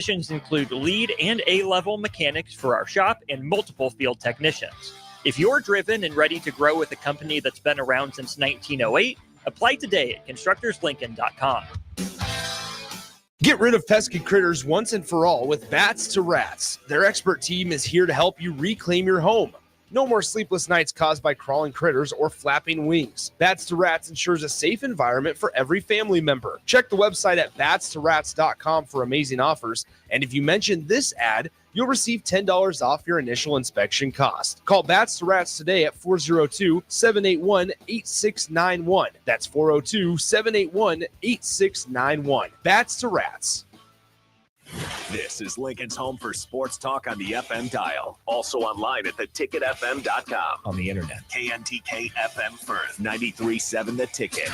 Positions include lead and A-level mechanics for our shop and multiple field technicians. If you're driven and ready to grow with a company that's been around since 1908, apply today at constructorslincoln.com. Get rid of pesky critters once and for all with Bats to Rats. Their expert team is here to help you reclaim your home. No more sleepless nights caused by crawling critters or flapping wings. Bats to Rats ensures a safe environment for every family member. Check the website at batstorats.com for amazing offers. And if you mention this ad, you'll receive $10 off your initial inspection cost. Call Bats to Rats today at 402-781-8691. That's 402-781-8691. Bats to Rats. This is Lincoln's home for sports talk on the FM dial. Also online at theticketfm.com. On the internet. KNTK FM Firth, 93.7 The Ticket.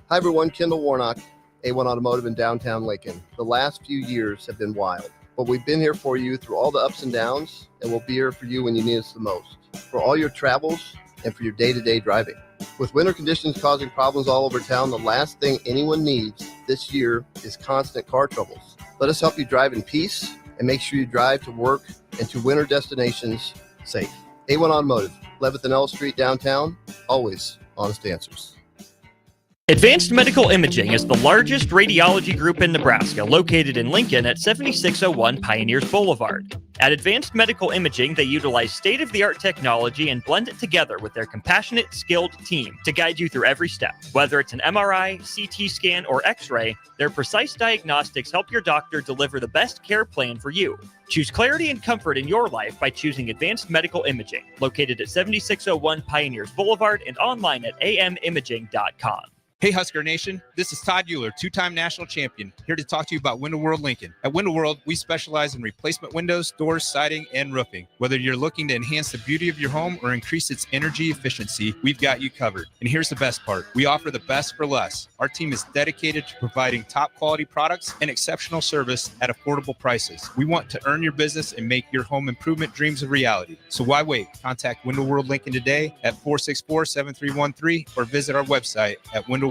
Hi, everyone. Kendall Warnock, A1 Automotive in downtown Lincoln. The last few years have been wild, but we've been here for you through all the ups and downs, and we'll be here for you when you need us the most, for all your travels and for your day-to-day driving. With winter conditions causing problems all over town, the last thing anyone needs this year is constant car troubles. Let us help you drive in peace and make sure you drive to work and to winter destinations safe. A1 Automotive, 11th and L Street downtown, always honest answers. Advanced Medical Imaging is the largest radiology group in Nebraska, located in Lincoln at 7601 Pioneers Boulevard. At Advanced Medical Imaging, they utilize state-of-the-art technology and blend it together with their compassionate, skilled team to guide you through every step. Whether it's an MRI, CT scan, or X-ray, their precise diagnostics help your doctor deliver the best care plan for you. Choose clarity and comfort in your life by choosing Advanced Medical Imaging, located at 7601 Pioneers Boulevard and online at amimaging.com. Hey, Husker Nation, this is Todd Euler, two-time national champion, here to talk to you about Window World Lincoln. At Window World, we specialize in replacement windows, doors, siding, and roofing. Whether you're looking to enhance the beauty of your home or increase its energy efficiency, we've got you covered. And here's the best part. We offer the best for less. Our team is dedicated to providing top-quality products and exceptional service at affordable prices. We want to earn your business and make your home improvement dreams a reality. So why wait? Contact Window World Lincoln today at 464-7313 or visit our website at windowworldlincoln.com.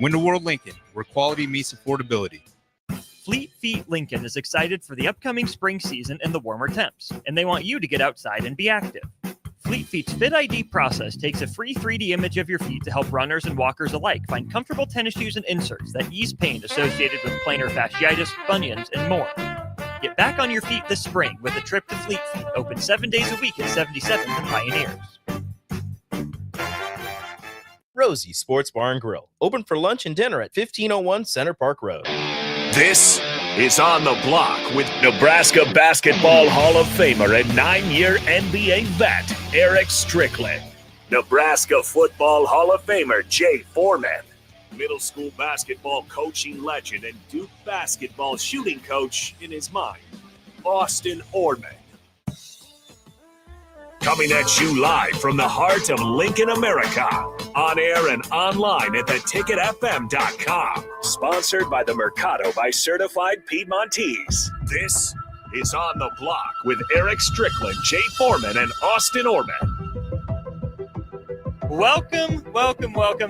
Window World Lincoln, where quality meets affordability. Fleet Feet Lincoln is excited for the upcoming spring season and the warmer temps, and they want you to get outside and be active. Fleet Feet's Fit ID process takes a free 3D image of your feet to help runners and walkers alike find comfortable tennis shoes and inserts that ease pain associated with plantar fasciitis, bunions, and more. Get back on your feet this spring with a trip to Fleet Feet, open 7 days a week at 77th and Pioneers. Rosie Sports Bar and Grill, open for lunch and dinner at 1501 Center Park Road. This is On the Block with Nebraska Basketball Hall of Famer and 9-year NBA vet, Eric Strickland. Nebraska Football Hall of Famer, Jay Foreman. Middle school basketball coaching legend and Duke basketball shooting coach in his mind, Austin Orman. Coming at you live from the heart of Lincoln, America. On air and online at theticketfm.com. Sponsored by the Mercado by Certified Piedmontese. This is On the Block with Eric Strickland, Jay Foreman, and Austin Orman. Welcome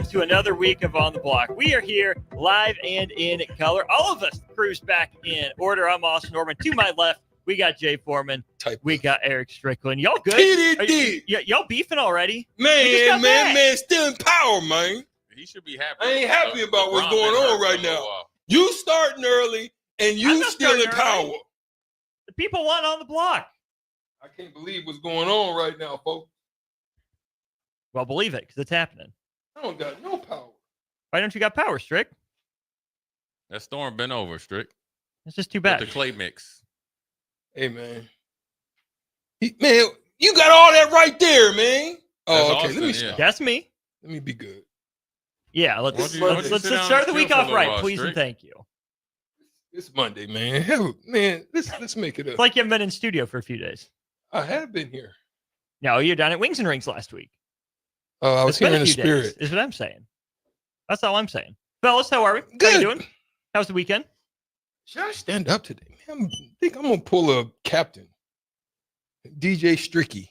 to another week of On the Block. We are here live and in color. All of us cruise back in order. I'm Austin Orman. To my left, we got Jay Foreman. We got Eric Strickland. Y'all good? Y'all beefing already? Man, still in power, man. He should be happy. I ain't happy about what's going on right now. You starting early, and you still in power. The people want On the Block. I can't believe what's going on right now, folks. Well, believe it, because it's happening. I don't got no power. Why don't you got power, Strick? That storm been over, Strick. It's just too bad. With the clay mix. Hey, man. Man, you got all that right there, man. Oh, okay. Austin, That's me. Let me be good. Yeah, let's start the week off right, please and thank you. It's Monday, man. Hell, man, let's make it up. It's like you haven't been in studio for a few days. I have been here. No, you're down at Wings and Rings last week. I was here in the spirit. Is what I'm saying. That's all I'm saying. Fellas, how are we? Good. How you doing? How's the weekend? Should I stand up today? Man, I think I'm going to pull a captain. DJ Stricky.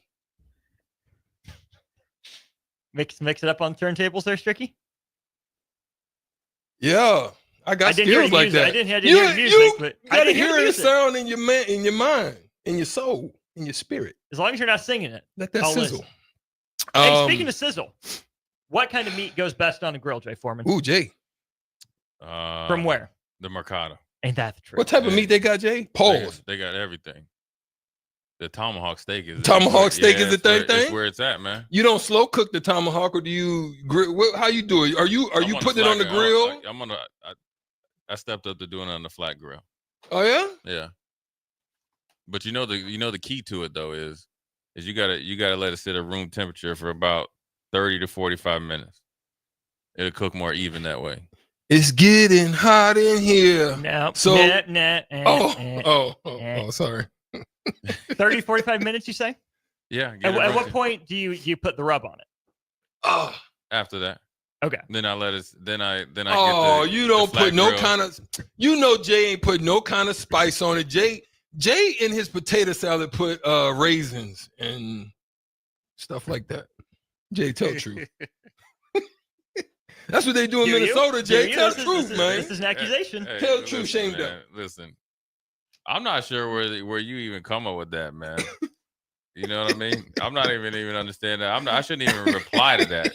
Mix it up on turntables there, Stricky? Yeah. I got didn't hear skills like music. that. I didn't hear the music, but I gotta didn't hear hear the the music. sound in your mind, in your soul, in your spirit. As long as you're not singing it. Let that I'll sizzle. listen. Hey, speaking of sizzle, what kind of meat goes best on a grill, Jay Foreman? Ooh, Jay. From where? The Mercado. Ain't that the truth? What type of meat they got, Jay? Pause. They got everything. The tomahawk steak is Tomahawk steak is the third It's thing? where it's at, man. You don't slow cook the tomahawk, or do you grill? How you do it? Are you putting it on the grill? I stepped up to doing it on the flat grill. Oh yeah. Yeah. But you know the key to it though is you gotta let it sit at room temperature for about 30 to 45 minutes. It'll cook more even that way. It's getting hot in here. No. So sorry. 30, 45 minutes, you say? Yeah. At what point do you put the rub on it? Oh, after that. Okay. Then I let it. Then I. Oh, get the, you don't the flat put no grill. kind of. You know, Jay ain't put no kind of spice on it. Jay in his potato salad put raisins and stuff like that. Jay, tell the truth. That's what they do in Minnesota, Jay. Tell the truth, man. This is an accusation. Hey, tell the truth, shame them. Listen, I'm not sure where you even come up with that, man. You know what I mean? I'm not even understand that. I shouldn't even reply to that.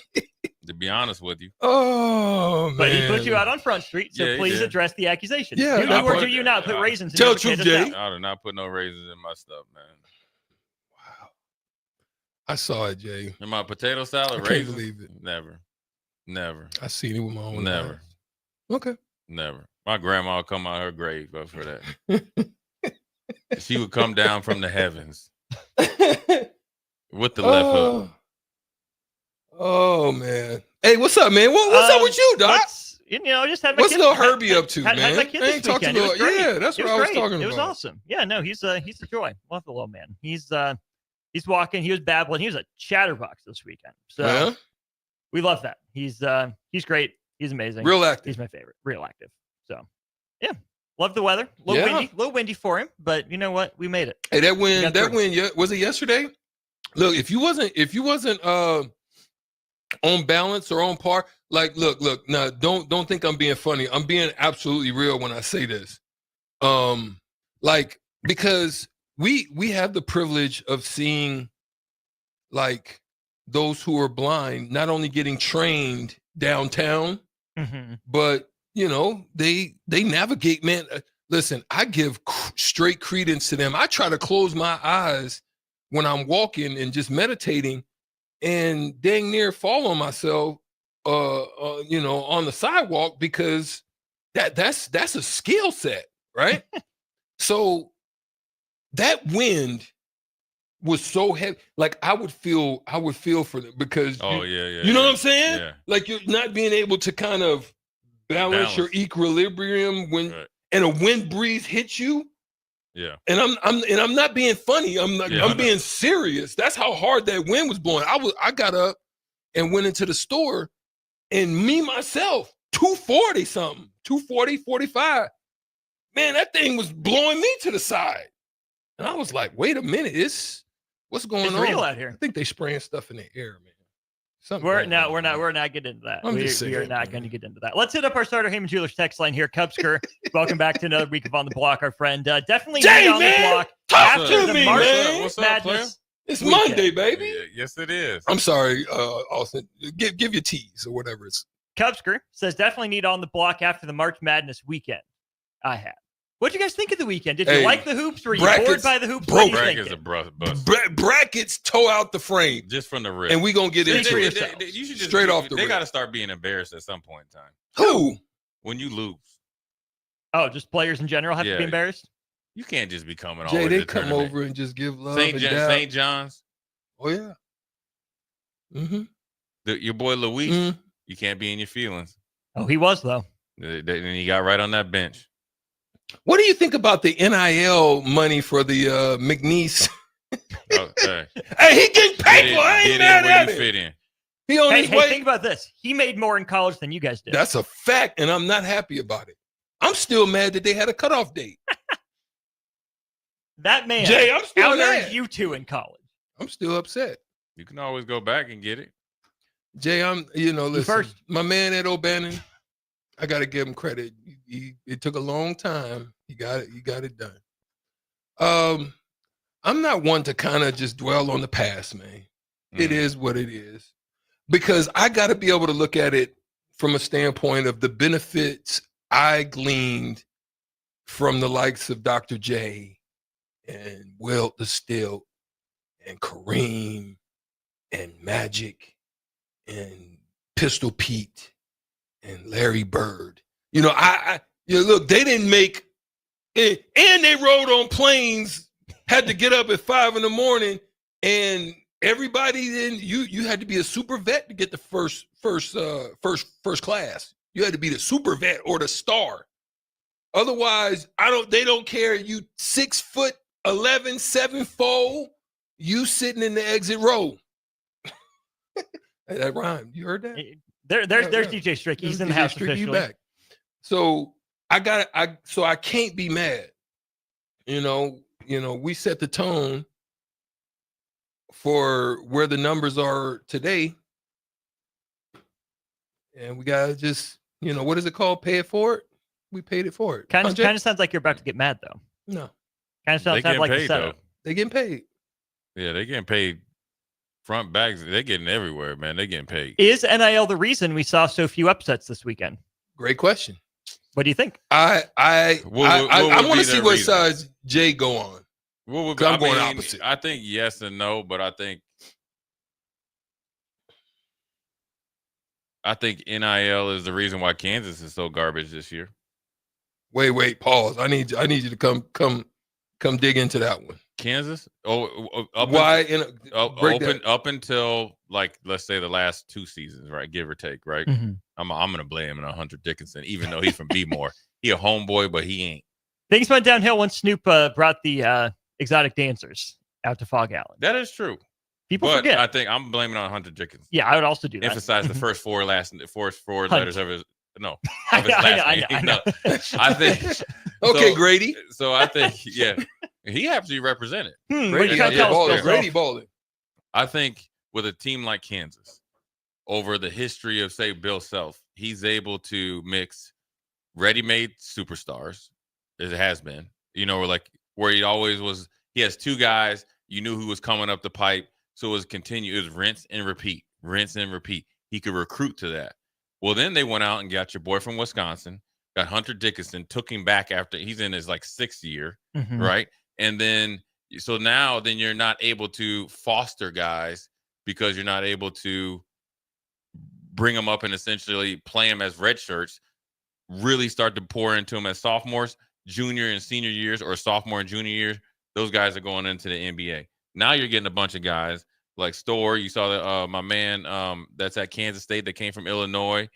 To be honest with you. Oh man! But he put you out on Front Street, so please address the accusation. Yeah, do you or do you not put raisins in your truth, potato Jay. salad? I do not put no raisins in my stuff, man. Wow. I saw it, Jay. In my potato salad, I raisins? can't believe it. Never. I seen it with my own Never. eyes. Okay. Never. My grandma would come out her grave up for that. She would come down from the heavens with the left hook. Oh man! Hey, what's up, man? What's up with you, Doc? Just had my What's kid, little Herbie up to, had man? my kid I this ain't talked to weekend. It was little. great. Yeah, that's It what was I was great. talking about. It was awesome. Yeah, no, he's a joy. Love the little man. He's walking. He was babbling. He was a chatterbox this weekend. So we love that. He's great. He's amazing. Real active. He's my favorite. Real active. So yeah, love the weather. A little windy for him, but you know what? We made it. Hey, that win was it yesterday? Look, if you wasn't on balance or on par, like look. Now, don't think I'm being funny. I'm being absolutely real when I say this. Like because we have the privilege of seeing like those who are blind not only getting trained downtown, but they navigate, man. Listen, I give straight credence to them. I try to close my eyes when I'm walking and just meditating and dang near fall on myself on the sidewalk because that's a skill set, right? So that wind was so heavy. Like I would feel for them because you know what I'm saying? Yeah. Like you're not being able to kind of balance your equilibrium when and a wind breeze hits you. Yeah. And I'm not being funny. I'm being serious. That's how hard that wind was blowing. I got up and went into the store and myself 240 something, 240, 45. Man, that thing was blowing me to the side. And I was like, wait a minute, what's going on? It's real out here. I think they spraying stuff in the air, man. We're not getting into that. We are not going to get into that. Let's hit up our starter Heyman Jewelers text line here. Husker, welcome back to another week of On the Block, our friend. Definitely Jay, on the block after the March Madness. It's weekend. Monday, baby. Yeah, yes, it is. I'm sorry, Austin. Give your tease or whatever it's. Cubsker says definitely need on the block after the March Madness weekend. I had. What did you guys think of the weekend? Did you like the hoops? Were you bored by the hoops? Brackets are bust. Brackets toe out the frame. Just from the rip. And we going to get into it. You should just straight off the They rip. got to start being embarrassed at some point in time. Who? When you lose. Oh, just players in general have to be embarrassed? You can't just be coming all Jay, over they the come tournament. over and just give love St. John's. Oh, yeah. Mm-hmm. Your boy Luis, you can't be in your feelings. Oh, he was, though. And he got right on that bench. What do you think about the NIL money for the McNeese? Hey, he getting paper. I ain't mad at him. Fit in. He on his way. Think about this. He made more in college than you guys did. That's a fact, and I'm not happy about it. I'm still mad that they had a cutoff date. That man Jay, I'm still out-earned mad. you two in college. I'm still upset. You can always go back and get it. Jay, listen, first. My man Ed O'Bannon, I got to give him credit. It took a long time. He got it done. I'm not one to kind of just dwell on the past, man. It is what it is. Because I got to be able to look at it from a standpoint of the benefits I gleaned from the likes of Dr. J and Wilt the Stilt and Kareem and Magic and Pistol Pete and Larry Bird. Look, they didn't make it, and they rode on planes, had to get up at 5 a.m, and everybody then you had to be a super vet to get the first class. You had to be the super vet or the star. Otherwise, they don't care. You 6'11", 7'4", you sitting in the exit row. Hey, that rhymed. You heard that? There's DJ Strick. He's in the house officially. Back. So I can't be mad. We set the tone for where the numbers are today. And we gotta just, what is it called? Pay it forward. We paid it forward. Kind of sounds like you're about to get mad though. No. Kind of sounds like the setup. They getting paid. Yeah, they getting paid. Front backs, they're getting everywhere, man. They're getting paid. Is NIL the reason we saw so few upsets this weekend? Great question. What do you think? I want to see what size Jay go on. I'm going opposite. I think yes and no, but I think NIL is the reason why Kansas is so garbage this year. Wait, pause. I need you to come dig into that one. Kansas? Up until like let's say the last 2 seasons, right? Give or take, right? Mm-hmm. I'm gonna blame it on Hunter Dickinson, even though he's from B-more. He a homeboy, but he ain't. Things went downhill once Snoop brought the exotic dancers out to Fog Allen. That is true. People forget. I think I'm blaming it on Hunter Dickinson. Yeah, I would also do that. Emphasize the first four letters of his of his last name. I know. I think. Okay, Grady. So I think he has to be represented. Grady balling. I think with a team like Kansas, over the history of say Bill Self, he's able to mix ready-made superstars. It has been, where he always was. He has 2 guys. You knew who was coming up the pipe, so it was continue. It was rinse and repeat. He could recruit to that. Well, then they went out and got your boy from Wisconsin, got Hunter Dickinson, took him back after he's in his 6th year, right? And then so now you're not able to foster guys because you're not able to bring them up and essentially play them as red shirts, really start to pour into them as sophomores, junior and senior years, or sophomore and junior years. Those guys are going into the NBA. Now you're getting a bunch of guys like Storr. You saw that my man that's at Kansas State that came from Illinois,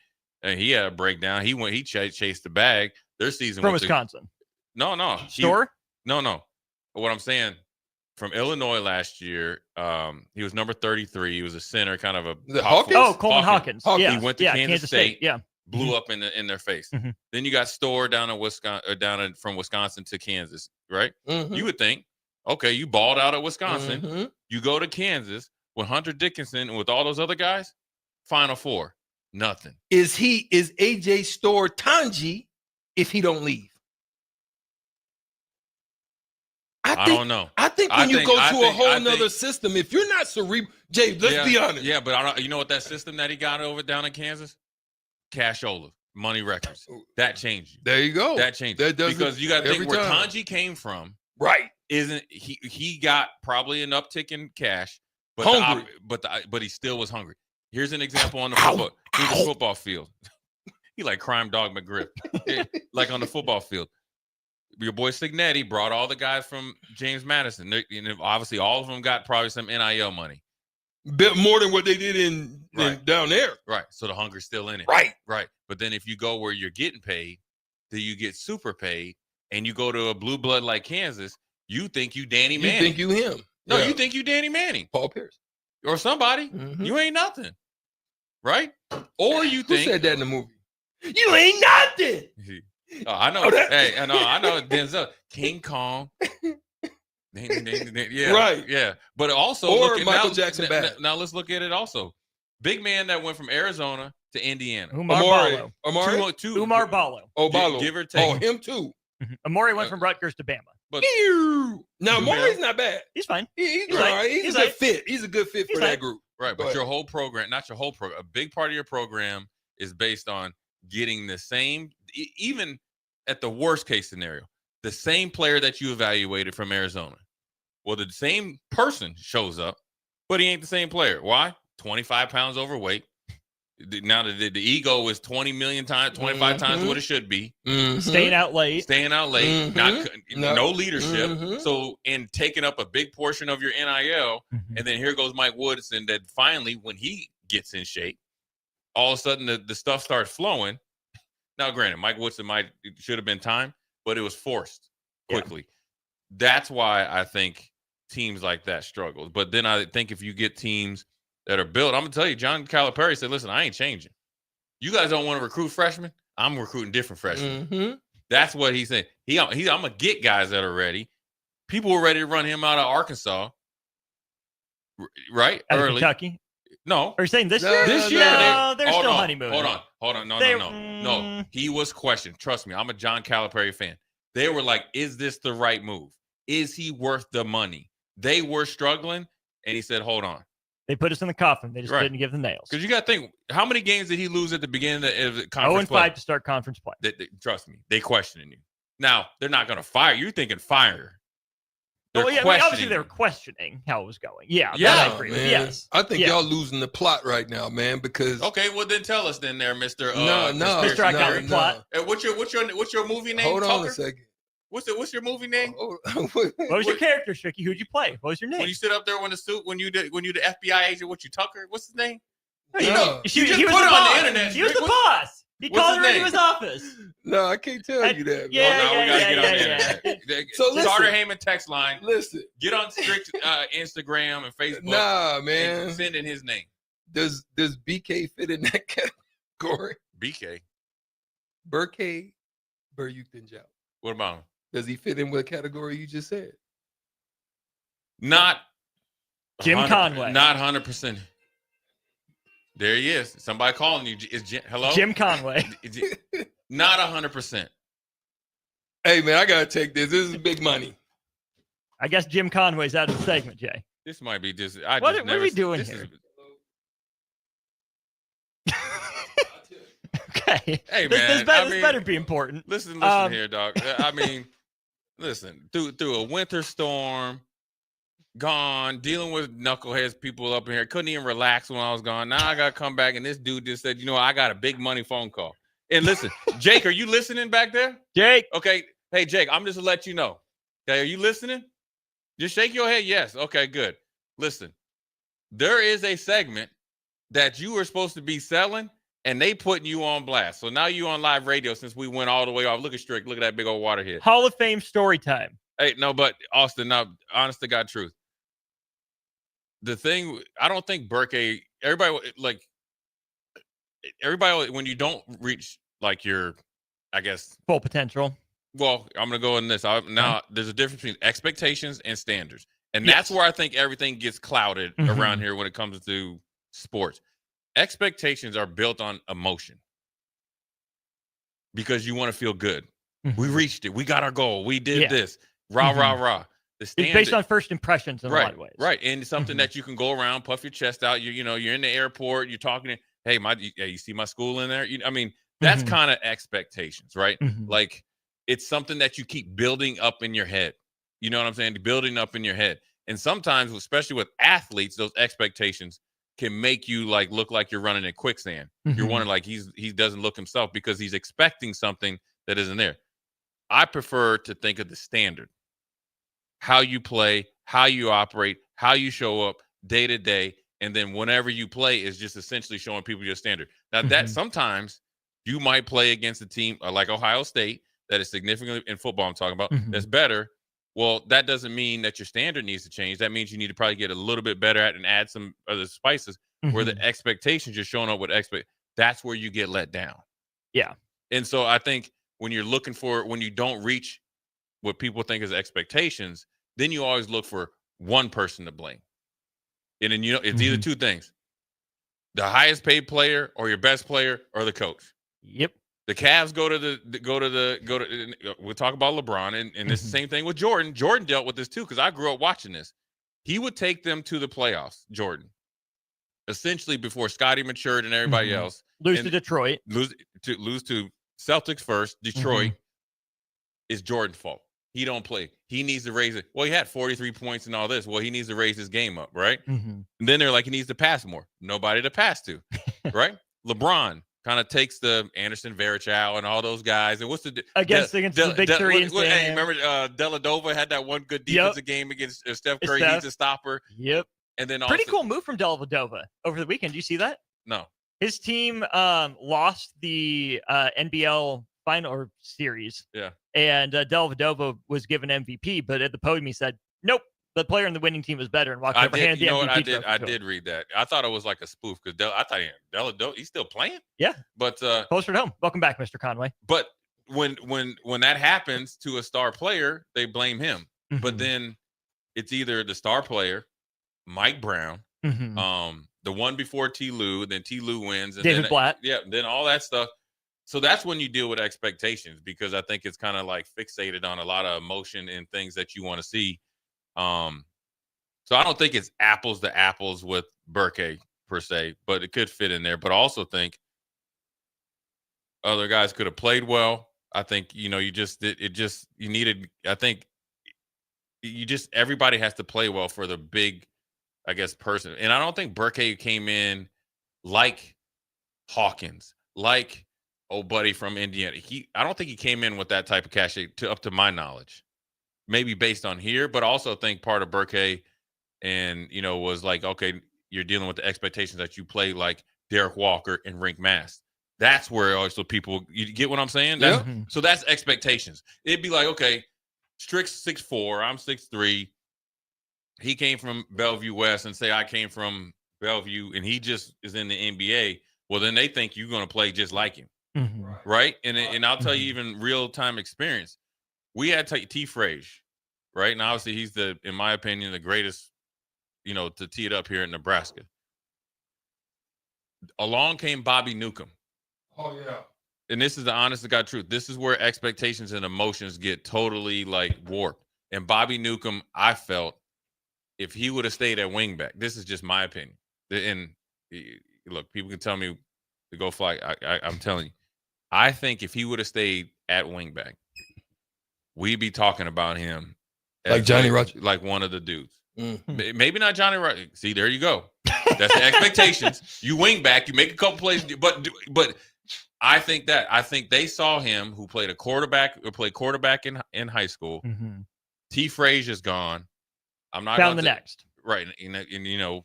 and he had a breakdown. He chased the bag. Their season from Wisconsin. No. Storr? No. What I'm saying, from Illinois last year, he was number 33. He was a center, kind of a Coleman Hawkins. Yeah, he went to Kansas State. Yeah, blew up in their face. Then you got Storr down in Wisconsin, from Wisconsin to Kansas, right? You would think, okay, you balled out at Wisconsin. You go to Kansas with Hunter Dickinson and with all those other guys, Final Four, nothing. Is AJ Storr Tanji if he don't leave? I don't know. I think when you go to a whole nother system, if you're not cerebral, Jay, let's be honest. Yeah, but you know what that system that he got over down in Kansas? Cashola, Money Records. That changed you. There you go. That changed you. Because you got to think where Tanji came from. Right. Isn't he got probably an uptick in cash, but hungry. But he still was hungry. Here's an example on the football field. He like crime dog McGriff. Like on the football field. Your boy Signetti brought all the guys from James Madison. Obviously, all of them got probably some NIL money. Bit more than what they did in down there. Right. So the hunger's still in it. Right. But then if you go where you're getting paid, then you get super paid, and you go to a blue blood like Kansas, you think you Danny Manning. You think you him. No, you think you Danny Manning. Paul Pierce. Or somebody. You ain't nothing. Right? Or you think. Who said that in the movie? You ain't nothing. Oh, I know. I know. Denzel, King Kong. Yeah, right. Yeah, but also or Michael Jackson. Now let's look at it also. Big man that went from Arizona to Indiana. Umar Amari. Ballo. Amari? Umar Ballo. Oh, Ballo. Give or take. Oh, him too. Amari went from Rutgers to Bama. But Now, Amari's not bad. He's fine. He's He's all right. right. He's a good fit. He's a good fit for that group. right, Go but your ahead. whole program, not your whole program, a big part of your program is based on getting the same, even at the worst case scenario, the same player that you evaluated from Arizona. Well, the same person shows up, but he ain't the same player. Why? 25 pounds overweight. Now the ego is 20 million times, 25 times what it should be. Staying out late. No leadership. So, and taking up a big portion of your NIL. And then here goes Mike Woodson that finally, when he gets in shape, all of a sudden the stuff starts flowing. Now, granted, Mike Woodson should have been time, but it was forced quickly. Yeah. That's why I think teams like that struggle. But then I think if you get teams that are built, I'm gonna tell you, John Calipari said, "Listen, I ain't changing. You guys don't want to recruit freshmen. I'm recruiting different freshmen." That's what he said. I'm gonna get guys that are ready. People were ready to run him out of Arkansas, right? Out of Early. Kentucky. No. Are you saying this year? This year, no, they're still honeymoon. Hold on. No. He was questioned. Trust me, I'm a John Calipari fan. They were like, "Is this the right move? Is he worth the money?" They were struggling, and he said, "Hold on." They put us in the coffin. They just didn't give the nails. Because you got to think, how many games did he lose at the beginning of the conference 0-5 to start conference play. Trust me, they questioning you. Now, they're not going to fire you. You're thinking fire. Obviously they were questioning how it was going. Yeah, I agree with. Yes. I think y'all losing the plot right now, man, because... Okay, well, then tell us then there, Mr. Mr. I got the plot. What's your movie name? Hold on a second. What's your movie name? What was your character, Stricky? Who'd you play? What was your name? When you sit up there in the suit, when you the FBI agent, Tucker? What's his name? He was the boss. The internet. He was the boss. He called her into his office. No, I can't tell you that. We gotta get on the internet. So listen, Starter Heyman text line. Listen, get on strict Instagram and Facebook. Nah, man, and send in his name. Does BK fit in that category? BK, Burkay Buruthinjau. What about him? Does he fit in with the category you just said? Not Jim Conway. Not 100%. There he is. Somebody calling you. Hello? Jim Conway. Not 100%. Hey, man, I got to take this. This is big money. I guess Jim Conway's out of the segment, Jay. This might be just... What are we doing here? Okay. Hey, man. This better be important. Listen here, dog. I mean, listen, through a winter storm, gone, dealing with knuckleheads, people up in here. Couldn't even relax when I was gone. Now I got to come back, and this dude just said, I got a big money phone call. And listen, Jake, are you listening back there? Jake. Okay. Hey, Jake, I'm just to let you know. Okay, are you listening? Just shake your head. Yes. Okay, good. Listen, there is a segment that you were supposed to be selling, and they putting you on blast. So now you on live radio since we went all the way off. Look at Strick. Look at that big old waterhead. Hall of Fame story time. Hey, no, but Austin, now, honest to God truth. The thing, I don't think Burkay, everybody, when you don't reach, your, I guess. Full potential. Well, I'm going to go in this. Now, there's a difference between expectations and standards. And that's where I think everything gets clouded around here when it comes to sports. Expectations are built on emotion because you want to feel good. We reached it. We got our goal. We did this. Rah, rah, rah. It's based on first impressions in a lot of ways. Right. And something that you can go around, puff your chest out. You're in the airport. You're talking to, hey, you see my school in there? That's kind of expectations, right? Like, it's something that you keep building up in your head. You know what I'm saying? Building up in your head. And sometimes, especially with athletes, those expectations can make you look like you're running in quicksand. You're wondering he doesn't look himself because he's expecting something that isn't there. I prefer to think of the standard, how you play, how you operate, how you show up day to day. And then whenever you play is just essentially showing people your standard. Now that sometimes you might play against a team like Ohio State that is significantly in football I'm talking about that's better. Well, that doesn't mean that your standard needs to change. That means you need to probably get a little bit better at and add some other spices where the expectations you're showing up with that's where you get let down. Yeah. And so I think when you're looking for, when you don't reach what people think is expectations, then you always look for one person to blame. And then, it's either two things. the highest paid player or your best player or the coach. Yep. The Cavs go to we'll talk about LeBron, and it's the same thing with Jordan. Jordan dealt with this too, because I grew up watching this. He would take them to the playoffs, Jordan, essentially before Scottie matured and everybody else. Lose to Detroit. Lose to Celtics first. Detroit is Jordan's fault. He don't play. He needs to raise it. Well, he had 43 points and all this. Well, he needs to raise his game up, right? And then they're like, he needs to pass more. Nobody to pass to, right? LeBron kind of takes the Anderson, Varejao, and all those guys. And what's the against the big three? Hey, remember Dellavedova had that one good defensive game against Steph Curry. He's a stopper. Yep. And then pretty cool move from Dellavedova over the weekend. Do you see that? No. His team lost the NBL final or series. Yeah. And Dellavedova was given MVP, but at the podium he said, "Nope, the player in the winning team is better," and walked over hand the MVP. I did read that. I thought it was like a spoof because I thought Dellavedova, he's still playing. Yeah. But closer to home. Welcome back, Mr. Conway. But when that happens to a star player, they blame him. But then it's either the star player, Mike Brown, the one before T. Lue, then T. Lue wins, and David Blatt. Yeah, then all that stuff. So that's when you deal with expectations, because I think it's kind of like fixated on a lot of emotion and things that you want to see. So I don't think it's apples to apples with Burke per se, but it could fit in there. But I also think other guys could have played well. I think, everybody has to play well for the big, I guess, person. And I don't think Burke came in like Hawkins, like old buddy from Indiana. I don't think he came in with that type of cachet, up to my knowledge. Maybe based on here, but also think part of Burke and, was like, okay, you're dealing with the expectations that you play like Derek Walker and Rink Mass. That's where also you get what I'm saying? So that's expectations. It'd be like, okay, Strick's 6'4", I'm 6'3". He came from Bellevue West, and say I came from Bellevue and he just is in the NBA. Well, then they think you're going to play just like him. Right. And I'll tell you, even real time experience. We had T. Frazier, right? And obviously he's in my opinion, the greatest, to tee it up here in Nebraska. Along came Bobby Newcomb. Oh, yeah. And this is the honest to God truth. This is where expectations and emotions get totally warped. And Bobby Newcomb, I felt, if he would have stayed at wingback, this is just my opinion. And look, people can tell me to go fly. I'm telling you, I think if he would have stayed at wingback, we'd be talking about him like Johnny Rodgers, like one of the dudes. Maybe not Johnny Rodgers. See, there you go. That's the expectations. You wing back, you make a couple plays, but I think they saw him who played quarterback in high school. T. Frazier's gone. I'm not found the next. Right. And the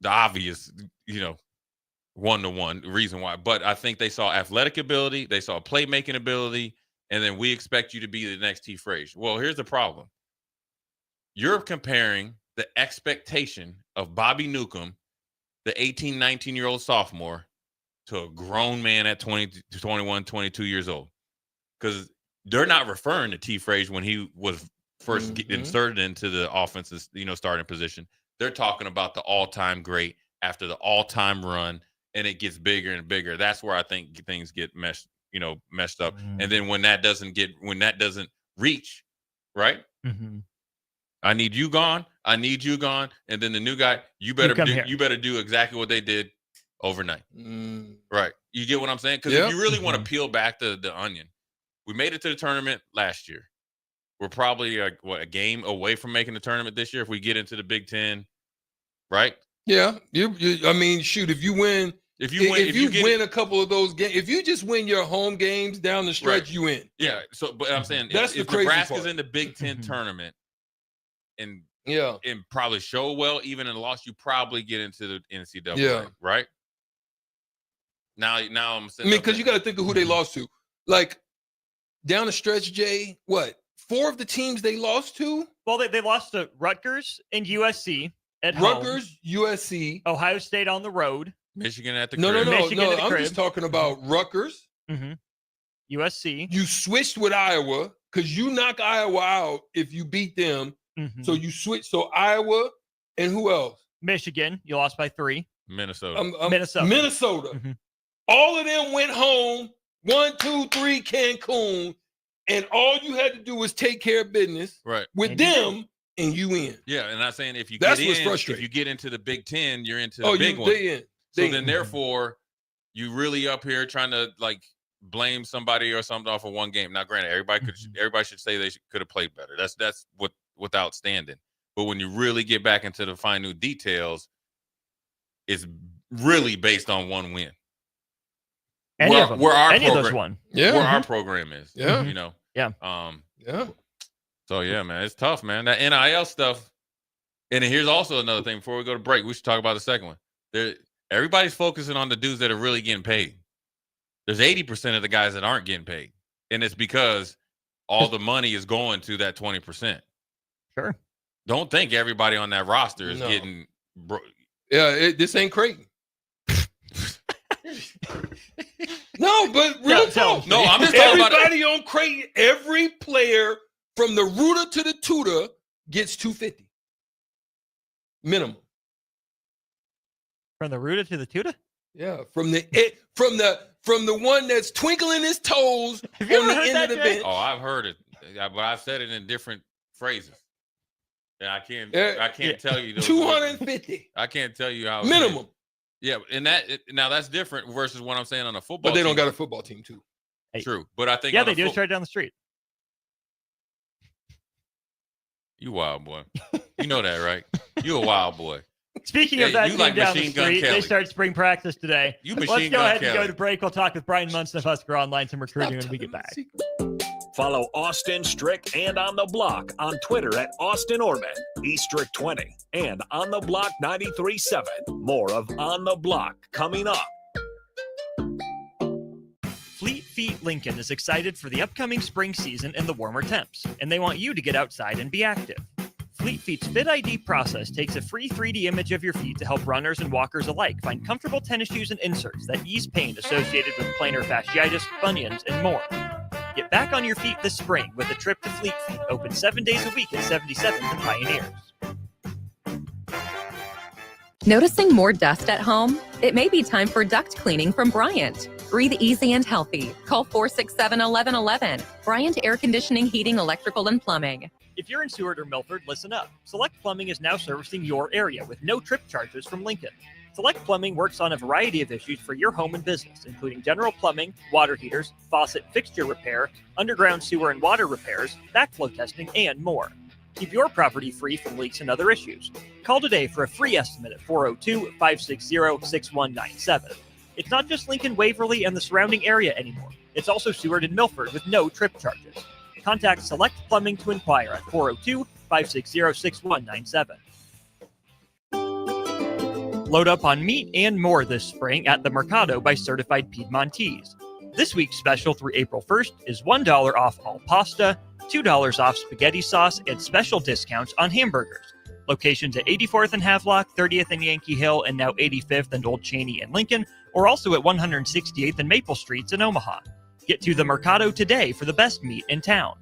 obvious, 1-to-1 reason why. But I think they saw athletic ability, they saw playmaking ability, and then we expect you to be the next T. Frazier. Well, here's the problem. You're comparing the expectation of Bobby Newcomb, the 18, 19-year-old sophomore, to a grown man at 20, 21, 22 years old. Because they're not referring to T. Frazier when he was first inserted into the offense's, starting position. They're talking about the all-time great after the all-time run, and it gets bigger and bigger. That's where I think things get messed up. And then when that doesn't reach, right? I need you gone. And then the new guy, you better do exactly what they did overnight. Right. You get what I'm saying? Because if you really want to peel back the onion, we made it to the tournament last year. We're probably a game away from making the tournament this year if we get into the Big Ten, right? Yeah. I mean, shoot, if you win a couple of those games, if you just win your home games down the stretch, you win. Yeah. So, but I'm saying that's if the crazy Nebraska's part. in the Big Ten tournament and probably show well, even in a loss, you probably get into the NCAA, right? Now I'm saying, because you got to think of who they lost to. Like down the stretch, Jay, what? 4 of the teams they lost to? Well, they lost to Rutgers and USC at home. Rutgers, USC. Ohio State on the road. Michigan at the crib. No. I'm just talking about Rutgers. USC. You switched with Iowa because you knock Iowa out if you beat them. So you switch. So Iowa and who else? Michigan. You lost by 3. Minnesota. Minnesota. Mhm. All of them went home. 1, 2, 3, Cancun, and all you had to do was take care of business Right. with And you them, and you in. Yeah, and I'm saying if you That's get what's in, frustrating. if you get into the Big Ten, you're into the big one. They in. So They then, in. therefore, you really up here trying to like blame somebody or something off of one game. Now, granted, everybody should say they could have played better. That's without standing. But when you really get back into the minute details, it's really based on one win. Any of them. Where our Any of those program- won. Yeah. Where our program is. Yeah. You know. Yeah. Yeah. So yeah, man, it's tough, man. That NIL stuff. And then here's also another thing. Before we go to break, we should talk about the second one. Everybody's focusing on the dudes that are really getting paid. There's 80% of the guys that aren't getting paid, and it's because all the money is going to that 20%. Sure. Don't think everybody on that roster is No. getting. Yeah, this ain't Creighton. No, but real talk. No, I'm just talking about everybody on Creighton. Every player from the rooter to the tutor gets $250 minimum. From the rooter to the tutor? Yeah, from the one that's twinkling his toes on Have you ever the heard end that, of the Jay? bench. Oh, I've heard it, but I've said it in different phrases. And I can't tell you those 250 I can't tell you how it's minimum. Yeah, and now that's different versus what I'm saying on a football. But they don't team. got a football team too. True, but I think Yeah, on they a do. It's right down the street. You wild boy. You know that, right? You a wild boy. Speaking Yeah, of that you team like down the Machine Gun street, Kelly. they start spring practice today. You Let's Machine go Gun ahead and go Kelly. to break. We'll talk with Brian Munson of Husker Online, some recruiting when we get back. Follow Austin Strick and On the Block on Twitter at Austin Orman, eStrick20, and On the Block 93.7. More of On the Block coming up. Fleet Feet Lincoln is excited for the upcoming spring season and the warmer temps, and they want you to get outside and be active. Fleet Feet's Fit ID process takes a free 3D image of your feet to help runners and walkers alike find comfortable tennis shoes and inserts that ease pain associated with plantar fasciitis, bunions, and more. Get back on your feet this spring with a trip to Fleet Feet, open 7 days a week at 77th and Pioneers. Noticing more dust at home? It may be time for duct cleaning from Bryant. Breathe easy and healthy. Call 467-1111. Bryant Air Conditioning, Heating, Electrical, and Plumbing. If you're in Seward or Milford, listen up. Select Plumbing is now servicing your area with no trip charges from Lincoln. Select Plumbing works on a variety of issues for your home and business, including general plumbing, water heaters, faucet fixture repair, underground sewer and water repairs, backflow testing, and more. Keep your property free from leaks and other issues. Call today for a free estimate at 402-560-6197. It's not just Lincoln, Waverly, and the surrounding area anymore. It's also Seward and Milford with no trip charges. Contact Select Plumbing to inquire at 402-560-6197. Load up on meat and more this spring at the Mercado by Certified Piedmontese. This week's special through April 1st is $1 off all pasta, $2 off spaghetti sauce, and special discounts on hamburgers. Locations at 84th and Havelock, 30th and Yankee Hill, and now 85th and Old Cheney and Lincoln, or also at 168th and Maple Streets in Omaha. Get to the Mercado today for the best meat in town.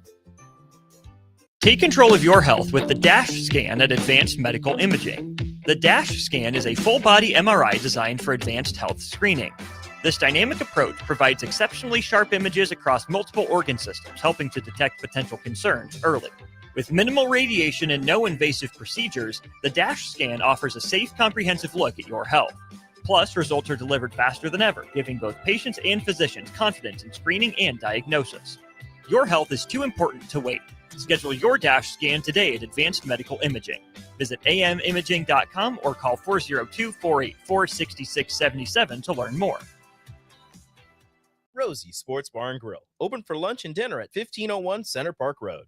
Take control of your health with the DASH scan at Advanced Medical Imaging. The DASH scan is a full-body MRI designed for advanced health screening. This dynamic approach provides exceptionally sharp images across multiple organ systems, helping to detect potential concerns early. With minimal radiation and no invasive procedures, the DASH scan offers a safe, comprehensive look at your health. Plus, results are delivered faster than ever, giving both patients and physicians confidence in screening and diagnosis. Your health is too important to wait. Schedule your DASH scan today at Advanced Medical Imaging. Visit amimaging.com or call 402-484-6677 to learn more. Rosie Sports Bar and Grill, open for lunch and dinner at 1501 Center Park Road.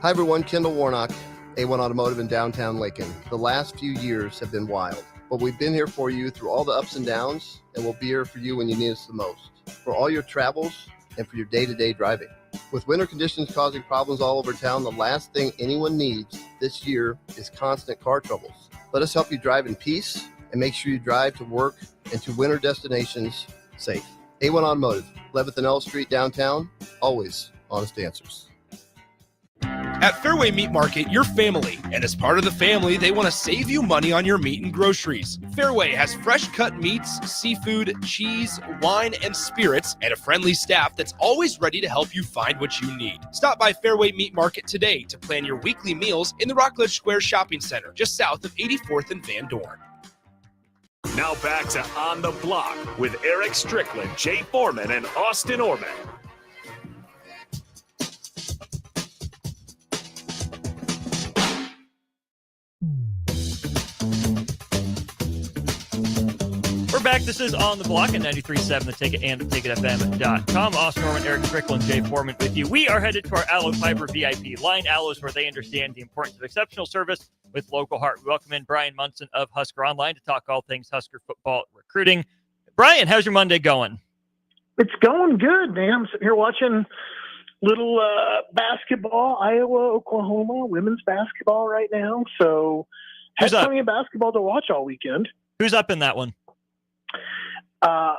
Hi, everyone. Kendall Warnock, A1 Automotive in downtown Lincoln. The last few years have been wild, but we've been here for you through all the ups and downs, and we'll be here for you when you need us the most, for all your travels and for your day-to-day driving. With winter conditions causing problems all over town, the last thing anyone needs this year is constant car troubles. Let us help you drive in peace and make sure you drive to work and to winter destinations safe. A1 Automotive, 11th and L Street downtown, always honest answers. At Fairway Meat Market, you're family, and as part of the family, they want to save you money on your meat and groceries. Fairway has fresh cut meats, seafood, cheese, wine, and spirits, and a friendly staff that's always ready to help you find what you need. Stop by Fairway Meat Market today to plan your weekly meals in the Rockledge Square Shopping Center, just south of 84th and Van Dorn. Now back to On the Block with Eric Strickland, Jay Foreman, and Austin Orman. We're back. This is On the Block at 93.7 The Ticket and theticketfm.com. Austin Norman, Eric Strickland, Jay Foreman with you. We are headed to our Allo Fiber VIP line. Allo's where they understand the importance of exceptional service with local heart. We welcome in Brian Munson of Husker Online to talk all things Husker football recruiting. Brian, how's your Monday going? It's going good, man. I'm sitting here watching little basketball, Iowa, Oklahoma, women's basketball right now. So had plenty of basketball to watch all weekend. Who's up in that one?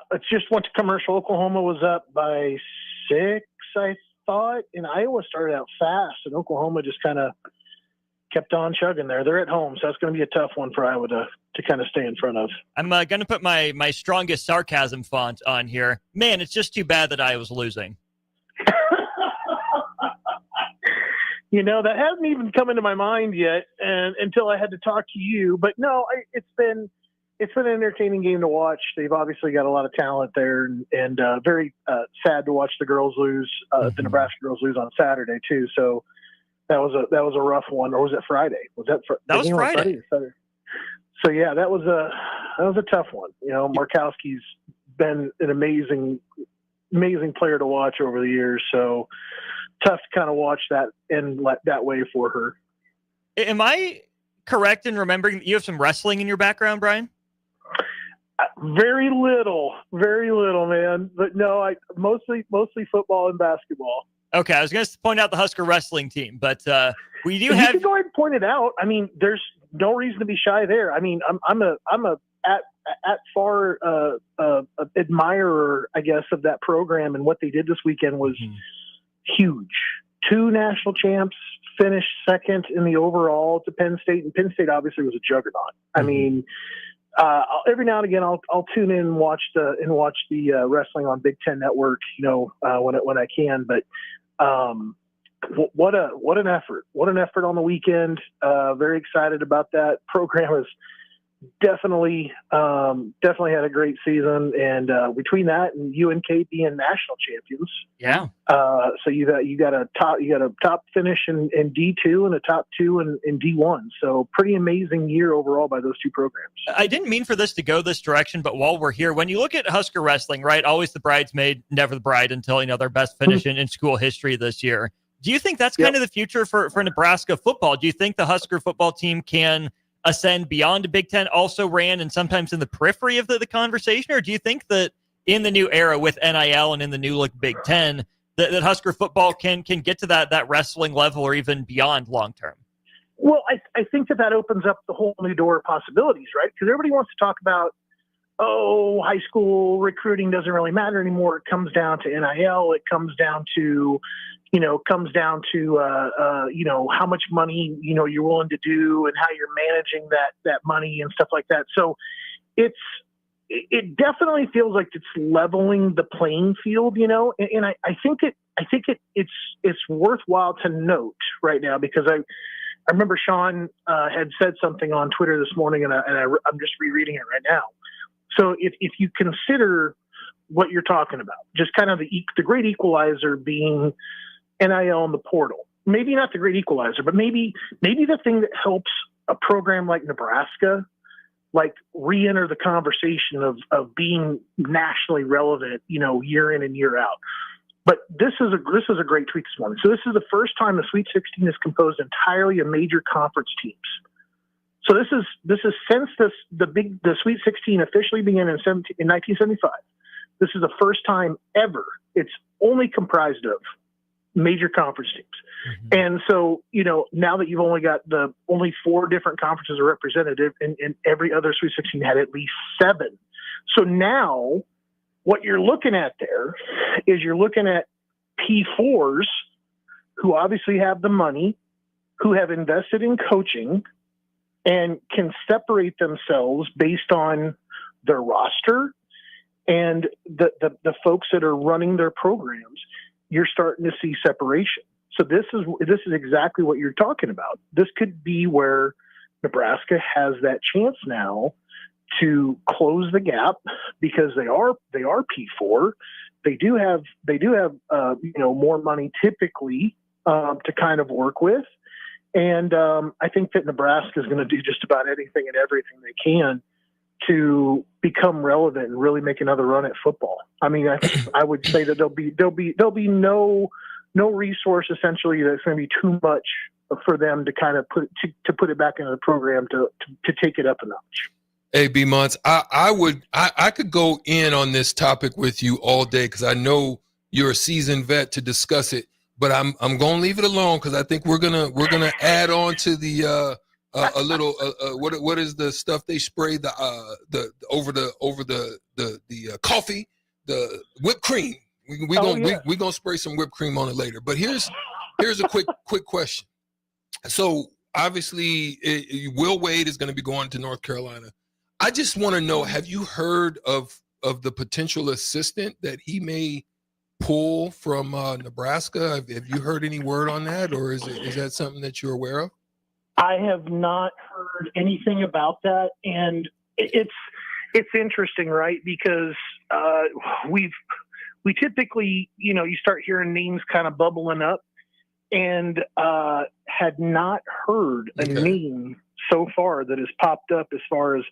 It just went to commercial. Oklahoma was up by 6, I thought, and Iowa started out fast, and Oklahoma just kind of kept on chugging there. They're at home, so that's going to be a tough one for Iowa to kind of stay in front of. I'm going to put my strongest sarcasm font on here. Man, it's just too bad that Iowa's losing. That hasn't even come into my mind yet, and until I had to talk to you. But no, it's been an entertaining game to watch. They've obviously got a lot of talent there, and very sad to watch the girls lose, the Nebraska girls lose on Saturday too. So that was a rough one. Or was it Friday? That was Friday. So yeah, that was a tough one. Markowski's been an amazing player to watch over the years. So tough to kind of watch that end that way for her. Am I correct in remembering that you have some wrestling in your background, Brian? Very little, man. But no, I mostly football and basketball. Okay, I was going to point out the Husker wrestling team, but we do You have. can go ahead and point it out. I mean, there's no reason to be shy there. I mean, I'm a at far admirer, I guess, of that program, and what they did this weekend was huge. 2 national champs, finished second in the overall to Penn State, and Penn State obviously was a juggernaut. I mean. Every now and again, I'll tune in and watch the wrestling on Big Ten Network, when I can. But what an effort! What an effort on the weekend. Very excited about that. Program has definitely had a great season, and between that and UNK being national champions, so you got a top finish in D2 and a top 2 in D1. So pretty amazing year overall by those two programs. I didn't mean for this to go this direction, but while we're here, when you look at Husker wrestling, right, always the bridesmaid, never the bride until their best finish in school history this year. Do you think that's kind of the future for Nebraska football? Do you think the Husker football team can ascend beyond the Big Ten, also ran and sometimes in the periphery of the conversation? Or do you think that in the new era with NIL and in the new Big Ten, that Husker football can get to that wrestling level or even beyond long term? Well, I think that opens up the whole new door of possibilities, right? Because everybody wants to talk about, high school recruiting doesn't really matter anymore. It comes down to NIL. It comes down to how much money, you're willing to do and how you're managing that money and stuff like that. So it definitely feels like it's leveling the playing field, and I think it's worthwhile to note right now, because I remember Sean had said something on Twitter this morning, and I'm just rereading it right now. So if you consider what you're talking about, just kind of the great equalizer being NIL and the portal, maybe not the great equalizer, but maybe the thing that helps a program like Nebraska, re-enter the conversation of being nationally relevant, year in and year out. But this is a great tweet this morning. So this is the first time the Sweet 16 is composed entirely of major conference teams. So this is since the Sweet 16 officially began in 1975. This is the first time ever it's only comprised of major conference teams. And so, now that you've only got only 4 different conferences are represented, and every other Sweet 16 had at least 7. So now what you're looking at there is you're looking at P4s who obviously have the money who have invested in coaching and can separate themselves based on their roster and the folks that are running their programs, you're starting to see separation. So this is exactly what you're talking about. This could be where Nebraska has that chance now to close the gap because they are P4. They do have more money typically to kind of work with, and I think that Nebraska is going to do just about anything and everything they can to become relevant and really make another run at football. I mean, I would say that there'll be no resource essentially that's going to be too much for them to kind of put it back into the program to take it up a notch. Hey, B. Monts, I could go in on this topic with you all day because I know you're a seasoned vet to discuss it, but I'm gonna leave it alone because I think we're gonna add on to the a little what is the stuff they spray the over the coffee, the whipped cream. We gonna spray some whipped cream on it later. But here's a quick question. So obviously, Will Wade is going to be going to North Carolina. I just want to know: have you heard of the potential assistant that he may pull from Nebraska? Have you heard any word on that, or is that something that you're aware of? I have not heard anything about that, and it's interesting, right? Because we typically, you start hearing names kind of bubbling up, and had not heard a name so far that has popped up as far as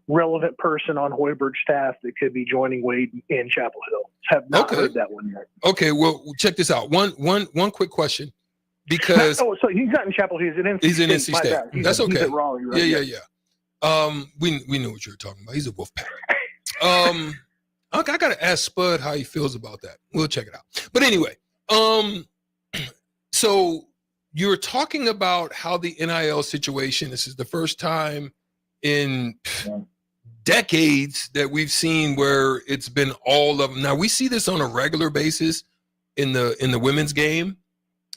relevant person on Hoiberg's staff that could be joining Wade in Chapel Hill. Have not heard that one yet. Okay, well, check this out. One quick question, because so he's not in Chapel Hill. He's in NC State. That's okay. He's at Raleigh, right? Yeah. We knew what you were talking about. He's a Wolfpack. I got to ask Spud how he feels about that. We'll check it out. But anyway, so you're talking about how the NIL situation, this is the first time in decades that we've seen where it's been all of them. Now we see this on a regular basis in the women's game.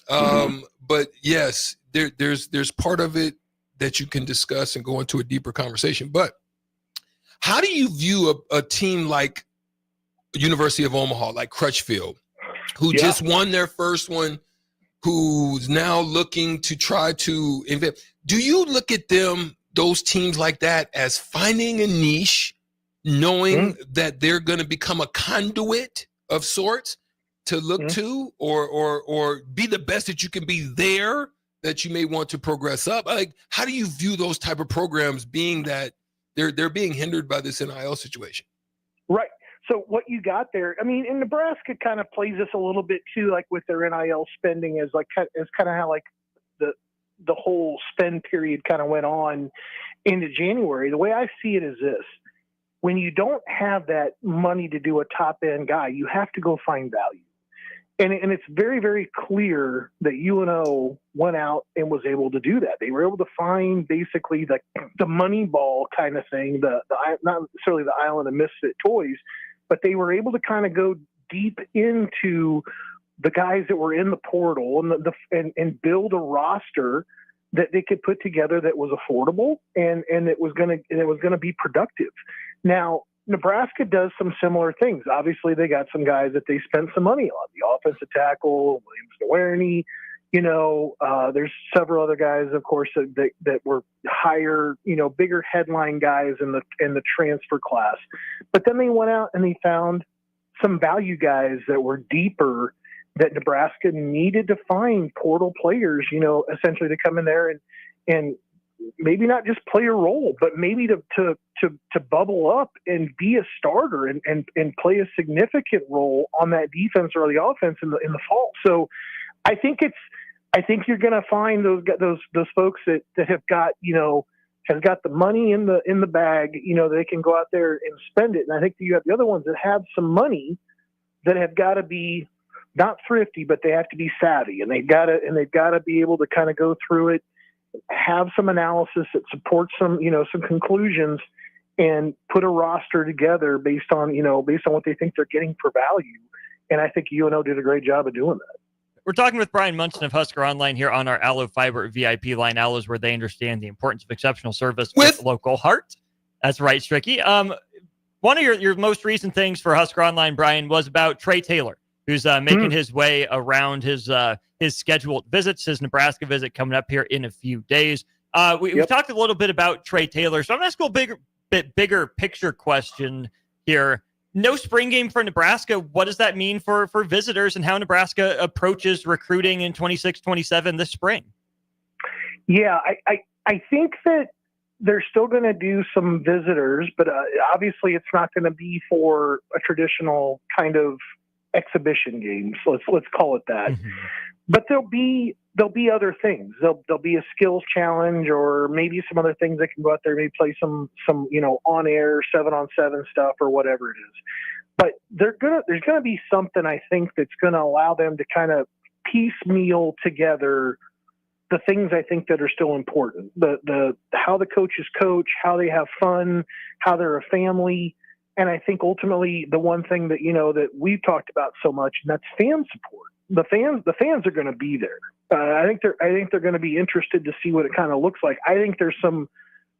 But yes, there's part of it that you can discuss and go into a deeper conversation. But how do you view a team like University of Omaha, like Crutchfield, who just won their first one, who's now looking to try to invent? Do you look at those teams like that, as finding a niche, knowing that they're going to become a conduit of sorts to look to, or be the best that you can be there, that you may want to progress up? Like, how do you view those type of programs, being that they're being hindered by this NIL situation? Right. So what you got there, I mean, and Nebraska kind of plays this a little bit too, like with their NIL spending, as kind of how like the whole spend period kind of went on into January. The way I see it is this: when you don't have that money to do a top end guy, you have to go find value. And it's very, very clear that UNO went out and was able to do that. They were able to find basically the money ball kind of thing, not necessarily the Island of Misfit Toys, but they were able to kind of go deep into the guys that were in the portal and build a roster that they could put together that was affordable and it was going to be productive. Now, Nebraska does some similar things. Obviously, they got some guys that they spent some money on. The offensive tackle, Williams Nowerney, there's several other guys, of course, that were higher, bigger headline guys in the transfer class. But then they went out and they found some value guys that were deeper, that Nebraska needed to find portal players, essentially to come in there and maybe not just play a role, but maybe to bubble up and be a starter and play a significant role on that defense or the offense in the fall. So I think you're going to find those folks that have got, has got the money in the bag, they can go out there and spend it. And I think you have the other ones that have some money that have got to be not thrifty, but they have to be savvy, and they've got to be able to kind of go through it, have some analysis that supports some conclusions, and put a roster together based on what they think they're getting for value. And I think UNO did a great job of doing that. We're talking with Brian Munson of Husker Online here on our Allo Fiber VIP line. Allo is where they understand the importance of exceptional service with local heart. That's right, Stricky. One of your most recent things for Husker Online, Brian, was about Trey Taylor, who's making his way around his scheduled visits, his Nebraska visit coming up here in a few days. We've talked a little bit about Trey Taylor, so I'm going to ask a bigger picture question here. No spring game for Nebraska. What does that mean for visitors and how Nebraska approaches recruiting in 26-27 this spring? Yeah, I think that they're still going to do some visitors, but obviously it's not going to be for a traditional kind of exhibition game. So let's call it that. Mm-hmm. But there'll be other things. There'll be a skills challenge, or maybe some other things that can go out there, maybe play some on air 7-on-7 stuff or whatever it is. But there's gonna be something, I think, that's gonna allow them to kind of piecemeal together the things I think that are still important. The how the coaches coach, how they have fun, how they're a family. And I think ultimately the one thing that that we've talked about so much, and that's fan support. The fans are going to be there. I think they're going to be interested to see what it kind of looks like. I think there's some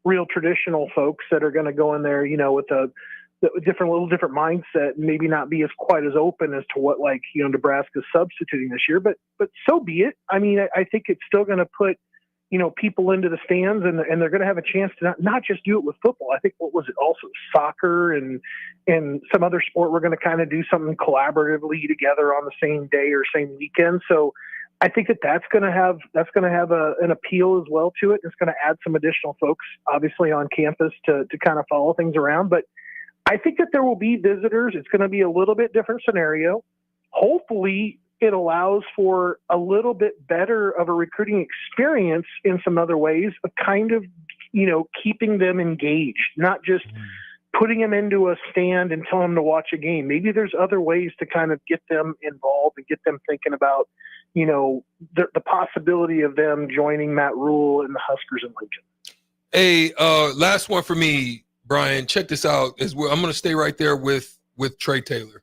real traditional folks that are going to go in there, with a little different mindset, and maybe not be as quite as open as to what Nebraska's substituting this year. But so be it. I mean, I think it's still going to put people into the stands, and they're going to have a chance to not just do it with football. I think, what was it, also soccer and some other sport, we're going to kind of do something collaboratively together on the same day or same weekend. So I think that's going to have an appeal as well to it. It's going to add some additional folks, obviously, on campus to kind of follow things around. But I think that there will be visitors. It's going to be a little bit different scenario. Hopefully, it allows for a little bit better of a recruiting experience in some other ways of kind of, keeping them engaged, not just putting them into a stand and telling them to watch a game. Maybe there's other ways to kind of get them involved and get them thinking about, the possibility of them joining Matt Rule and the Huskers in Lincoln. Hey, last one for me, Brian. Check this out. I'm going to stay right there with Trey Taylor.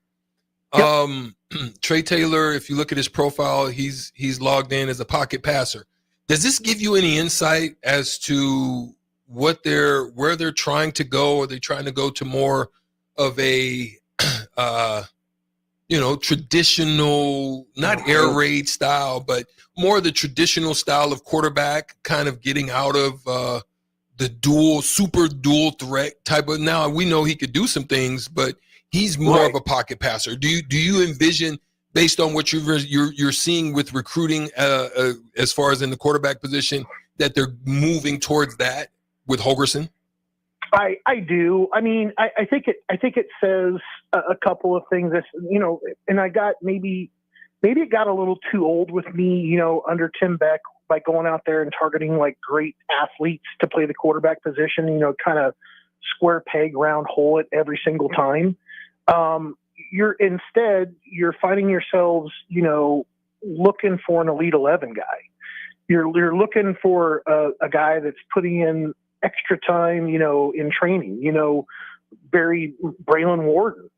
Yep. Trey Taylor, if you look at his profile, he's logged in as a pocket passer. Does this give you any insight as to where they're trying to go? Are they trying to go to more of a traditional, not air raid style, but more the traditional style of quarterback, kind of getting out of the super dual threat type of? Now we know he could do some things, but he's more of a pocket passer. Do you envision, based on what you're seeing with recruiting, as far as in the quarterback position, that they're moving towards that with Holgorsen? I do. I mean, I think it says a couple of things. And I got maybe it got a little too old with me, under Tim Beck, by going out there and targeting like great athletes to play the quarterback position. Kind of square peg, round hole it every single time. You're finding yourselves, looking for an Elite 11 guy. You're looking for a guy that's putting in extra time, in training, Braylon Warden,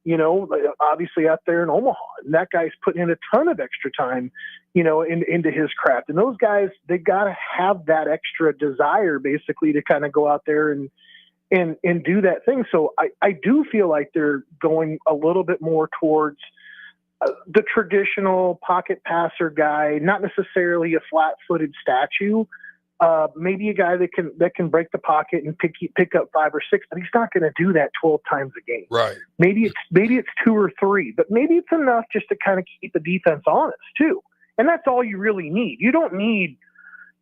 obviously out there in Omaha, and that guy's putting in a ton of extra time, into his craft. And those guys, they got to have that extra desire basically to kind of go out there and do that thing. So I do feel like they're going a little bit more towards the traditional pocket passer guy, not necessarily a flat-footed statue, maybe a guy that can break the pocket and pick up 5 or 6, but he's not going to do that 12 times a game. Right. Maybe it's 2 or 3, but maybe it's enough just to kind of keep the defense honest too. And that's all you really need. You don't need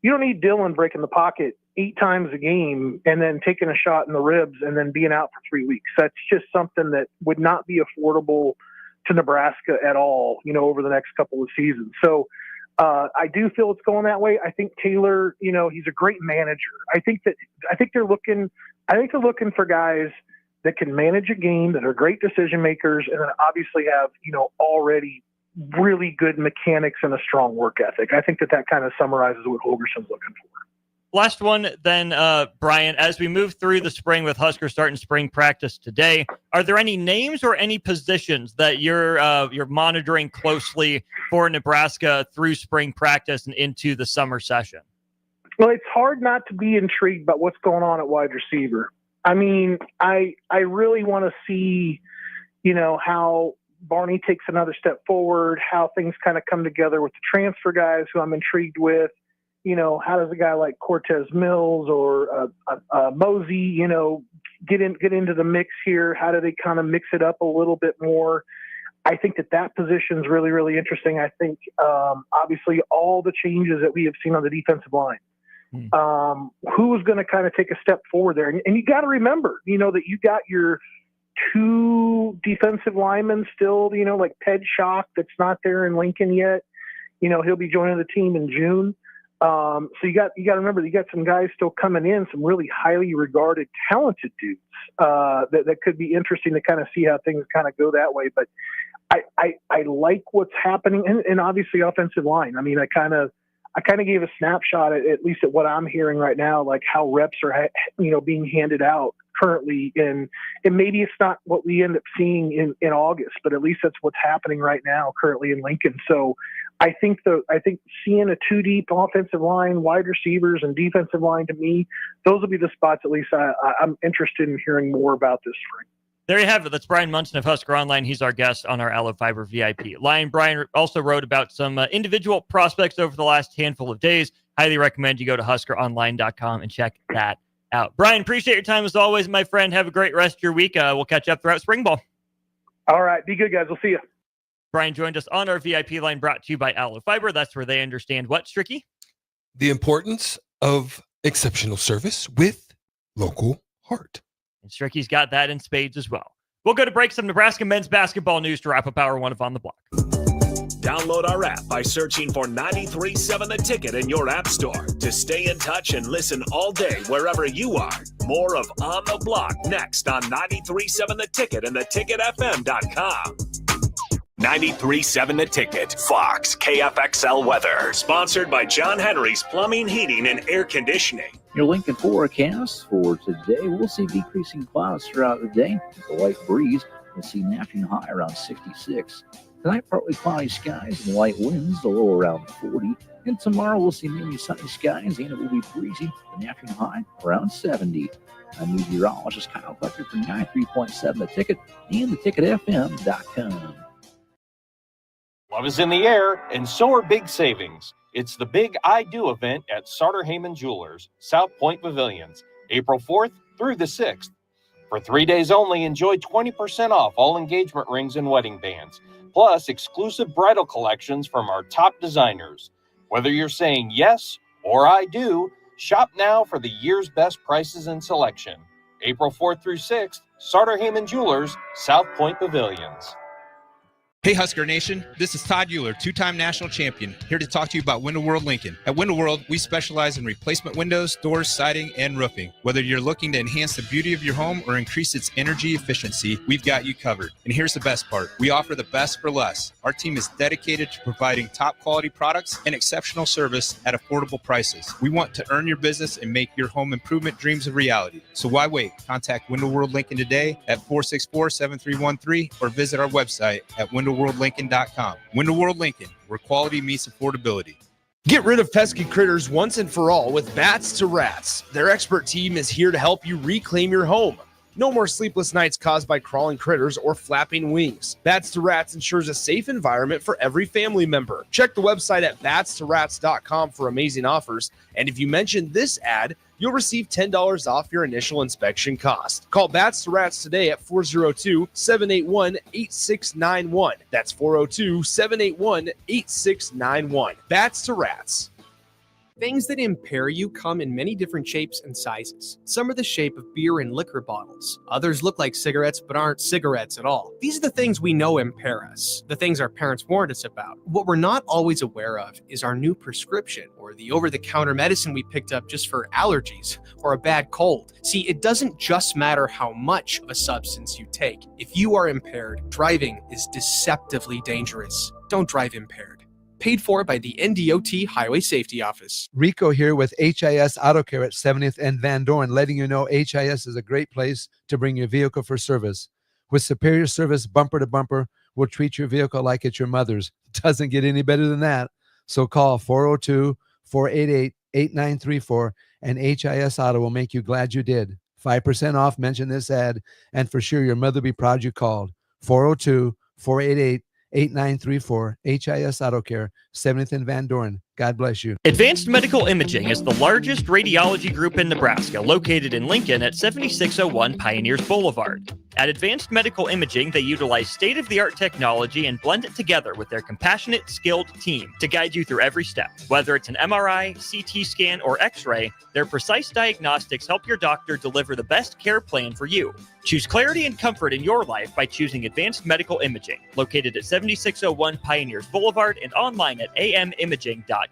Dylan breaking the pocket 8 times a game and then taking a shot in the ribs and then being out for 3 weeks. That's just something that would not be affordable to Nebraska at all, over the next couple of seasons. So I do feel it's going that way. I think Taylor, he's a great manager. I think they're looking for guys that can manage a game, that are great decision makers, and then obviously have, already really good mechanics and a strong work ethic. I think that kind of summarizes what Holgerson's looking for. Last one then, Brian, as we move through the spring with Husker starting spring practice today, are there any names or any positions that you're monitoring closely for Nebraska through spring practice and into the summer session? Well, it's hard not to be intrigued about what's going on at wide receiver. I mean, I really want to see, how Barney takes another step forward, how things kind of come together with the transfer guys who I'm intrigued with. How does a guy like Cortez Mills or Mosey, get into the mix here? How do they kind of mix it up a little bit more? I think that position is really, really interesting. I think, obviously, all the changes that we have seen on the defensive line. Who's going to kind of take a step forward there? And you got to remember, that you got your two defensive linemen still, like Ped Shock that's not there in Lincoln yet. He'll be joining the team in June. So you got to remember, you got some guys still coming in, some really highly regarded, talented dudes that could be interesting to kind of see how things kind of go that way. But I like what's happening, and obviously offensive line. I mean, I kind of gave a snapshot at least at what I'm hearing right now, like how reps are being handed out currently, and maybe it's not what we end up seeing in August, but at least that's what's happening right now currently in Lincoln. So I think seeing a two deep offensive line, wide receivers, and defensive line, to me, those will be the spots at least I'm interested in hearing more about this spring. There you have it. That's Brian Munson of Husker Online. He's our guest on our Aloe Fiber VIP line. Brian also wrote about some individual prospects over the last handful of days. Highly recommend you go to huskeronline.com and check that out. Brian, appreciate your time as always, my friend. Have a great rest of your week. We'll catch up throughout spring ball. All right. Be good, guys. We'll see you. Brian joined us on our VIP line, brought to you by Aloe Fiber. That's where they understand what, Stricky? The importance of exceptional service with local heart. And Stricky's got that in spades as well. We'll go to break, some Nebraska men's basketball news to wrap up hour one of On the Block. Download our app by searching for 93.7 The Ticket in your app store to stay in touch and listen all day wherever you are. More of On the Block next on 93.7 The Ticket and theticketfm.com. 93.7 The Ticket, Fox, KFXL weather. Sponsored by John Henry's Plumbing, Heating, and Air Conditioning. Your Lincoln forecast for today, we'll see decreasing clouds throughout the day. With a light breeze, we'll see an afternoon high around 66. Tonight, partly cloudy skies and light winds, the low around 40. And tomorrow, we'll see mainly sunny skies and it will be breezy. An afternoon high around 70. I'm meteorologist Kyle Bucker for 93.7 The Ticket and theticketfm.com. Love is in the air, and so are big savings. It's the Big I Do event at Sartor Heyman Jewelers, South Point Pavilions, April 4th through the 6th. For 3 days only, enjoy 20% off all engagement rings and wedding bands, plus exclusive bridal collections from our top designers. Whether you're saying yes or I do, shop now for the year's best prices and selection. April 4th through 6th, Sartor Heyman Jewelers, South Point Pavilions. Hey Husker Nation, this is Todd Euler, two-time national champion, here to talk to you about Window World Lincoln. At Window World, we specialize in replacement windows, doors, siding, and roofing. Whether you're looking to enhance the beauty of your home or increase its energy efficiency, we've got you covered. And here's the best part. We offer the best for less. Our team is dedicated to providing top quality products and exceptional service at affordable prices. We want to earn your business and make your home improvement dreams a reality. So why wait? Contact Window World Lincoln today at 464-7313 or visit our website at WindowWorldLincoln.com. Window World Lincoln, where quality meets affordability. Get rid of pesky critters once and for all with Bats to Rats. Their expert team is here to help you reclaim your home. No more sleepless nights caused by crawling critters or flapping wings. Bats to Rats ensures a safe environment for every family member. Check the website at batstoRats.com for amazing offers. And if you mention this ad, you'll receive $10 off your initial inspection cost. Call Bats to Rats today at 402-781-8691. That's 402-781-8691. Bats to Rats. Things that impair you come in many different shapes and sizes. Some are the shape of beer and liquor bottles. Others look like cigarettes but aren't cigarettes at all. These are the things we know impair us, the things our parents warned us about. What we're not always aware of is our new prescription or the over-the-counter medicine we picked up just for allergies or a bad cold. See, it doesn't just matter how much of a substance you take. If you are impaired, driving is deceptively dangerous. Don't drive impaired. Paid for by the NDOT Highway Safety Office. Rico here with HIS Auto Care at 70th and Van Dorn, letting you know HIS is a great place to bring your vehicle for service. With superior service bumper to bumper, we'll treat your vehicle like it's your mother's. Doesn't get any better than that. So call 402-488-8934 and HIS Auto will make you glad you did. 5% off, mention this ad, and for sure your mother will be proud you called. 402-488-8934, HIS Auto Care, 70th and Van Dorn. God bless you. Advanced Medical Imaging is the largest radiology group in Nebraska, located in Lincoln at 7601 Pioneers Boulevard. At Advanced Medical Imaging, they utilize state-of-the-art technology and blend it together with their compassionate, skilled team to guide you through every step. Whether it's an MRI, CT scan, or X-ray, their precise diagnostics help your doctor deliver the best care plan for you. Choose clarity and comfort in your life by choosing Advanced Medical Imaging, located at 7601 Pioneers Boulevard and online at amimaging.com.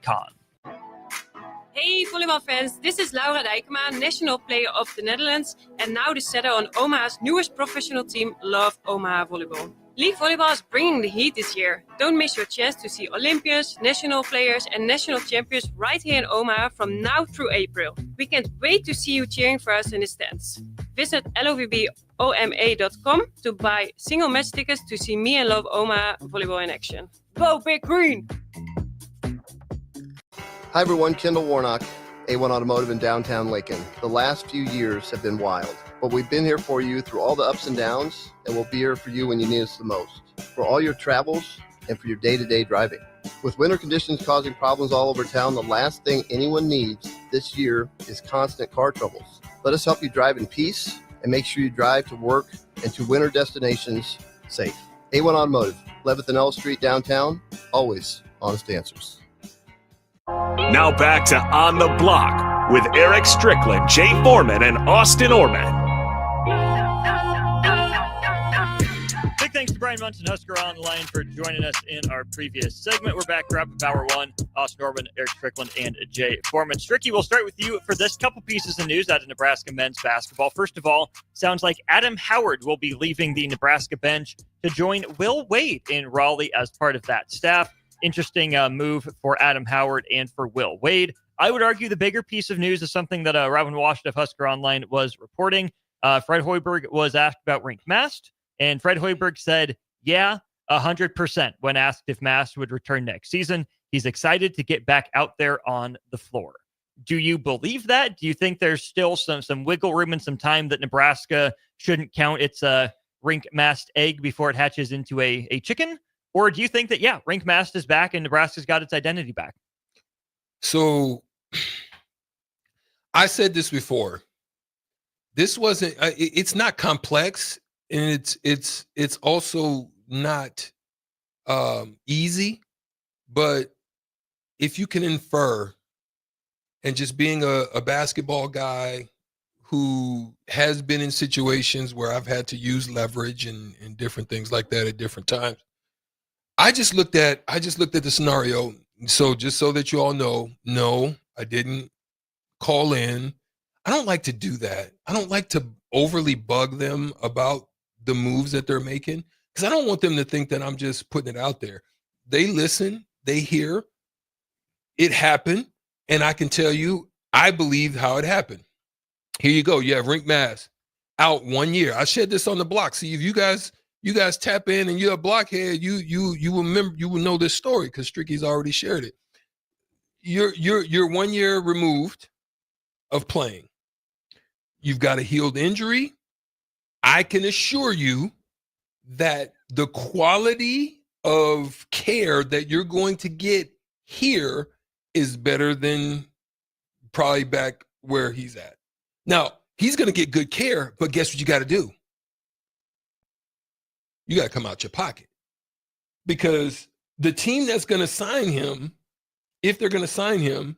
Hey volleyball fans, this is Laura Dijkema, national player of the Netherlands and now the setter on Omaha's newest professional team, Love Omaha Volleyball. League volleyball is bringing the heat this year. Don't miss your chance to see Olympians, national players and national champions right here in Omaha from now through April. We can't wait to see you cheering for us in the stands. Visit lovboma.com to buy single match tickets to see me and Love Omaha Volleyball in action. Go Big Green! Hi everyone, Kendall Warnock, A1 Automotive in downtown Lincoln. The last few years have been wild, but we've been here for you through all the ups and downs, and we'll be here for you when you need us the most, for all your travels and for your day-to-day driving. With winter conditions causing problems all over town, the last thing anyone needs this year is constant car troubles. Let us help you drive in peace and make sure you drive to work and to winter destinations safe. A1 Automotive, 11th and L Street downtown, always honest answers. Now back to On the Block with Eric Strickland, Jay Foreman, and Austin Orman. Big thanks to Brian Munson, Husker Online, for joining us in our previous segment. We're back for Hour 1. Austin Orman, Eric Strickland, and Jay Foreman. Stricky, we'll start with you for this couple pieces of news out of Nebraska men's basketball. First of all, sounds like Adam Howard will be leaving the Nebraska bench to join Will Wade in Raleigh as part of that staff. Interesting move for Adam Howard and for Will Wade. I would argue the bigger piece of news is something that Robin Washington of Husker Online was reporting. Fred Hoiberg was asked about Rink Mast, and Fred Hoiberg said, yeah, 100% when asked if Mast would return next season. He's excited to get back out there on the floor. Do you believe that? Do you think there's still some wiggle room and some time that Nebraska shouldn't count its Rink Mast egg before it hatches into a chicken? Or do you think that, yeah, Rink Mast is back and Nebraska's got its identity back? So I said this before. This wasn't, it's not complex, and it's also not easy. But if you can infer, and just being a basketball guy who has been in situations where I've had to use leverage and different things like that at different times, I just looked at the scenario. So just so that you all know, no, I didn't call in. I don't like to do that. I don't like to overly bug them about the moves that they're making, because I don't want them to think that I'm just putting it out there. They listen, they hear, it happened, and I can tell you, I believe how it happened. Here you go. You have Rink Mast out 1 year. I shared this on the block. See, if you guys tap in and you're a blockhead, you will remember, you will know this story because Stricky's already shared it. You're 1 year removed of playing. You've got a healed injury. I can assure you that the quality of care that you're going to get here is better than probably back where he's at. Now, he's going to get good care, but guess what you got to do? You got to come out your pocket, because the team that's going to sign him, if they're going to sign him,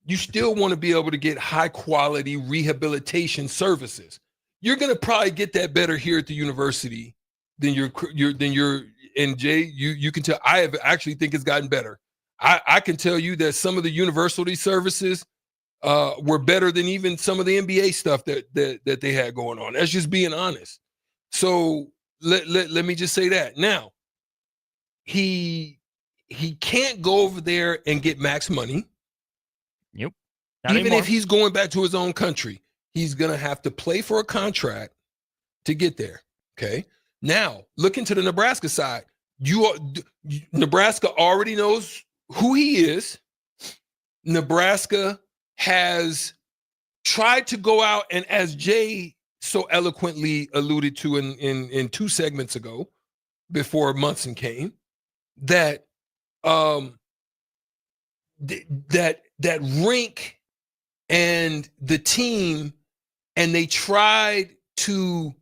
you still want to be able to get high quality rehabilitation services. You're going to probably get that better here at the university than and Jay, you can tell, I have actually think it's gotten better. I can tell you that some of the university services were better than even some of the NBA stuff that they had going on. That's just being honest. So let me just say that. Now, he he can't go over there and get max money. Yep. Even if he's going back to his own country, he's going to have to play for a contract to get there. Okay. Now, looking to the Nebraska side, Nebraska already knows who he is. Nebraska has tried to go out, and as Jay so eloquently alluded to in 2 segments ago, before Munson came, that that Rink and the team, and they tried to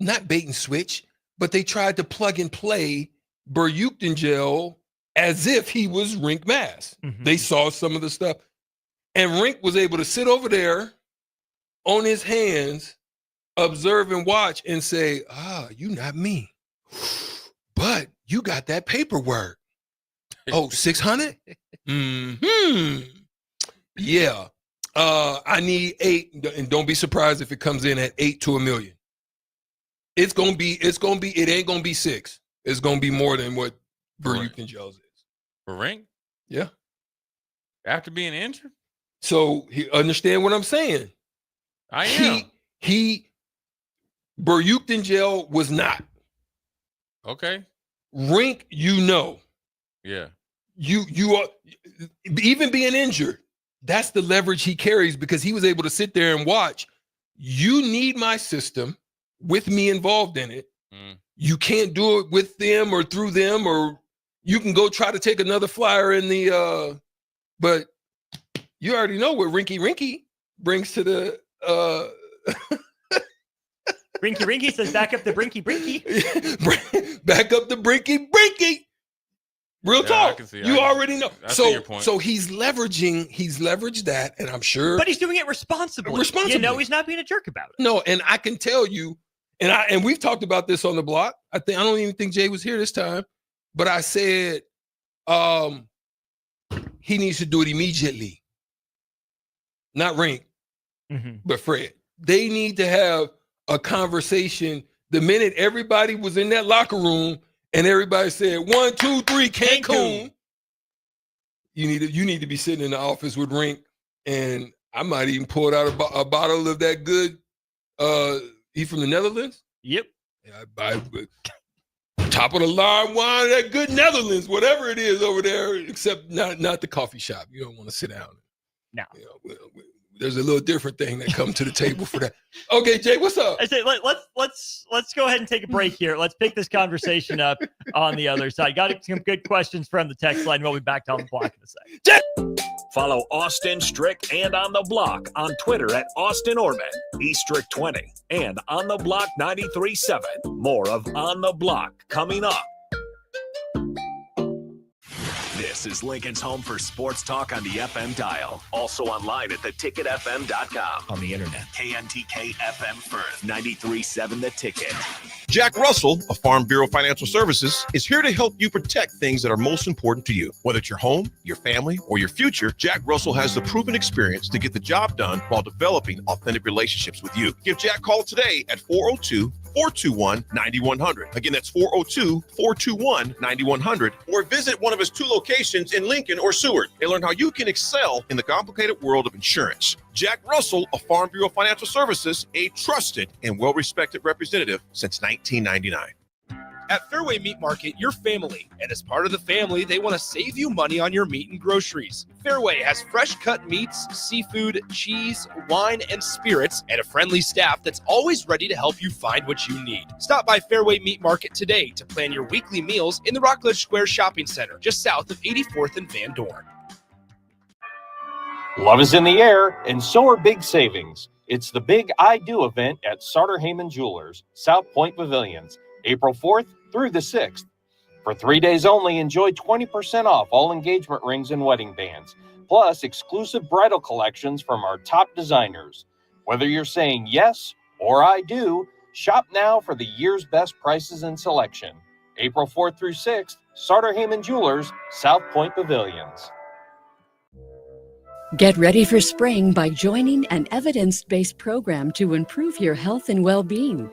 not bait and switch, but they tried to plug and play Burukdengel as if he was Rink Mass. Mm-hmm. They saw some of the stuff, and Rink was able to sit over there on his hands, observe and watch, and say, you not me, but you got that paperwork. Oh, 600? Yeah. I need 8, and don't be surprised if it comes in at 8 to $1 million. It ain't gonna be 6. It's gonna be more than what Burukdengel is. For Rink? Yeah. After being injured? So he understand what I'm saying. I am. Burukdengel was not. Okay. Rink, Yeah. You are, even being injured, that's the leverage he carries, because he was able to sit there and watch. You need my system with me involved in it. You can't do it with them or through them, or you can go try to take another flyer in the but you already know what Rinky brings to the Rinky says back up the Brinky. Back up the Brinky. Real talk. You already know. I see your point. So he's leveraged that, and I'm sure. But he's doing it responsibly. You know, he's not being a jerk about it. No, and I can tell you, and we've talked about this on the block. I don't even think Jay was here this time, but I said he needs to do it immediately. Not Rink, but Fred. They need to have a conversation the minute everybody was in that locker room and everybody said 1, 2, 3, Cancun. You need to be sitting in the office with Rink, and I might even pull out a bottle of that good. He from the Netherlands? Yep. Yeah, I buy top of the line wine, that good Netherlands, whatever it is over there, except not the coffee shop. You don't want to sit down. No. There's a little different thing that comes to the table for that. Okay, Jay, what's up? I say let's go ahead and take a break here. Let's pick this conversation up on the other side. Got some good questions from the text line. We'll be back on the block in a second. Follow Austin Strick and On the Block on Twitter at Austin Orman, eStrick20, and On the Block 93.7. More of On the Block coming up. This is Lincoln's home for sports talk on the FM dial. Also online at theticketfm.com. On the internet. KNTK FM Firth, 93.7 The Ticket. Jack Russell of Farm Bureau Financial Services is here to help you protect things that are most important to you. Whether it's your home, your family, or your future, Jack Russell has the proven experience to get the job done while developing authentic relationships with you. Give Jack a call today at 402-421-9100. Again, that's 402-421-9100. Or visit one of his 2 locations in Lincoln or Seward and learn how you can excel in the complicated world of insurance. Jack Russell of Farm Bureau Financial Services, a trusted and well-respected representative since 1999. At Fairway Meat Market, you're family, and as part of the family, they want to save you money on your meat and groceries. Fairway has fresh cut meats, seafood, cheese, wine, and spirits, and a friendly staff that's always ready to help you find what you need. Stop by Fairway Meat Market today to plan your weekly meals in the Rockledge Square Shopping Center, just south of 84th and Van Dorn. Love is in the air, and so are big savings. It's the Big I Do event at Sartor Heyman Jewelers, South Point Pavilions, April 4th through the 6th. For 3 days only, enjoy 20% off all engagement rings and wedding bands, plus exclusive bridal collections from our top designers. Whether you're saying yes or I do, shop now for the year's best prices and selection. April 4th through 6th, Sartor Heyman Jewelers, South Point Pavilions. Get ready for spring by joining an evidence-based program to improve your health and well-being.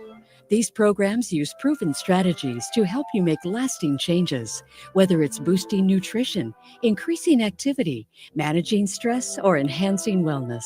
These programs use proven strategies to help you make lasting changes, whether it's boosting nutrition, increasing activity, managing stress, or enhancing wellness.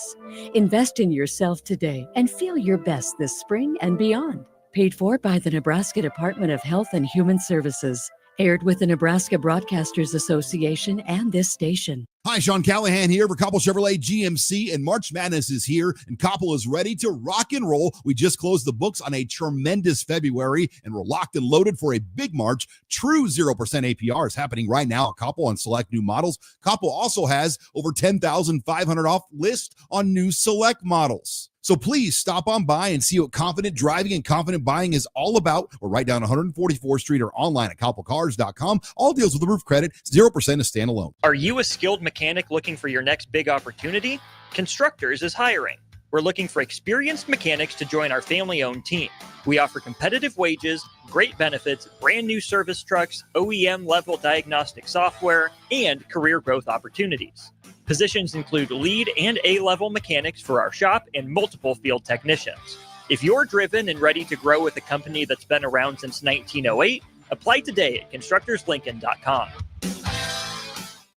Invest in yourself today and feel your best this spring and beyond. Paid for by the Nebraska Department of Health and Human Services. Aired with the Nebraska Broadcasters Association and this station. Hi, Sean Callahan here for Koppel Chevrolet GMC, and March Madness is here, and Koppel is ready to rock and roll. We just closed the books on a tremendous February, and we're locked and loaded for a big March. True 0% APR is happening right now at Koppel on select new models. Koppel also has over 10,500 off list on new select models. So please stop on by and see what confident driving and confident buying is all about. We're right down 144th Street or online at koppelcars.com. All deals with approved credit, 0% is standalone. Are you a skilled mechanic looking for your next big opportunity? Constructors is hiring. We're looking for experienced mechanics to join our family-owned team. We offer competitive wages, great benefits, brand new service trucks, OEM-level diagnostic software, and career growth opportunities. Positions include lead and A-level mechanics for our shop and multiple field technicians. If you're driven and ready to grow with a company that's been around since 1908, apply today at constructorslincoln.com.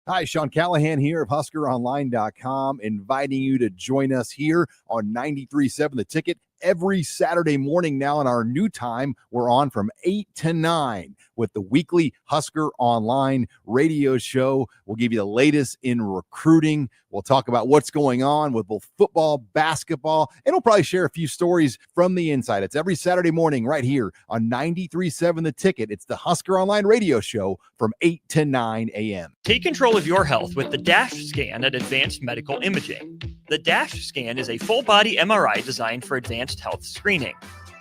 Hi, Sean Callahan here of HuskerOnline.com, inviting you to join us here on 93.7 The Ticket every Saturday morning now. In our new time, we're on from 8 to 9 with the weekly Husker Online radio show. We'll give you the latest in recruiting. We'll talk about what's going on with both football, basketball, and we'll probably share a few stories from the inside. It's every Saturday morning right here on 93.7 The Ticket. It's the Husker Online radio show from 8 to 9 a.m. Take control of your health with the DASH scan at Advanced Medical Imaging. The DASH scan is a full-body MRI designed for advanced health screening.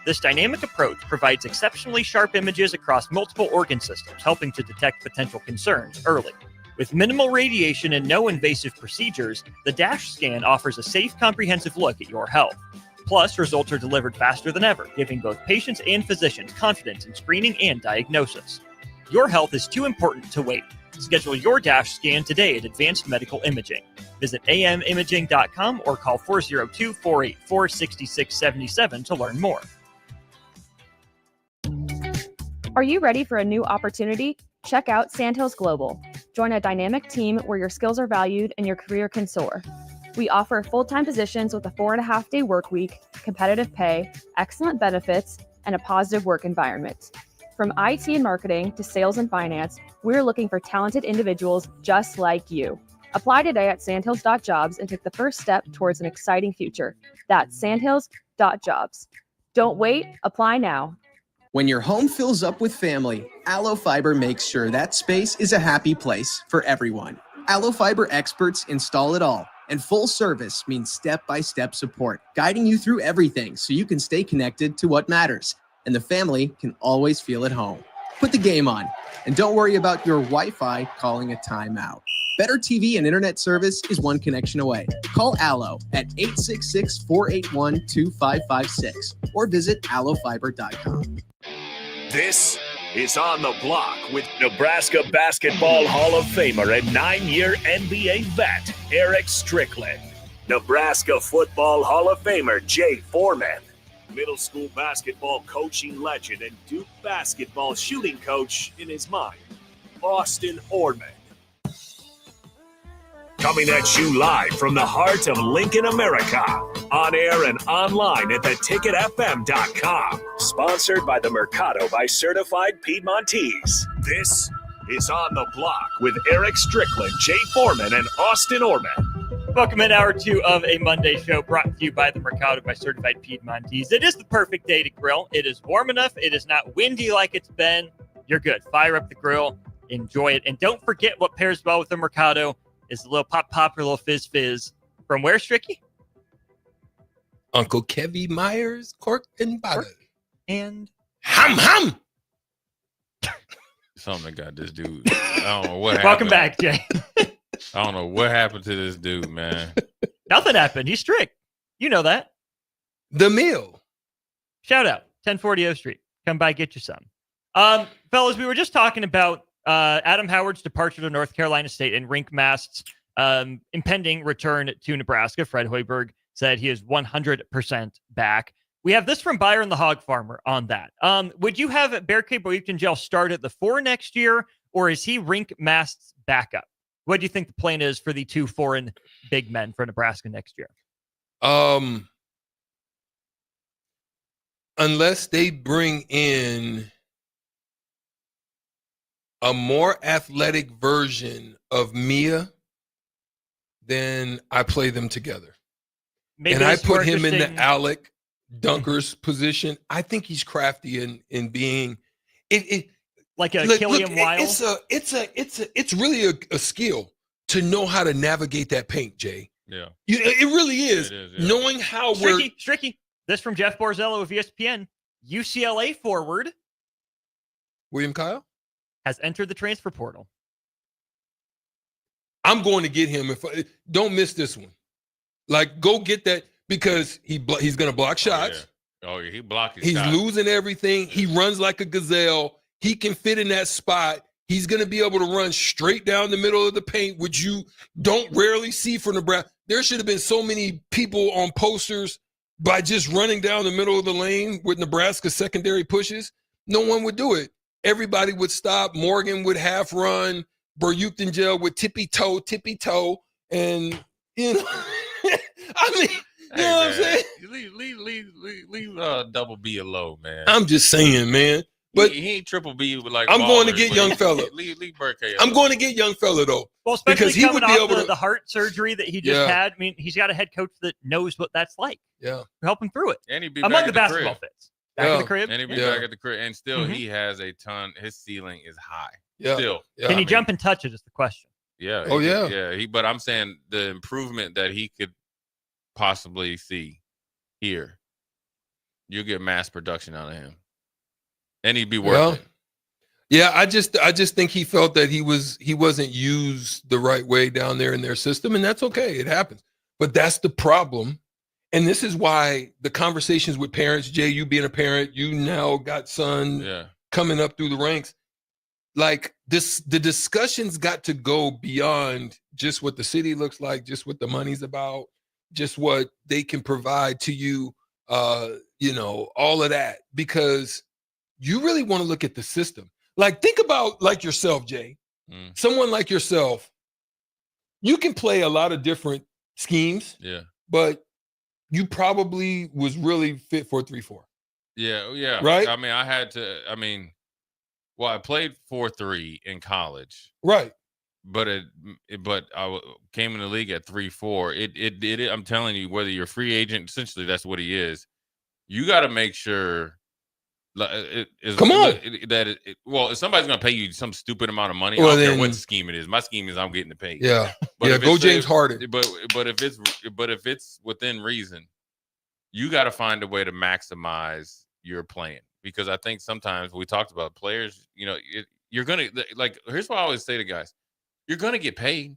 This dynamic approach provides exceptionally sharp images across multiple organ systems, helping to detect potential concerns early. With minimal radiation and no invasive procedures, the DASH scan offers a safe, comprehensive look at your health. Plus, results are delivered faster than ever, giving both patients and physicians confidence in screening and diagnosis. Your health is too important to wait. Schedule your DASH scan today at Advanced Medical Imaging. Visit amimaging.com or call 402-484-6677 to learn more. Are you ready for a new opportunity? Check out Sandhills Global. Join a dynamic team where your skills are valued and your career can soar. We offer full-time positions with a 4.5-day work week, competitive pay, excellent benefits, and a positive work environment. From IT and marketing to sales and finance, we're looking for talented individuals just like you. Apply today at sandhills.jobs and take the first step towards an exciting future. That's sandhills.jobs. Don't wait, apply now. When your home fills up with family, Allo Fiber makes sure that space is a happy place for everyone. Allo Fiber experts install it all, and full service means step-by-step support, guiding you through everything so you can stay connected to what matters, and the family can always feel at home. Put the game on, and don't worry about your Wi-Fi calling a timeout. Better TV and internet service is one connection away. Call Allo at 866-481-2556 or visit allofiber.com. This is On the Block with Nebraska Basketball Hall of Famer and 9-year NBA vet, Eric Strickland. Nebraska Football Hall of Famer, Jay Foreman. Middle school basketball coaching legend and Duke basketball shooting coach in his mind, Austin Orman. Coming at you live from the heart of Lincoln, America. On air and online at theticketfm.com. Sponsored by the Mercado by Certified Piedmontese. This is On the Block with Eric Strickland, Jay Foreman, and Austin Orman. Welcome in hour 2 of a Monday show brought to you by the Mercado by Certified Piedmontese. It is the perfect day to grill. It is warm enough. It is not windy like it's been. You're good. Fire up the grill. Enjoy it. And don't forget what pairs well with the Mercado is a little pop or a little fizz. From where, Stricky? Uncle Kevy Myers, cork and butter. And ham. Something got this dude. I don't know what happened. Welcome back, Jay. I don't know what happened to this dude, man. Nothing happened. He's strict. You know that. The meal. Shout out. 1040 O Street. Come by, get you some. Fellas, we were just talking about Adam Howard's departure to North Carolina State and Rink Mast's impending return to Nebraska. Fred Hoiberg said he is 100% back. We have this from Byron the Hog Farmer on that. Would you have Bear Cave Boyington Gel start at the 4 next year, or is he Rink Mast's backup? What do you think the plan is for the 2 foreign big men for Nebraska next year? Unless they bring in a more athletic version of Mia, then I play them together. Maybe and I it's more put him in the interesting- Alec Dunkers position. I think he's crafty in being it like a look, Killian Weil? It's really a skill to know how to navigate that paint, Jay. Yeah. It really is. It is, yeah. Knowing how we're Stricky. This from Jeff Borzello of ESPN. UCLA forward William Kyle has entered the transfer portal. I'm going to get him. Don't miss this one. Like, go get that because he's going to block shots. Oh, yeah. He blocked his He's shot. losing everything. He runs like a gazelle. He can fit in that spot. He's going to be able to run straight down the middle of the paint, which you don't rarely see for Nebraska. There should have been so many people on posters by just running down the middle of the lane with Nebraska secondary pushes. No one would do it. Everybody would stop. Morgan would half run. Boyington would tippy toe. And, you know, I mean, you know what I'm saying? Leave Double B alone, man. I'm just saying, man. But he ain't Triple B with like. I'm going to ballers, get but young fella. Leave Burkay I'm going to get young fella though. Well, especially because he coming would be off able to. the heart surgery that he just had. I mean, he's got a head coach that knows what that's like. Yeah. Help him through it. And he'd be among back the at the basketball crib. fits. Back in the crib. And he'd be back at the crib. And still, he has a ton. His ceiling is high. Yeah. Still. Can he jump and touch it is the question. Yeah. Oh, yeah. Yeah. But I'm saying the improvement that he could possibly see here, you'll get mass production out of him. And he'd be worth it. Yeah, I just think he felt that he wasn't used the right way down there in their system, and that's okay. It happens. But that's the problem. And this is why the conversations with parents, Jay, you being a parent, you now got son coming up through the ranks. Like the discussions got to go beyond just what the city looks like, just what the money's about, just what they can provide to you, all of that. Because you really want to look at the system. Like, think about like yourself, Jay. Someone like yourself, you can play a lot of different schemes. Yeah. But you probably was really fit for 3-4. Yeah. Right? I mean, I played 4-3 in college. Right. But I came in the league at 3-4. It I'm telling you, whether you're a free agent, essentially that's what he is. You got to make sure. If somebody's gonna pay you some stupid amount of money, I don't care what scheme it is. My scheme is I'm getting the pay. Yeah, but go James Harden. But if it's within reason, you got to find a way to maximize your playing, because I think sometimes we talked about players. You're gonna Here's what I always say to guys: you're gonna get paid.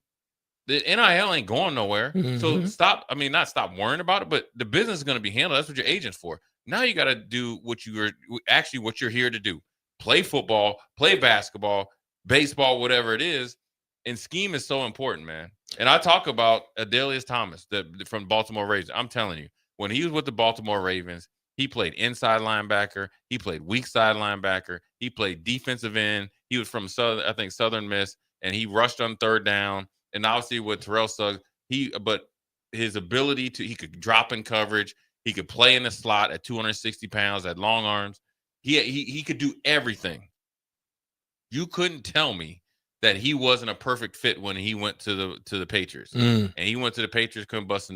The NIL ain't going nowhere. Mm-hmm. So not stop worrying about it, but the business is gonna be handled. That's what your agent's for. Now you got to do what you're here to do. Play football, play basketball, baseball, whatever it is. And scheme is so important, man. And I talk about Adelius Thomas from Baltimore Ravens. I'm telling you, when he was with the Baltimore Ravens, he played inside linebacker. He played weak side linebacker. He played defensive end. He was from Southern Miss, and he rushed on third down. And obviously with Terrell Suggs, but his ability he could drop in coverage. He could play in the slot at 260 pounds, had long arms. He could do everything. You couldn't tell me that he wasn't a perfect fit when he went to the Patriots. And he went to the Patriots, couldn't bust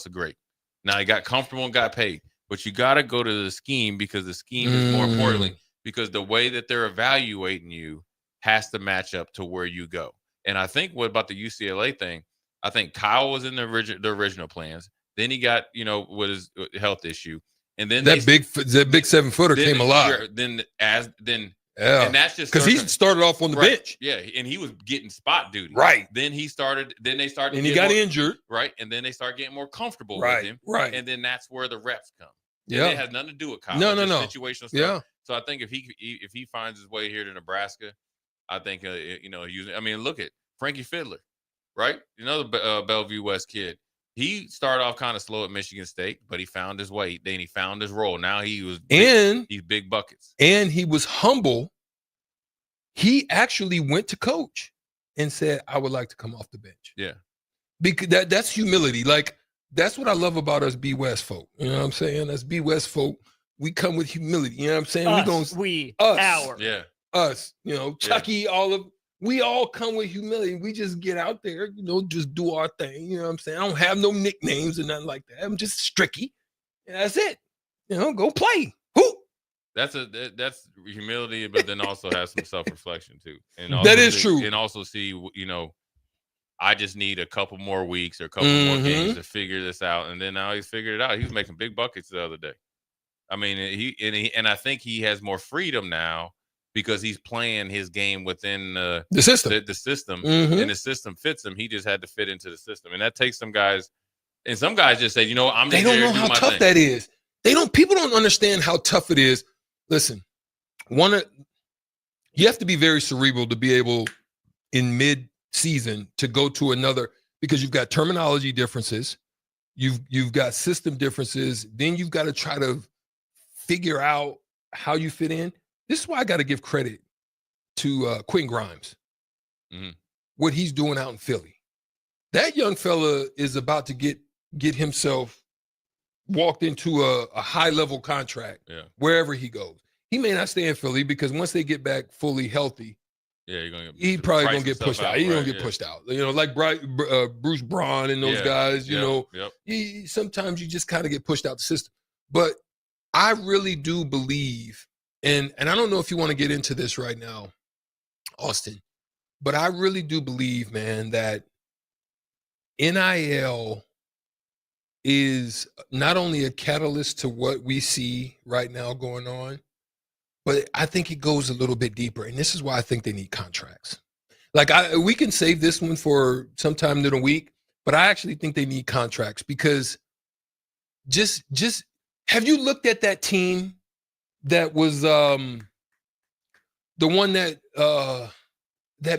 a grape. Now he got comfortable and got paid. But you got to go to the scheme, because the scheme is more importantly, because the way that they're evaluating you has to match up to where you go. And I think what about the UCLA thing, I think Kyle was in the original plans. Then he got, with his health issue, and then that big 7-footer came alive. And that's just because he started off on the bench. Yeah, and he was getting spot duty. Right. Then they started, and he got injured. Right, and then they started getting more comfortable with him. Right, and then that's where the reps come. Yeah, it has nothing to do with Kyle. No. Situational stuff. Yeah. So I think if he finds his way here to Nebraska, I think look at Frankie Fiddler, right? Another Bellevue West kid. he started off kind of slow at Michigan State, but he found his way. Then he found his role. Now he's big buckets. And he was humble. He actually went to coach and said, I would like to come off the bench. Yeah. Because that's humility. Like, that's what I love about us B West folk. You know what I'm saying? Us B West folk, we come with humility. You know what I'm saying? Us, you know, Chucky, we all come with humility. We just get out there, you know, just do our thing. You know what I'm saying? I don't have no nicknames or nothing like that. I'm just Stricky. And that's it. You know, go play. That's humility, but then also has some self-reflection too. And that is true. And also see, you know, I just need a couple more weeks or a couple more games to figure this out. And then now he's figured it out. He was making big buckets the other day. I mean, and I think he has more freedom now because he's playing his game within the system. The system, and the system fits him. He just had to fit into the system, and that takes some guys. And some guys just say, you know, They don't know how tough that is. People don't understand how tough it is. Listen, you have to be very cerebral to be able in mid-season to go to another, because you've got terminology differences, you've got system differences, then you've got to try to figure out how you fit in. This is why I got to give credit to Quentin Grimes, what he's doing out in Philly. That young fella is about to get himself walked into a high-level contract wherever he goes. He may not stay in Philly because once they get back fully healthy, he's probably going to get pushed out. He's going to get pushed out. You know, like Bruce Braun and those guys, you know, sometimes you just kind of get pushed out the system. But I really do believe, and I don't know if you want to get into this right now, Austin, but I really do believe, man, that NIL is not only a catalyst to what we see right now going on, but I think it goes a little bit deeper. And this is why I think they need contracts. Like, we can save this one for sometime in the week, but I actually think they need contracts because just have you looked at that team that was the one that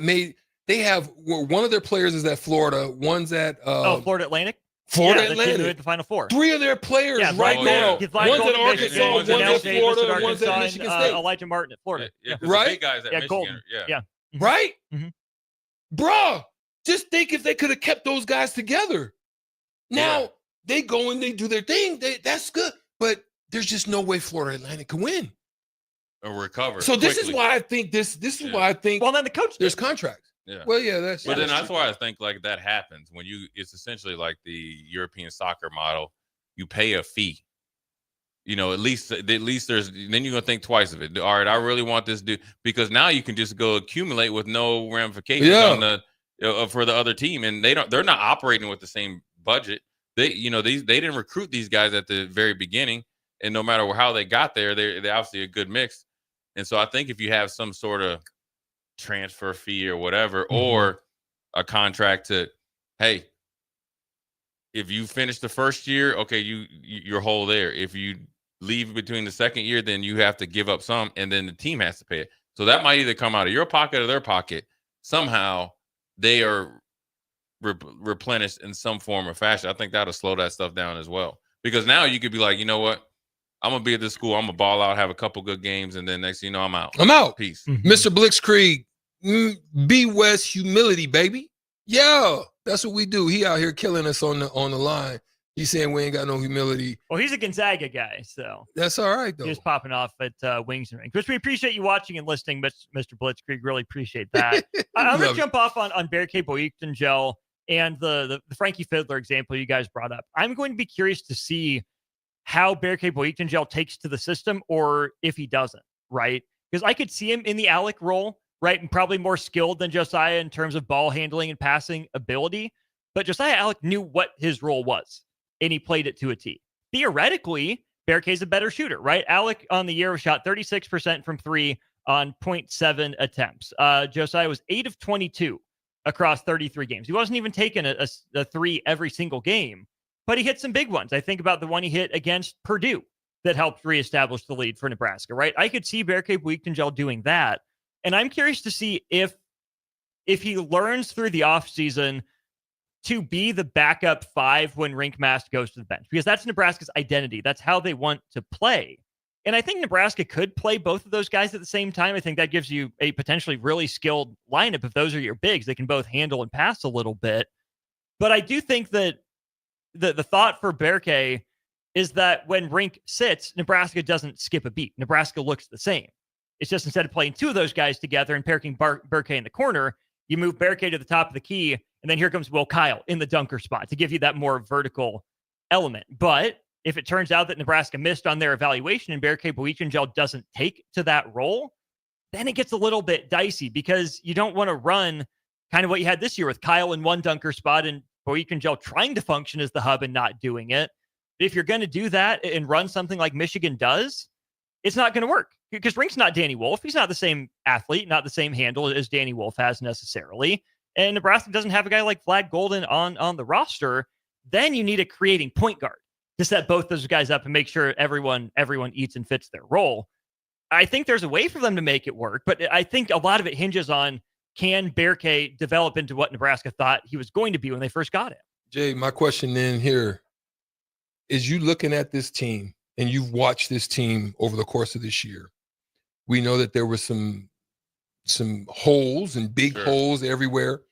made, they have, one of their players is at Florida, one's at Florida Atlantic. Florida Atlantic. Atlantic. The Final Four. 3 of their players right now. One's at Arkansas, one's at Florida, one's at Michigan State. Elijah Martin at Florida. Right? Big guys at Michigan. Golden. Yeah. Right? Bruh, just think if they could have kept those guys together. Now, they go and they do their thing. That's good. But there's just no way Florida Atlantic can win. Or recover. So this is why I think this is why I think well, then the coach there's contracts. Yeah. Well, yeah, that's. But then that's why I think like that happens when it's essentially like the European soccer model. You pay a fee. You know, at least there's, then you're gonna think twice of it. All right, I really want this dude, because now you can just go accumulate with no ramifications on the for the other team, and they're not operating with the same budget. They didn't recruit these guys at the very beginning, and no matter how they got there, they're obviously a good mix. And so I think if you have some sort of transfer fee or whatever, or a contract to, hey, if you finish the first year, okay, you're whole there. If you leave between the second year, then you have to give up some, and then the team has to pay it. So that might either come out of your pocket or their pocket. Somehow they are replenished in some form or fashion. I think that'll slow that stuff down as well, because now you could be like, you know what, I'm gonna be at this school, I'm gonna ball out, have a couple good games, and then next thing you know, I'm out. Peace. Mr. Blitzkrieg, B West humility, baby. Yeah, that's what we do. He out here killing us on the line. He's saying we ain't got no humility. Well, he's a Gonzaga guy, so that's all right though. He's popping off at Wings and Rings, which we appreciate you watching and listening, Mr. Blitzkrieg. Really appreciate that. I'm gonna jump off on Bearcade Boyington Gel and the Frankie Fiddler example you guys brought up. I'm going to be curious to see how Bearcade Boyington Gel takes to the system, or if he doesn't, right? Because I could see him in the Alec role, right? And probably more skilled than Josiah in terms of ball handling and passing ability. But Josiah Alec knew what his role was, and he played it to a T. Theoretically, Bearcade's a better shooter, right? Alec on the year shot 36% from 3 on 0.7 attempts. Josiah was 8 of 22 across 33 games. He wasn't even taking a 3 every single game, but he hit some big ones. I think about the one he hit against Purdue that helped reestablish the lead for Nebraska, right? I could see Bearcade Boyington Gel doing that. And I'm curious to see if he learns through the offseason to be the backup 5 when Rink Mast goes to the bench, because that's Nebraska's identity. That's how they want to play. And I think Nebraska could play both of those guys at the same time. I think that gives you a potentially really skilled lineup if those are your bigs. They can both handle and pass a little bit. But I do think that the thought for Berke is that when Rink sits, Nebraska doesn't skip a beat. Nebraska looks the same. It's just instead of playing 2 of those guys together and pairing Berke in the corner, you move Berke to the top of the key, and then here comes Will Kyle in the dunker spot to give you that more vertical element. But if it turns out that Nebraska missed on their evaluation and Berke Boichinzel doesn't take to that role, then it gets a little bit dicey, because you don't want to run kind of what you had this year with Kyle in one dunker spot and Boichinzel trying to function as the hub and not doing it. But if you're going to do that and run something like Michigan does, it's not going to work, because Rink's not Danny Wolf. He's not the same athlete, not the same handle as Danny Wolf has necessarily. And Nebraska doesn't have a guy like Vlad Golden on the roster. Then you need a creating point guard to set both those guys up and make sure everyone eats and fits their role. I think there's a way for them to make it work, but I think a lot of it hinges on, can Berke develop into what Nebraska thought he was going to be when they first got him? Jay, my question then here is, you looking at this team, and you've watched this team over the course of this year. We know that there were some holes and big holes everywhere.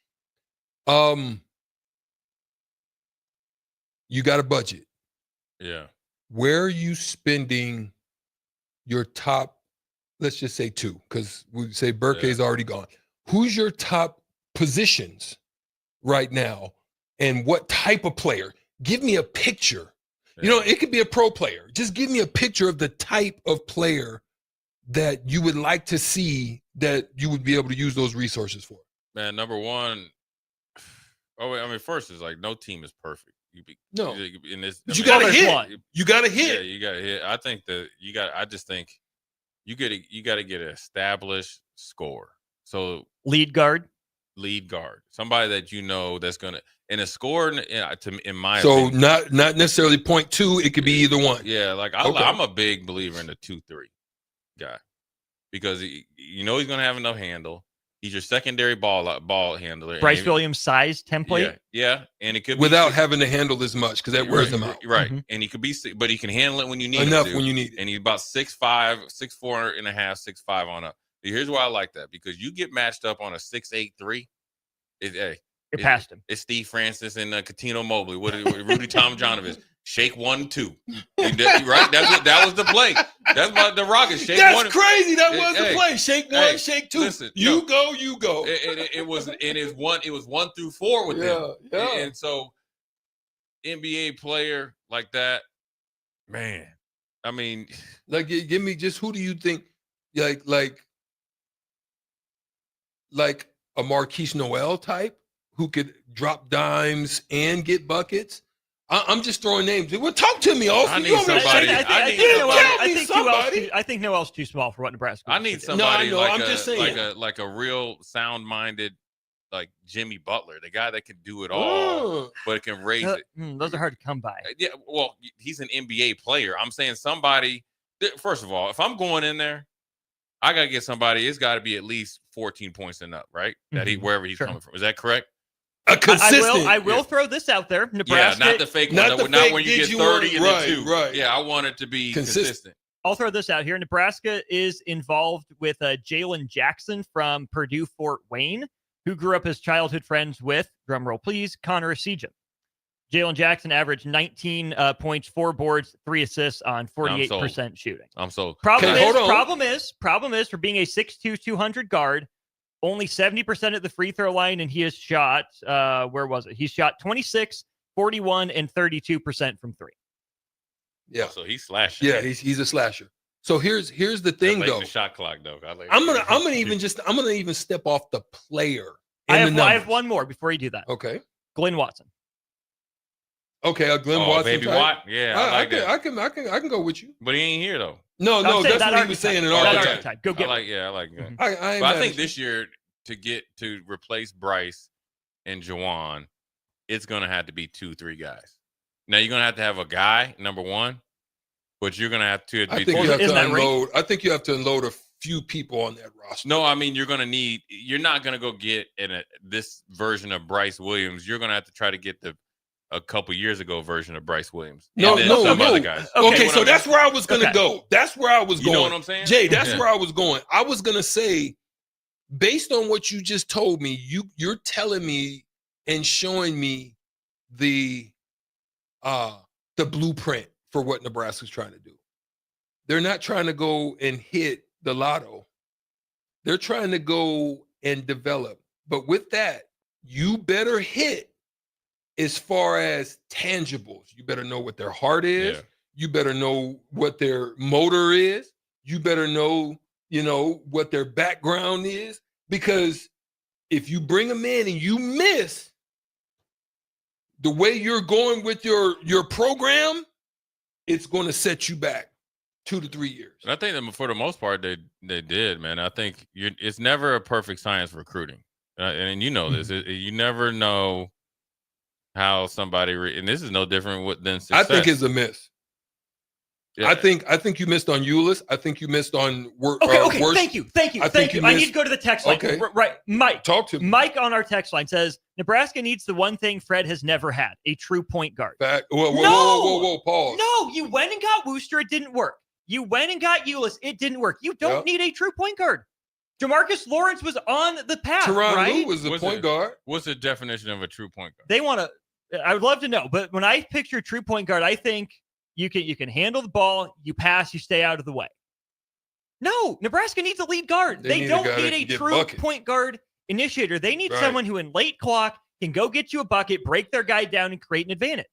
You got a budget. Yeah. Where are you spending your top, let's just say 2, because we say Berke's already gone. Who's your top positions right now, and what type of player? Give me a picture. You know, it could be a pro player. Just give me a picture of the type of player that you would like to see, that you would be able to use those resources for. Man, number one, first is like, no team is perfect. But you got to hit. You got to hit. Yeah, you got to hit. I think I just think you got to get an established scorer. So lead guard, somebody that that's gonna, and a score in my so opinion, not necessarily 0.2. It could be either one. Yeah, like I'm a big believer in the 2-3 guy, because he's gonna have enough handle. He's your secondary ball handler. Bryce Williams size template. Yeah, and it could without having to handle as much, because that wears them out. Right, and he could be, but he can handle it when you need enough it when you need it. And he's about 6'5", 6'4 and a half, 6'5 on up. Here's why I like that, because you get matched up on a 6'8" 3. You're past him. It's Steve Francis and Catino Mobley. What Rudy Tomjanovich. Shake 1-2. Right? That was the play. That's about the Rockets. Shake That's one. Crazy. That was the play. Shake 1, shake 2. Listen, you go. It was 1 through 4 with them. Yeah. And so, NBA player like that, man. I mean, like, give me just, who do you think, like a Marquise Noel type, who could drop dimes and get buckets? I'm just throwing names. Well, talk to me, Austin. I need somebody. I think Noel's too small for what Nebraska. I need somebody just saying. like a real sound-minded, like Jimmy Butler, the guy that can do it all, but can raise it. Those are hard to come by. Yeah, well, he's an NBA player. I'm saying somebody. First of all, if I'm going in there, I gotta get somebody. It's got to be at least 14 points and up, right? That wherever he's coming from. Is that correct? I will throw this out there. Nebraska, not the fake one. Not when you get 30 and then 2. Right. Yeah, I want it to be consistent. I'll throw this out here. Nebraska is involved with Jalen Jackson from Purdue Fort Wayne, who grew up as childhood friends with, drumroll please, Connor Essegian. Jalen Jackson averaged 19 points, 4 boards, 3 assists on 48% shooting. I'm sold. Problem is for being a 6'2", 200 guard, only 70% at the free throw line, and he has shot, where was it? He shot 26, 41, and 32% from 3. Yeah. So he's slashing. Yeah, he's a slasher. So here's the thing, though. The shot clock, though. I'm gonna even step off the player. I have one more before you do that. Okay. Glenn Watson. Okay, Glenn Watson. Baby type. Watt. Yeah, I can go with you. But he ain't here though. No, that's what he was saying in archetype. Go get. I like. I think this year to replace Bryce and Juwan, it's gonna have to be 2-3 guys. Now you're gonna have to have a guy number one, but you're gonna have to. I think you have to unload. I think you have to unload a few people on that roster. No, I mean, you're not going to go get this version of Bryce Williams. You're going to have to try to get a couple years ago version of Bryce Williams. No. Other guys. Okay, so that's where I was going to go. That's where I was going. You know what I'm saying? Jay, that's where I was going. I was going to say, based on what you just told me, you're telling me and showing me the blueprint for what Nebraska's trying to do. They're not trying to go and hit the lotto. They're trying to go and develop. But with that, you better hit as far as tangibles. You better know what their heart is. Yeah. You better know what their motor is. You better know, what their background is. Because if you bring them in and you miss the way you're going with your program, it's going to set you back 2 to 3 years. And I think that for the most part, they did, man. I think it's never a perfect science recruiting. And you know this. You never know how somebody and this is no different than success. I think it's a miss. Yeah. I think you missed on Euless. I think you missed on Okay. Thank you. I need to go to the text line. Okay. Right. Mike. Talk to me. Mike on our text line says Nebraska needs the one thing Fred has never had, a true point guard. Whoa, pause. No, you went and got Worcester. It didn't work. You went and got Euless. It didn't work. You don't need a true point guard. Jamarcus Lawrence was on the path, Teron right? Lue was the point guard. What's the definition of a true point guard? They want to. I would love to know, but when I picture true point guard, I think you can handle the ball, you pass, you stay out of the way. No, Nebraska needs a lead guard. They don't need a true point guard initiator. They need someone who in late clock can go get you a bucket, break their guy down, and create an advantage.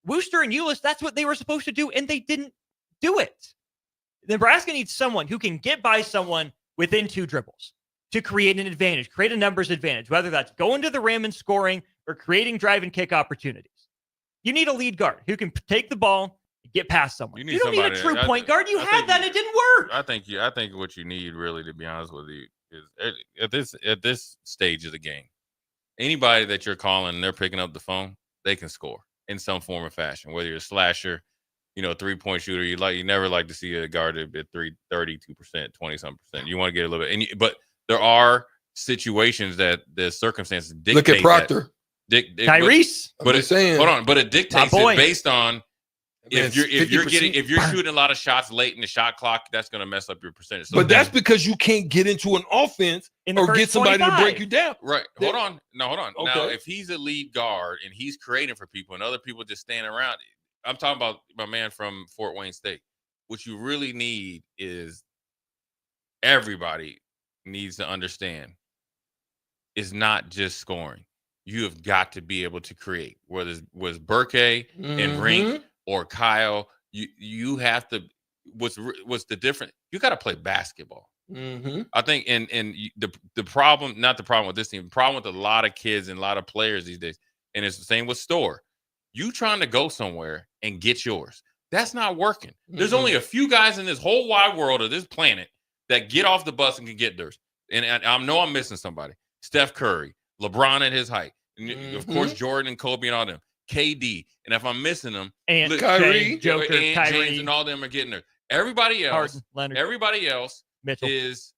Worcester and Euless, that's what they were supposed to do, and they didn't do it. Nebraska needs someone who can get by someone within 2 dribbles to create an advantage, create a numbers advantage, whether that's going to the rim and scoring or creating drive and kick opportunities. You need a lead guard who can take the ball, get past someone. You don't need a true point guard. You had that. It didn't work. I think what you need, really, to be honest with you, is at this stage of the game, anybody that you're calling and they're picking up the phone, they can score in some form or fashion. Whether you're a slasher, 3-point shooter, you never like to see a guard at 32%, 20-something%. You want to get a little bit, but there are situations that the circumstances dictate. Look at Proctor, Tyrese. But it's saying, hold on, but it dictates it based on. If you're shooting a lot of shots late in the shot clock, that's going to mess up your percentage. So but that's because you can't get into an offense or get somebody 25. To break you down. Right. Hold on. Okay. Now, if he's a lead guard and he's creating for people and other people just standing around, I'm talking about my man from Fort Wayne State. What you really need is everybody needs to understand it's not just scoring. You have got to be able to create. Whether it was Burke and Rink or Kyle, you have to. What's the difference? You got to play basketball. I think, and the problem, not the problem with this team, the problem with a lot of kids and a lot of players these days, and it's the same with Store. You trying to go somewhere and get yours. That's not working. There's only a few guys in this whole wide world of this planet that get off the bus and can get theirs. And I know I'm missing somebody. Steph Curry, LeBron at his height, and of course Jordan and Kobe and all them. KD, and if I'm missing them, and Kyrie, Joker, and Kyrie, James, and all them are getting there. Everybody else, Mitchell, is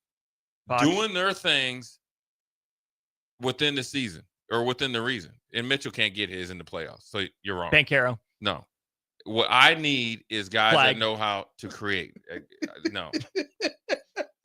doing their things within the season or within the reason. And Mitchell can't get his in the playoffs, so you're wrong. Bankero. No, what I need is guys that know how to create. No.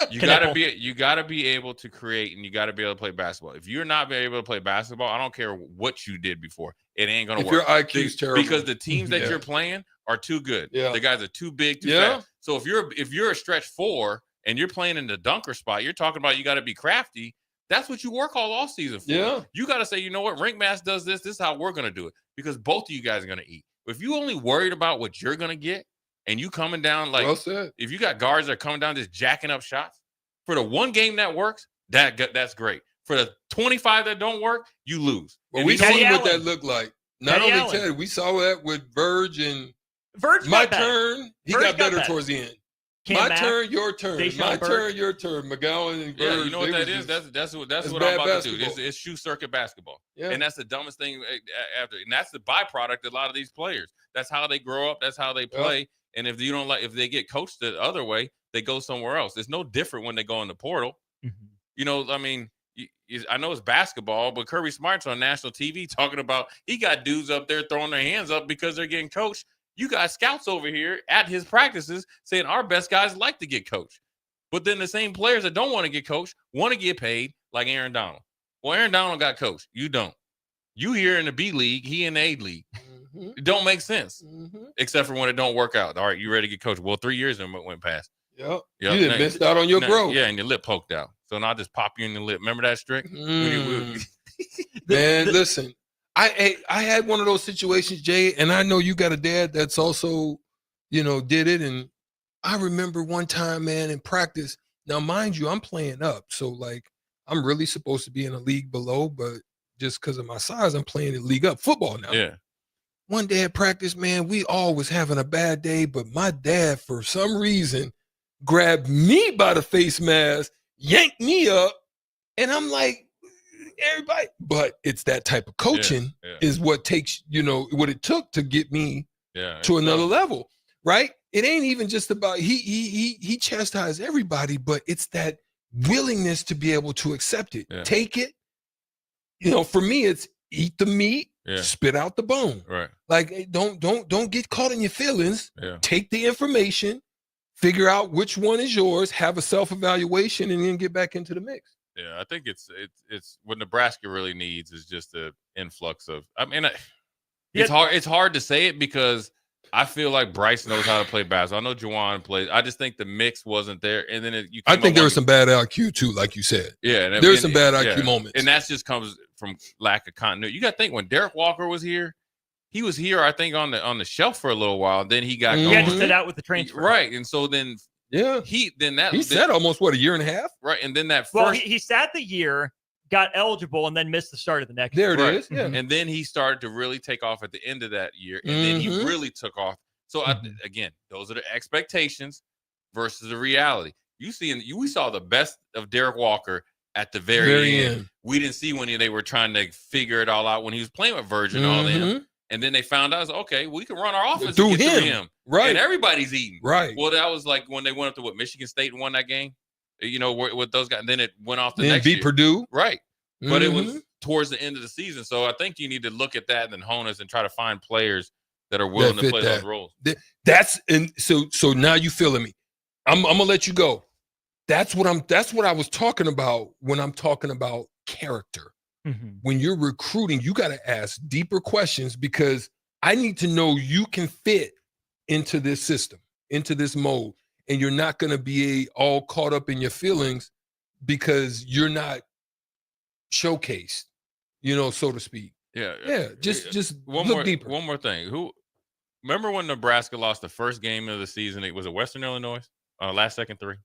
You gotta be able to create, and you gotta be able to play basketball. If you're not able to play basketball, I don't care what you did before. It ain't gonna work. Your IQ's terrible because the teams that you're playing are too good. Yeah. The guys are too big, too fast. So if you're a stretch 4 and you're playing in the dunker spot, you're talking about you got to be crafty. That's what you work all off season for. Yeah. You got to say, you know what, Rink Mass does this. This is how we're gonna do it because both of you guys are gonna eat. If you only worried about what you're gonna get and you coming down like if you got guards that are coming down just jacking up shots. For the one game that works, that's great. For the 25 that don't work, you lose. Well, we see what that looked like. Not only Teddy, we saw that with Verge and my turn. He got better towards the end. My turn, your turn. My turn, your turn. McGowan and Verge. Yeah, you know what that is? That's what I'm about to do. It's shoe circuit basketball. Yeah. And that's the dumbest thing after. And that's the byproduct of a lot of these players. That's how they grow up. That's how they play. And if you don't if they get coached the other way, they go somewhere else. It's no different when they go in the portal. You know, I mean, I know it's basketball, but Kirby Smart's on national TV talking about he got dudes up there throwing their hands up because they're getting coached. You got scouts over here at his practices saying our best guys like to get coached. But then the same players that don't want to get coached want to get paid, like Aaron Donald. Well, Aaron Donald got coached. You don't. You here in the B League, he in the A League. It don't make sense, except for when it don't work out. All right, you ready to get coached? Well, 3 years and went past. Yep. You didn't missed out on your growth. Yeah, and your lip poked out. So now I just pop you in the lip. Remember that, Strick? Man, listen, I had one of those situations, Jay, and I know you got a dad that's also, did it. And I remember one time, man, in practice. Now, mind you, I'm playing up. So, like, I'm really supposed to be in a league below, but just because of my size, I'm playing in league up football now. Yeah. One day at practice, man, we all was having a bad day, but my dad, for some reason, grabbed me by the face mask, yanked me up, and I'm like, everybody. But it's that type of coaching is what takes, what it took to get me to another level, right? It ain't even just about he chastised everybody, but it's that willingness to be able to accept it, take it. For me, it's eat the meat, spit out the bone. Right. Like don't get caught in your feelings. Take the information, figure out which one is yours, have a self-evaluation, and then get back into the mix. Yeah, I think it's what Nebraska really needs is just an influx of. I mean, it's hard to say it because I feel like Bryce knows how to play basketball. I know Juwan plays. I just think the mix wasn't there, and then I think there was some bad IQ too, like you said. Yeah, there's some bad IQ moments, and that just comes from lack of continuity. You got to think when Derek Walker was here, he was here, I think, on the shelf for a little while. Then he got he had to sit out with the transfer, right? And so then he sat almost a year and a half, right? And then that he sat the year, got eligible, and then missed the start of the next. There year. it is. Yeah. And then he started to really take off at the end of that year, and then he really took off. So again, those are the expectations versus the reality. We saw the best of Derek Walker at the very end. We didn't see when they were trying to figure it all out when he was playing with Virgin, all them. And then they found out, okay, we can run our offense through him. Right. And everybody's eating. Right. Well, that was like when they went up to Michigan State and won that game, with those guys. And then it went off the then next beat year. Purdue. Right. But it was towards the end of the season. So I think you need to look at that and then hone us and try to find players that are willing to play those roles. So now you feeling me. I'm gonna let you go. That's what I was talking about when I'm talking about character. When you're recruiting, you got to ask deeper questions because I need to know you can fit into this system, into this mode, and you're not going to be all caught up in your feelings because you're not showcased, so to speak. Yeah. Just look deeper. One more thing. Remember when Nebraska lost the first game of the season? It was Western Illinois, last second three.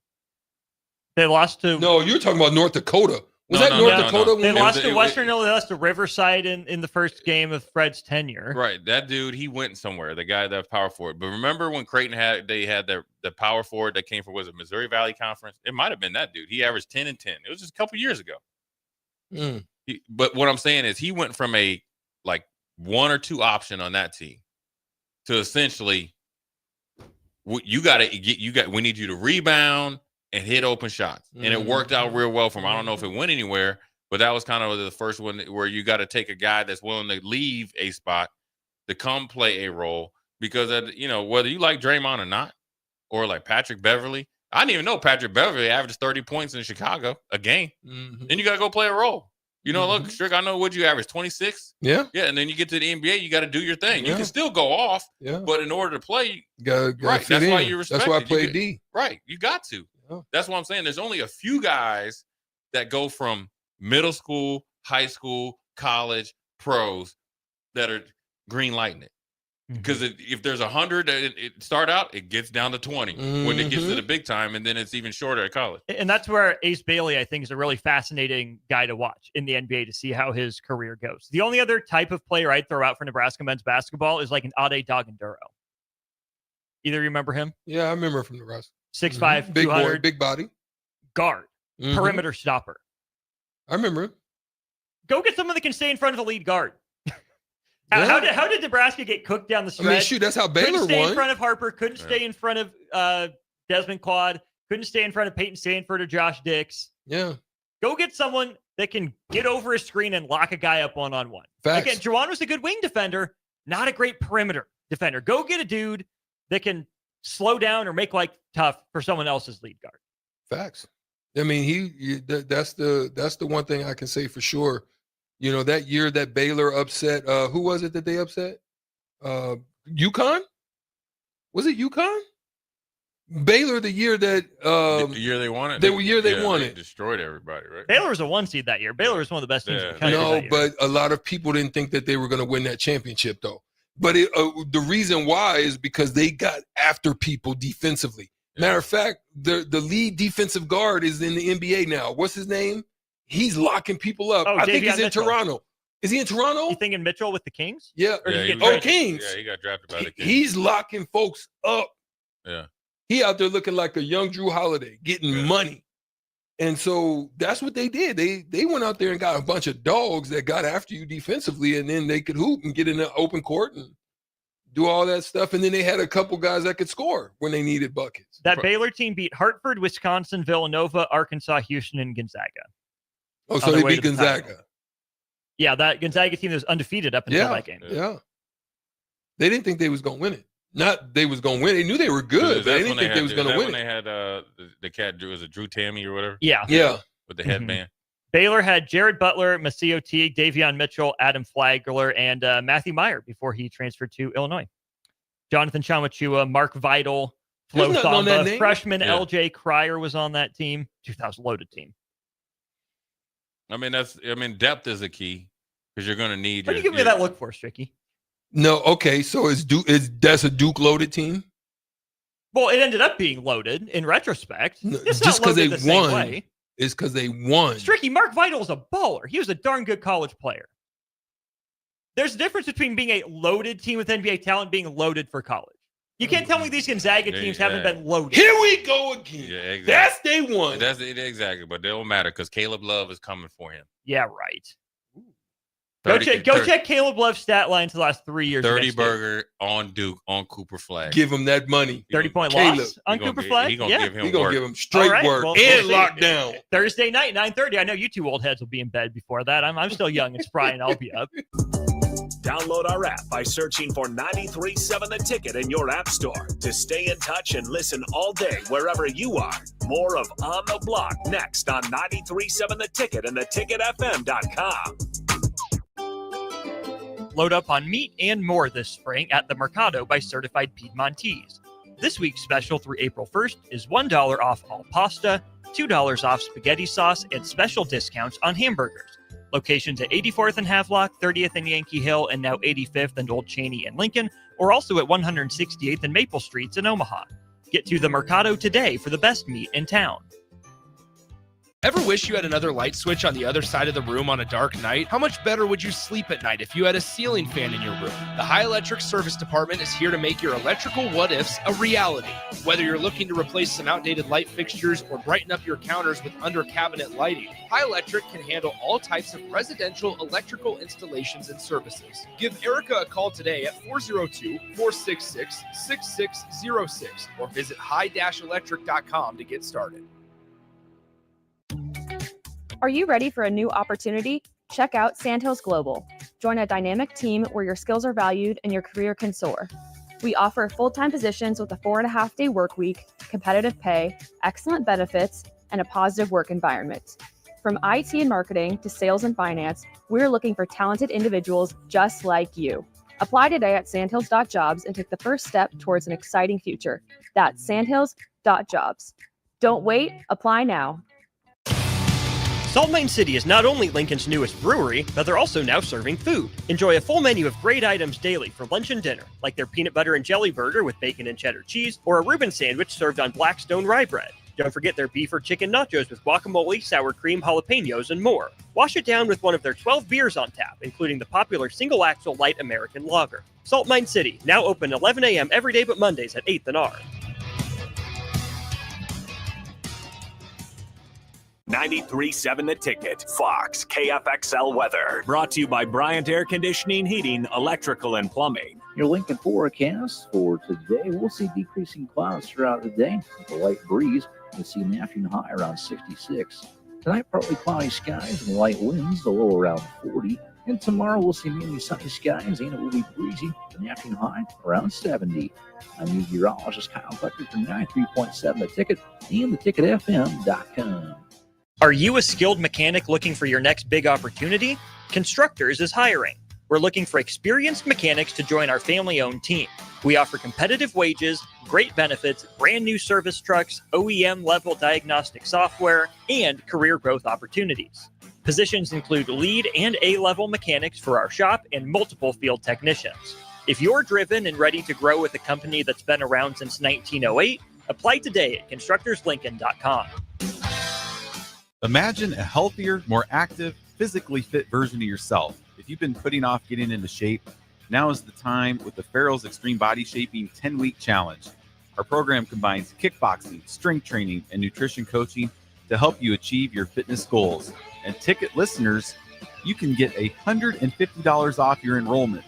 They lost to. No, you're talking about North Dakota. Was that North Dakota? They lost to Western Illinois. They lost to Riverside in the first game of Fred's tenure. Right. That dude, he went somewhere. The guy that power forward. But remember when Creighton had the power forward that came from Missouri Valley Conference? It might have been that dude. He averaged 10 and 10. It was just a couple years ago. But what I'm saying is he went from a one or two option on that team to essentially we need you to rebound and hit open shots. And it worked out real well for him. I don't know if it went anywhere, but that was kind of the first one where you got to take a guy that's willing to leave a spot to come play a role because, whether you like Draymond or not, or like Patrick Beverly, I didn't even know Patrick Beverly averaged 30 points in Chicago a game. Then you got to go play a role. Look, Strick, I know what you average, 26. Yeah. Yeah, and then you get to the NBA, you got to do your thing. You can still go off, but in order to play, right. That's why you respect. That's why I played D. Right, you got to. That's what I'm saying. There's only a few guys that go from middle school, high school, college, pros that are green lighting it. Because if there's 100 it start out, it gets down to 20 when it gets to the big time, and then it's even shorter at college. And that's where Ace Bailey, I think, is a really fascinating guy to watch in the NBA to see how his career goes. The only other type of player I'd throw out for Nebraska men's basketball is like an Ade Daganduro. Either you remember him? Yeah, I remember from Nebraska. 6'5", big 200, boy, big body, guard, perimeter stopper. I remember him. Go get someone that can stay in front of the lead guard. How did Nebraska get cooked down the stretch? I mean, shoot, that's how Baylor couldn't stay won. in front of Harper, couldn't stay in front of Desmond Quad, Couldn't stay in front of Peyton Sanford or Josh Dix. Yeah. Go get someone that can get over a screen and lock a guy up one-on-one. Facts. Again, Juwan was a good wing defender, not a great perimeter defender. Go get a dude that can slow down or make life tough for someone else's lead guard. Facts. I mean, that's the one thing I can say for sure. You know, that year that Baylor upset, who was it that they upset? UConn? Was it UConn? Baylor, the year that the year they won it. They won they it. Destroyed everybody, right? Baylor was a 1 seed that year. Baylor was one of the best teams in the country. No, that year. but a lot of people didn't think that they were going to win that championship, though. But the reason why is because they got after people defensively. Matter of fact, the lead defensive guard is in the NBA now. What's his name? He's locking people up. I think he's in Toronto. Is he in Toronto? You thinking Mitchell with the Kings? Yeah. Or did he get traded? Kings. Yeah, he got drafted by the Kings. He's locking folks up. Yeah. He out there looking like a young Drew Holiday, getting money. And so that's what they did. They went out there and got a bunch of dogs that got after you defensively, and then they could hoop and get in the open court and do all that stuff. And then they had a couple guys that could score when they needed buckets. That Baylor team beat Hartford, Wisconsin, Villanova, Arkansas, Houston, and Gonzaga. Oh, so they beat Gonzaga. Yeah, that Gonzaga team was undefeated up until that game. Yeah. They didn't think they was going to win it. Not they was going to win. They knew they were good, but they didn't think they was going to win it. They had the cat, was it Drew Tammy or whatever? Yeah. With the headband. Baylor had Jared Butler, Maseo Teague, Davion Mitchell, Adam Flagler, and Matthew Meyer before he transferred to Illinois. Jonathan Chamachua, Mark Vidal, Flo Thamba, freshman LJ Cryer was on that team. 2,000 loaded team. I mean, depth is a key because you're going to need. What are you giving me that look for, Stricky? No, okay. So that's a Duke loaded team? Well, it ended up being loaded in retrospect. It's just because they won. Way. It's because they won. Stricky, Mark Vidal's a baller. He was a darn good college player. There's a difference between being a loaded team with NBA talent and being loaded for college. You can't tell me these Gonzaga teams haven't been loaded. Here we go again. Yeah, exactly. That's day one. That's it, exactly. But it don't matter because Caleb Love is coming for him. Yeah, right. Go check Caleb Love's stat line to the last 3 years. 30 burger on Duke on Cooper Flag. Give him that money. 30-point loss on Cooper Flag. He's gonna give him straight work and lockdown. Thursday night, 9:30. I know you two old heads will be in bed before that. I'm still young and spry, and I'll be up. Download our app by searching for 93.7 The Ticket in your app store to stay in touch and listen all day wherever you are. More of On the Block next on 93.7 The Ticket and theticketfm.com. Load up on meat and more this spring at the Mercado by Certified Piedmontese. This week's special through April 1st is $1 off all pasta, $2 off spaghetti sauce, and special discounts on hamburgers. Locations at 84th and Havelock, 30th and Yankee Hill, and now 85th and Old Cheney and Lincoln, or also at 168th and Maple Streets in Omaha. Get to the Mercado today for the best meat in town. Ever wish you had another light switch on the other side of the room on a dark night? How much better would you sleep at night if you had a ceiling fan in your room? The High Electric Service Department is here to make your electrical what-ifs a reality. Whether you're looking to replace some outdated light fixtures or brighten up your counters with under-cabinet lighting, High Electric can handle all types of residential electrical installations and services. Give Erica a call today at 402-466-6606 or visit high-electric.com to get started. Are you ready for a new opportunity? Check out Sandhills Global. Join a dynamic team where your skills are valued and your career can soar. We offer full-time positions with a 4.5-day work week, competitive pay, excellent benefits, and a positive work environment. From IT and marketing to sales and finance, we're looking for talented individuals just like you. Apply today at sandhills.jobs and take the first step towards an exciting future. That's sandhills.jobs. Don't wait, apply now. Salt Mine City is not only Lincoln's newest brewery, but they're also now serving food. Enjoy a full menu of great items daily for lunch and dinner, like their peanut butter and jelly burger with bacon and cheddar cheese, or a Reuben sandwich served on Blackstone rye bread. Don't forget their beef or chicken nachos with guacamole, sour cream, jalapenos, and more. Wash it down with one of their 12 beers on tap, including the popular Single Axle Light American Lager. Salt Mine City, now open 11 a.m. every day but Mondays at 8th and R. 93.7 The Ticket, Fox, KFXL weather. Brought to you by Bryant Air Conditioning, Heating, Electrical, and Plumbing. Your Lincoln forecast for today, we'll see decreasing clouds throughout the day with a light breeze. We'll see an afternoon high around 66. Tonight, partly cloudy skies and light winds, the low around 40. And tomorrow, we'll see mainly sunny skies and it will be breezy. An afternoon high around 70. I'm meteorologist Kyle Bucker for 93.7 The Ticket and theticketfm.com. Are you a skilled mechanic looking for your next big opportunity? Constructors is hiring. We're looking for experienced mechanics to join our family-owned team. We offer competitive wages, great benefits, brand new service trucks, OEM-level diagnostic software, and career growth opportunities. Positions include lead and A-level mechanics for our shop and multiple field technicians. If you're driven and ready to grow with a company that's been around since 1908, apply today at constructorslincoln.com. Imagine a healthier, more active, physically fit version of yourself. If you've been putting off getting into shape, now is the time with the Farrell's Extreme Body Shaping 10-Week Challenge. Our program combines kickboxing, strength training, and nutrition coaching to help you achieve your fitness goals. And ticket listeners, you can get $150 off your enrollment.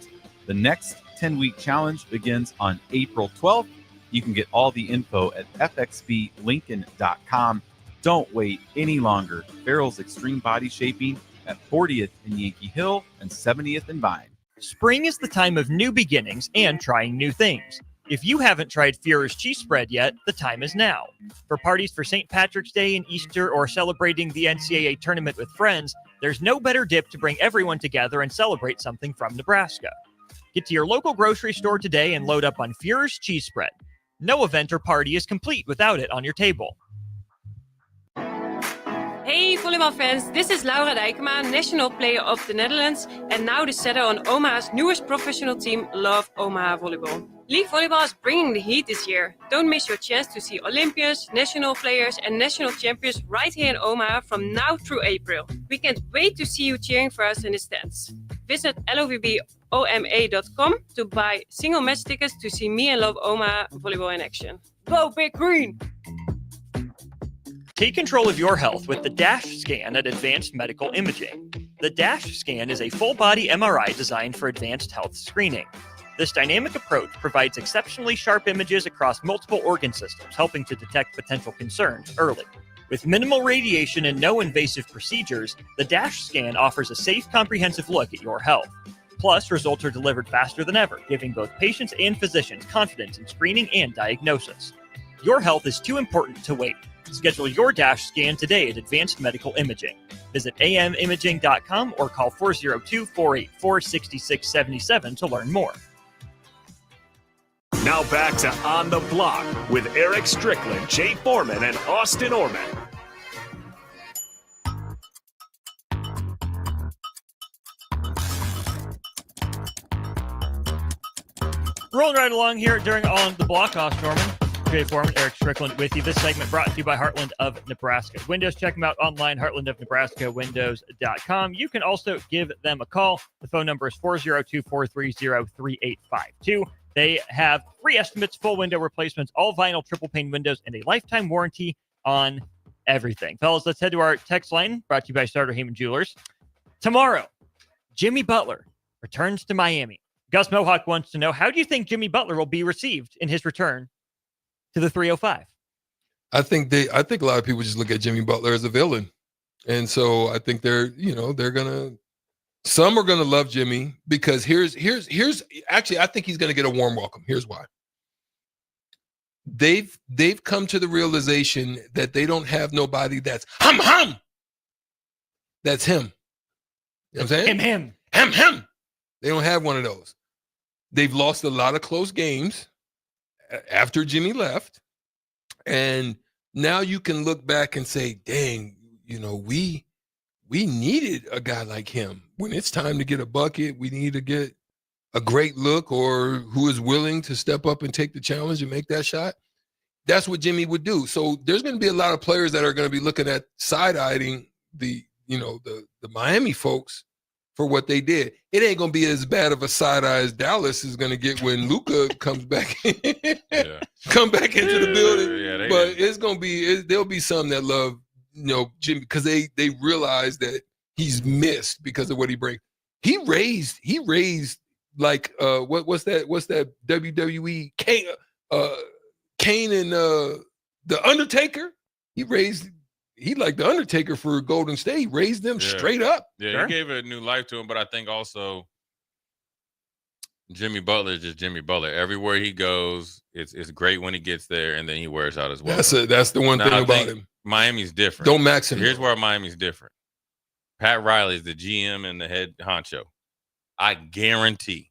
The next 10-week challenge begins on April 12th. You can get all the info at fxblincoln.com. Don't wait any longer. Farrell's Extreme Body Shaping at 40th and Yankee Hill and 70th and Vine. Spring is the time of new beginnings and trying new things. If you haven't tried Führer's cheese spread yet, the time is now. For parties for St. Patrick's Day and Easter or celebrating the NCAA tournament with friends, there's no better dip to bring everyone together and celebrate something from Nebraska. Get to your local grocery store today and load up on Führer's cheese spread. No event or party is complete without it on your table. Hey volleybalfans, this is Laura Dijkema, national player of the Netherlands and now the setter on Omaha's newest professional team, Love Omaha Volleyball. League Volleyball is bringing the heat this year. Don't miss your chance to see Olympians, national players and national champions right here in Omaha from now through April. We can't wait to see you cheering for us in the stands. Visit lovboma.com to buy single match tickets to see me and Love Omaha Volleyball in action. Go Big Green! Take control of your health with the DASH scan at Advanced Medical Imaging. The DASH scan is a full-body MRI designed for advanced health screening. This dynamic approach provides exceptionally sharp images across multiple organ systems, helping to detect potential concerns early. With minimal radiation and no invasive procedures, the DASH scan offers a safe, comprehensive look at your health. Plus, results are delivered faster than ever, giving both patients and physicians confidence in screening and diagnosis. Your health is too important to wait. Schedule your DASH scan today at Advanced Medical Imaging. Visit amimaging.com or call 402-484-6677 to learn more. Now back to On the Block with Eric Strickland, Jay Foreman, and Austin Orman. Rolling right along here during On the Block, Austin Orman, Jay Foreman, Eric Strickland with you. This segment brought to you by Heartland of Nebraska Windows. Check them out online, heartlandofnebraskawindows.com. You can also give them a call. The phone number is 402-430-3852. They have free estimates, full window replacements, all vinyl triple pane windows, and a lifetime warranty on everything. Fellas, let's head to our text line, brought to you by Starter Heyman Jewelers. Tomorrow, Jimmy Butler returns to Miami. Gus Mohawk wants to know, how do you think Jimmy Butler will be received in his return to the 305? I think a lot of people just look at Jimmy Butler as a villain. And so I think some are gonna love Jimmy because here's actually, I think he's gonna get a warm welcome. Here's why. They've come to the realization that they don't have nobody that's hum. That's him. You know what I'm saying? Him. They don't have one of those. They've lost a lot of close games after Jimmy left. And now you can look back and say, dang, we needed a guy like him. When it's time to get a bucket, we need to get a great look or who is willing to step up and take the challenge and make that shot. That's what Jimmy would do. So there's going to be a lot of players that are going to be looking at side-eyeing the Miami folks for what they did. It ain't going to be as bad of a side-eye as Dallas is going to get when Luka comes back come back into the building. But it's going to be there'll be some that love Jimmy, because they realize that he's missed because of what he brings. He raised like what's that WWE Kane and the Undertaker. He like the Undertaker for Golden State. He raised them straight up. Yeah, Sure. he gave a new life to him, but I think also Jimmy Butler is just Jimmy Butler. Everywhere he goes, it's great when he gets there, and then he wears out as well. That's the one thing about him. Miami's different. Don't max him. Here's where Miami's different. Pat Riley is the GM and the head honcho. I guarantee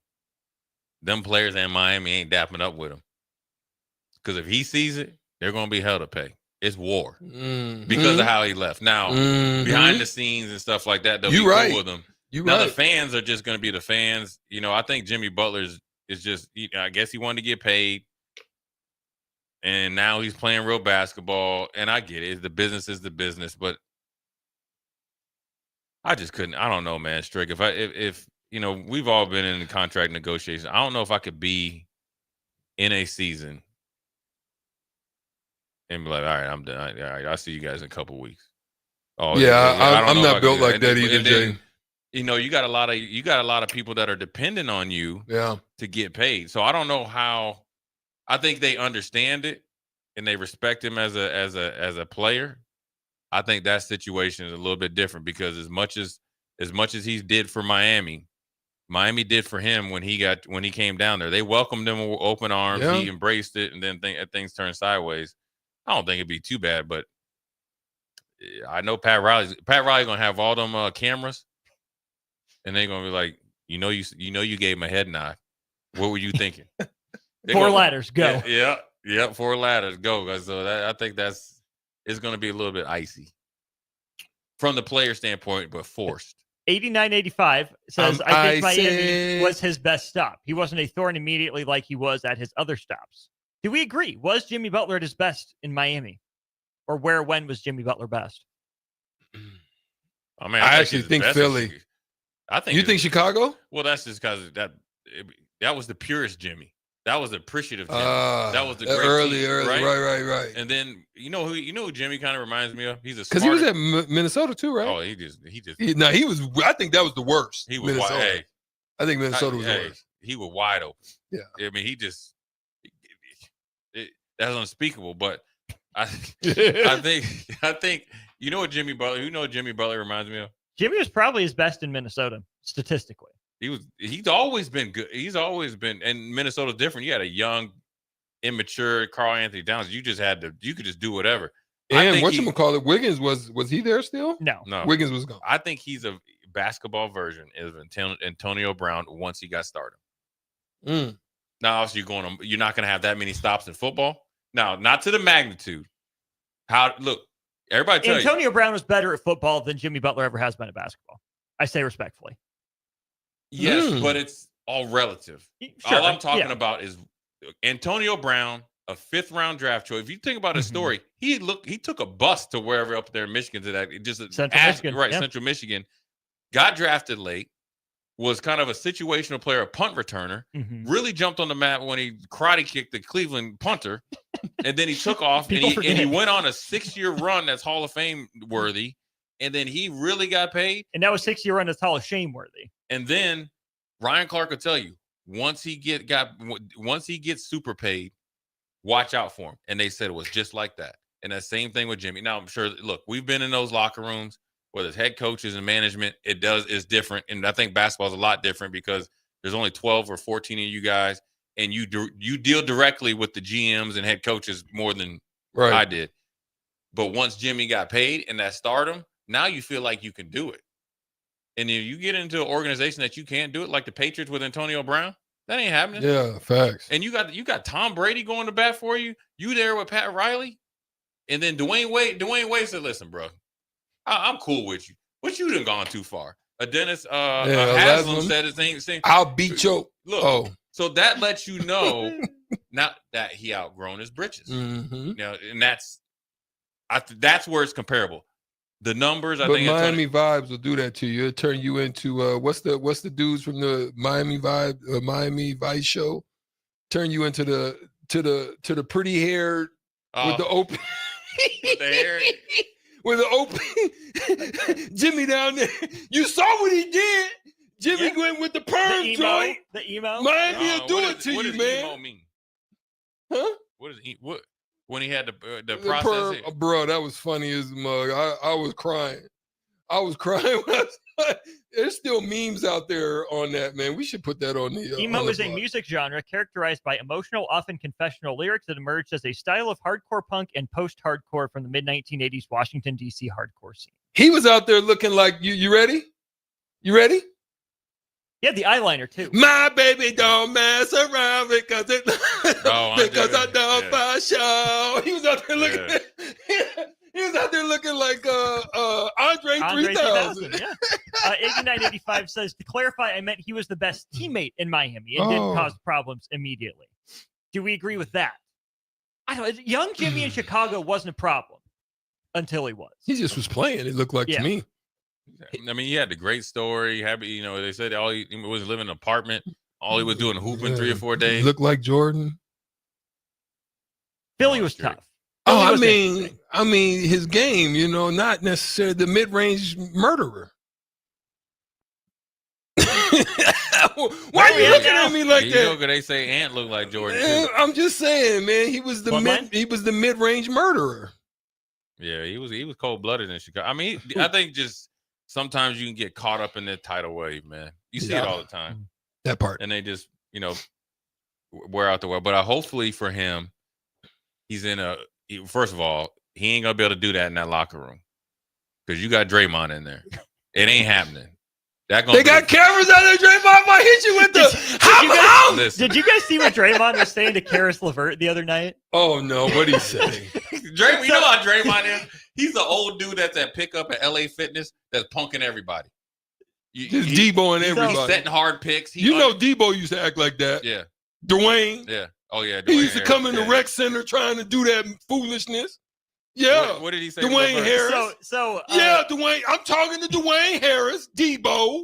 them players in Miami ain't dapping up with him. Because if he sees it, they're going to be hell to pay. It's war because of how he left. Now, behind the scenes and stuff like that, they'll be cool with him. The fans are just going to be the fans. I think Jimmy Butler is just, I guess he wanted to get paid. And now he's playing real basketball. And I get it. The business is the business. But I just couldn't. I don't know, man, Strick. If we've all been in contract negotiations. I don't know if I could be in a season and be like, all right, I'm done. All right, I'll see you guys in a couple weeks. Oh yeah, I'm not built like that either, Jay. You got a lot of people that are dependent on you to get paid. So I don't know how. I think they understand it and they respect him as a player. I think that situation is a little bit different because as much as he did for Miami did for him when he came down there. They welcomed him with open arms. He embraced it, and then things turned sideways. I don't think it'd be too bad, but I know Pat Riley's gonna have all them cameras, and they're gonna be like, you gave him a head nod. What were you thinking? 4 ladders, go. Yeah, 4 ladders, go. So I think it's gonna be a little bit icy from the player standpoint, but forced. 8985 says, I think Miami was his best stop. He wasn't a thorn immediately like he was at his other stops. Do we agree? Was Jimmy Butler at his best in Miami? Or when was Jimmy Butler best? I actually think Philly. You think Chicago? Well, that's just because that was the purest Jimmy. That was appreciative Jimmy. That was the great early, team, right. And then who Jimmy kind of reminds me of? He's a because he was at Minnesota too, right? Oh, he just. He was. I think that was the worst. He was Minnesota. wide. I think Minnesota was the worst. He was wide open. Yeah. I mean, he just. That's unspeakable. But I think what Jimmy Butler. What Jimmy Butler reminds me of? Jimmy was probably his best in Minnesota statistically. He's always been good. He's always been, and Minnesota's different. You had a young, immature Karl Anthony Towns. You could just do whatever. And whatchamacallit, Wiggins was he there still? No. Wiggins was gone. I think he's a basketball version of Antonio Brown once he got started. Now, obviously, you're not going to have that many stops in football. Now, not to the magnitude. Everybody tell Antonio Brown was better at football than Jimmy Butler ever has been at basketball. I say respectfully. Yes, but it's all relative. Sure, all I'm talking about is Antonio Brown, a 5th-round draft choice. If you think about his story, he took a bus to wherever up there in Michigan to that Central Michigan, got drafted late, was kind of a situational player, a punt returner, really jumped on the map when he karate kicked the Cleveland punter, and then he took off and he went on a 6-year run that's Hall of Fame worthy, and then he really got paid. And now a 6-year run that's Hall of Shame worthy. And then Ryan Clark will tell you once he gets super paid, watch out for him. And they said it was just like that. And that same thing with Jimmy. Now I'm sure. Look, we've been in those locker rooms, whether it's head coaches and management. It's different. And I think basketball is a lot different because there's only 12 or 14 of you guys, and you deal directly with the GMs and head coaches more than I did. But once Jimmy got paid and that stardom, now you feel like you can do it. And if you get into an organization that you can't do it, like the Patriots with Antonio Brown, that ain't happening. Yeah, facts. And you got Tom Brady going to bat for you. You there with Pat Riley, and then Dwayne Wade said, "Listen, bro, I'm cool with you, but you done gone too far." Dennis Haslam said the same. I'll beat you. Look, so that lets you know not that he outgrown his britches. And that's where it's comparable. The numbers, I think. Miami Vibes will do that to you. It'll turn you into what's the dudes from the Miami Vice show? Turn you into the pretty hair with the open with the hair. with an open Jimmy down there. You saw what he did. Jimmy went with the perm joint. The emo. Miami will do it to you, man. Emo mean? Huh? What when he had the The process? perm, bro, that was funny as a mug. I was crying. I was crying. There's still memes out there on that, man. We should put that on the Emo on the is a blog. music genre characterized by emotional, often confessional lyrics that emerged as a style of hardcore punk and post-hardcore from the mid-1980s Washington, D.C. hardcore scene. He was out there looking like, you ready? You ready? Yeah, the eyeliner, too. My baby don't mess around because it because I don't for sure. He was out there looking he was out there looking like Andre 3000. Yeah. 8985 says, to clarify, I meant he was the best teammate in Miami and didn't cause problems immediately. Do we agree with that? I don't know. Young Jimmy in Chicago wasn't a problem until he was. He just was playing, it looked like to me. I mean, he had the great story. Happy, they said he was living in an apartment. All he was doing hooping 3 or 4 days. Looked like Jordan. Philly was tough. I mean, his game, not necessarily the mid-range murderer. Why are you looking at me like that? They say Ant looked like Jordan too. I'm just saying, man. He was the mid-range murderer. Yeah, he was cold-blooded in Chicago. I mean, I think just sometimes you can get caught up in that tidal wave, man. You see it all the time. That part. And they just, wear out the way. But hopefully for him, he's first of all, he ain't going to be able to do that in that locker room. Because you got Draymond in there. It ain't happening. They got cameras out there. Draymond might hit you with the Did you guys see what Draymond was saying to Karis LeVert the other night? Oh, no. What did he say? You know how Draymond is? He's the old dude that's at pickup at LA Fitness that's punking everybody. Just Debo and everybody. He's setting hard picks. Debo used to act like that. Yeah. Dwayne. Yeah. Oh, yeah. He used to come in the rec center trying to do that foolishness. Yeah. What did he say? Dwayne Harris. So Dwayne. I'm talking to Dwayne Harris, Debo.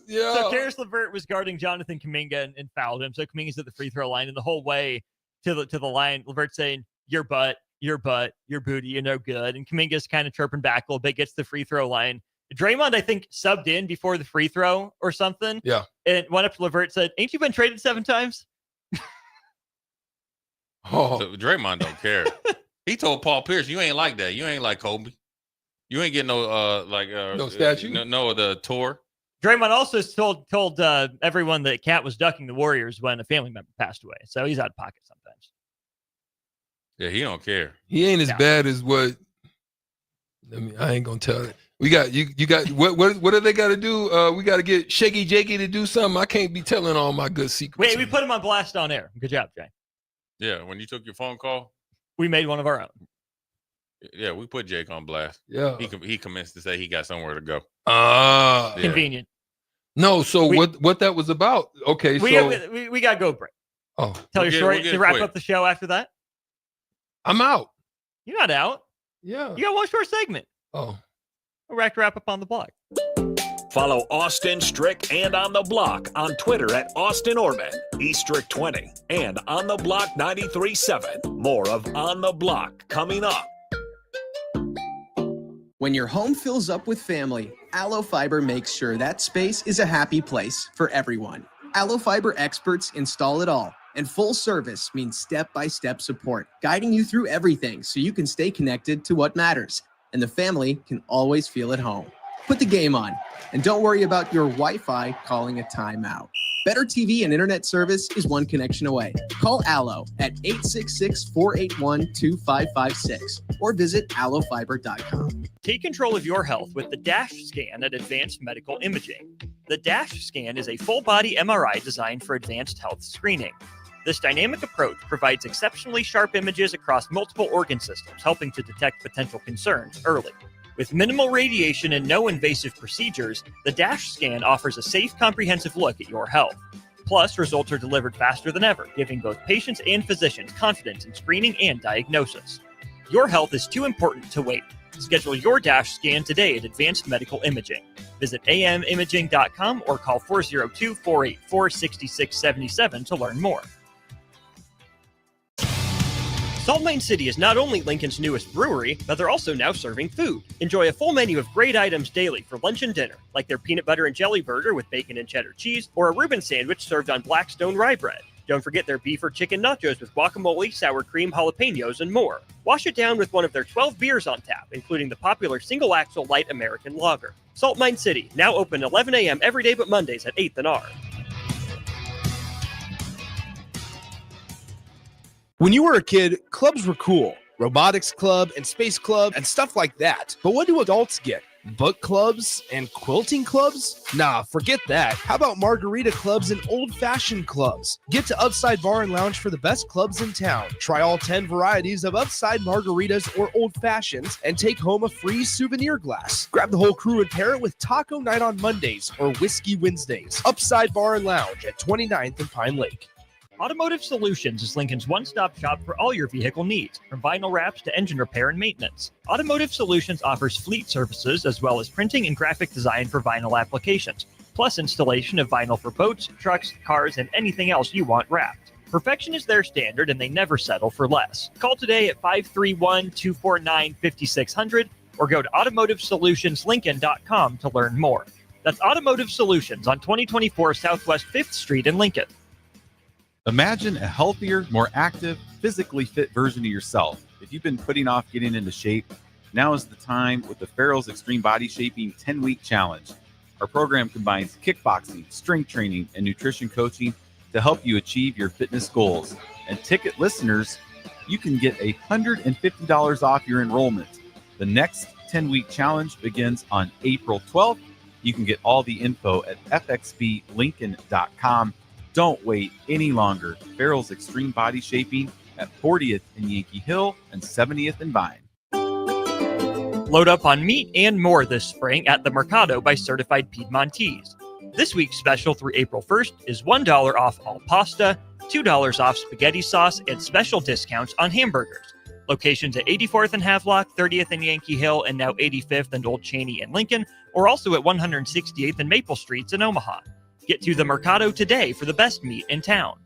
Yeah. So Karis LeVert was guarding Jonathan Kuminga and fouled him. So Kuminga's at the free throw line, and the whole way to the line, LeVert's saying, your butt, your booty, you're no good. And Kuminga's kind of chirping back a little bit, gets to the free throw line. Draymond, I think, subbed in before the free throw or something. Yeah. And went up to LeVert, said, ain't you been traded 7 times? So Draymond don't care. He told Paul Pierce, you ain't like that. You ain't like Kobe. You ain't getting no no statue. No the tour. Draymond also told everyone that Cat was ducking the Warriors when a family member passed away. So he's out of pocket sometimes. Yeah, he don't care. He ain't as bad as what. I mean, I ain't gonna tell it. We got you got what do they got to do? We got to get Shaky Jakey to do something. I can't be telling all my good secrets. Wait, we put him on blast on air. Good job, Jay. Yeah, when you took your phone call, we made one of our own. Yeah, we put Jake on blast. Yeah, he commenced to say he got somewhere to go. Convenient. No, so what that was about? Okay, we got to go break. Oh, tell your story to wrap up the show after that. I'm out. You're not out. Yeah, you got one short segment. Oh, we'll wrap up on the block. Follow Austin Strick and On the Block on Twitter at Austin Orman, eStrick20, and On the Block 93.7. More of On the Block coming up. When your home fills up with family, Allo Fiber makes sure that space is a happy place for everyone. Allo Fiber experts install it all, and full service means step-by-step support, guiding you through everything so you can stay connected to what matters, and the family can always feel at home. Put the game on, and don't worry about your Wi-Fi calling a timeout. Better TV and internet service is one connection away. Call Allo at 866-481-2556 or visit allofiber.com. Take control of your health with the DASH scan at Advanced Medical Imaging. The DASH scan is a full-body MRI designed for advanced health screening. This dynamic approach provides exceptionally sharp images across multiple organ systems, helping to detect potential concerns early. With minimal radiation and no invasive procedures, the DASH scan offers a safe, comprehensive look at your health. Plus, results are delivered faster than ever, giving both patients and physicians confidence in screening and diagnosis. Your health is too important to wait. Schedule your DASH scan today at Advanced Medical Imaging. Visit amimaging.com or call 402-484-6677 to learn more. Salt Mine City is not only Lincoln's newest brewery, but they're also now serving food. Enjoy a full menu of great items daily for lunch and dinner, like their peanut butter and jelly burger with bacon and cheddar cheese, or a Reuben sandwich served on Blackstone rye bread. Don't forget their beef or chicken nachos with guacamole, sour cream, jalapenos, and more. Wash it down with one of their 12 beers on tap, including the popular Single Axle Light American Lager. Salt Mine City, now open 11 a.m. every day but Mondays at 8th and R. When you were a kid, clubs were cool. Robotics club and space club and stuff like that. But what do adults get? Book clubs and quilting clubs? Nah, forget that. How about margarita clubs and old-fashioned clubs? Get to Upside Bar and Lounge for the best clubs in town. Try all 10 varieties of Upside margaritas or old fashions and take home a free souvenir glass. Grab the whole crew and pair it with taco night on Mondays or whiskey Wednesdays. Upside Bar and Lounge at 29th and Pine Lake. Automotive Solutions is Lincoln's one-stop shop for all your vehicle needs, from vinyl wraps to engine repair and maintenance. Automotive Solutions offers fleet services as well as printing and graphic design for vinyl applications, plus installation of vinyl for boats, trucks, cars, and anything else you want wrapped. Perfection is their standard, and they never settle for less. Call today at 531-249-5600 or go to automotivesolutionslincoln.com to learn more. That's Automotive Solutions on 2024 Southwest 5th Street in Lincoln. Imagine a healthier, more active, physically fit version of yourself. If you've been putting off getting into shape, now is the time with the Farrell's Extreme Body Shaping 10-Week Challenge. Our program combines kickboxing, strength training, and nutrition coaching to help you achieve your fitness goals. And ticket listeners, you can get $150 off your enrollment. The next 10-week challenge begins on April 12th. You can get all the info at fxblincoln.com. Don't wait any longer. Farrell's Extreme Body Shaping at 40th and Yankee Hill and 70th and Vine. Load up on meat and more this spring at the Mercado by Certified Piedmontese. This week's special through April 1st is $1 off all pasta, $2 off spaghetti sauce, and special discounts on hamburgers. Locations at 84th and Havelock, 30th and Yankee Hill, and now 85th and Old Cheney in Lincoln, or also at 168th and Maple Streets in Omaha. Get to the Mercado today for the best meat in town.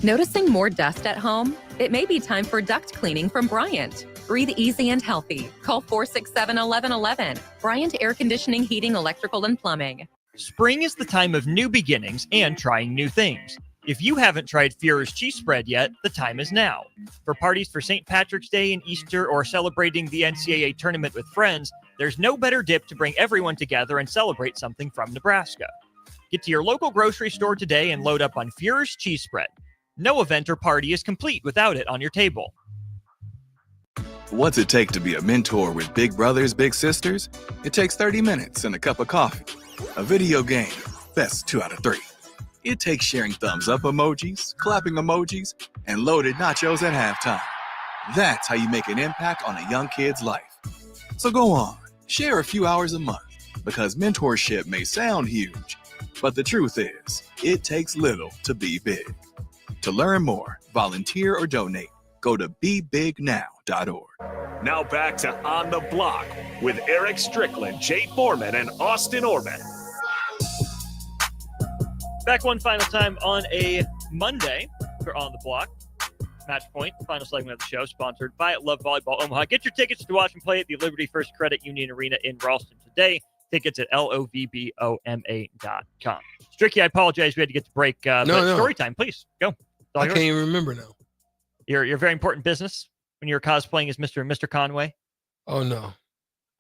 Noticing more dust at home? It may be time for duct cleaning from Bryant. Breathe easy and healthy. Call 467-1111. Bryant Air Conditioning, Heating, Electrical, and Plumbing. Spring is the time of new beginnings and trying new things. If you haven't tried Führer's cheese spread yet, the time is now. For parties for St. Patrick's Day and Easter or celebrating the NCAA tournament with friends, there's no better dip to bring everyone together and celebrate something from Nebraska. Get to your local grocery store today and load up on Führer's cheese spread. No event or party is complete without it on your table. What's it take to be a mentor with big brothers, big sisters? It takes 30 minutes and a cup of coffee. A video game, that's 2 out of 3. It takes sharing thumbs up emojis, clapping emojis, and loaded nachos at halftime. That's how you make an impact on a young kid's life. So go on, share a few hours a month, because mentorship may sound huge, but the truth is, it takes little to be big. To learn more, volunteer, or donate, go to BeBigNow.org. Now back to On the Block with Eric Strickland, Jay Foreman, and Austin Orman. Back one final time on a Monday for On the Block. Match Point, final segment of the show, sponsored by Love Volleyball Omaha. Get your tickets to watch and play at the Liberty First Credit Union Arena in Ralston today. Tickets at lovboma.com. Stricky, I apologize. We had to get to break. No. Story time, please. Go. I can't even remember now. Your very important business when you're cosplaying as Mr. and Mr. Conway. Oh, no.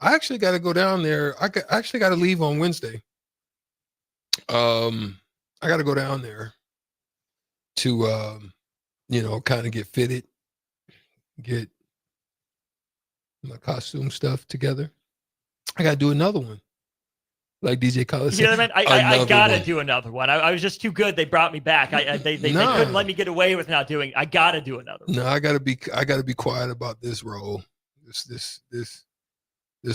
I actually got to go down there. I actually got to leave on Wednesday. I got to go down there to, kind of get fitted, get my costume stuff together. I got to do another one. Like DJ Khaled said. You know what I mean? I got to do another one. I was just too good. They brought me back. They couldn't let me get away with not doing. I got to do another one. No, I got to be quiet about this role. This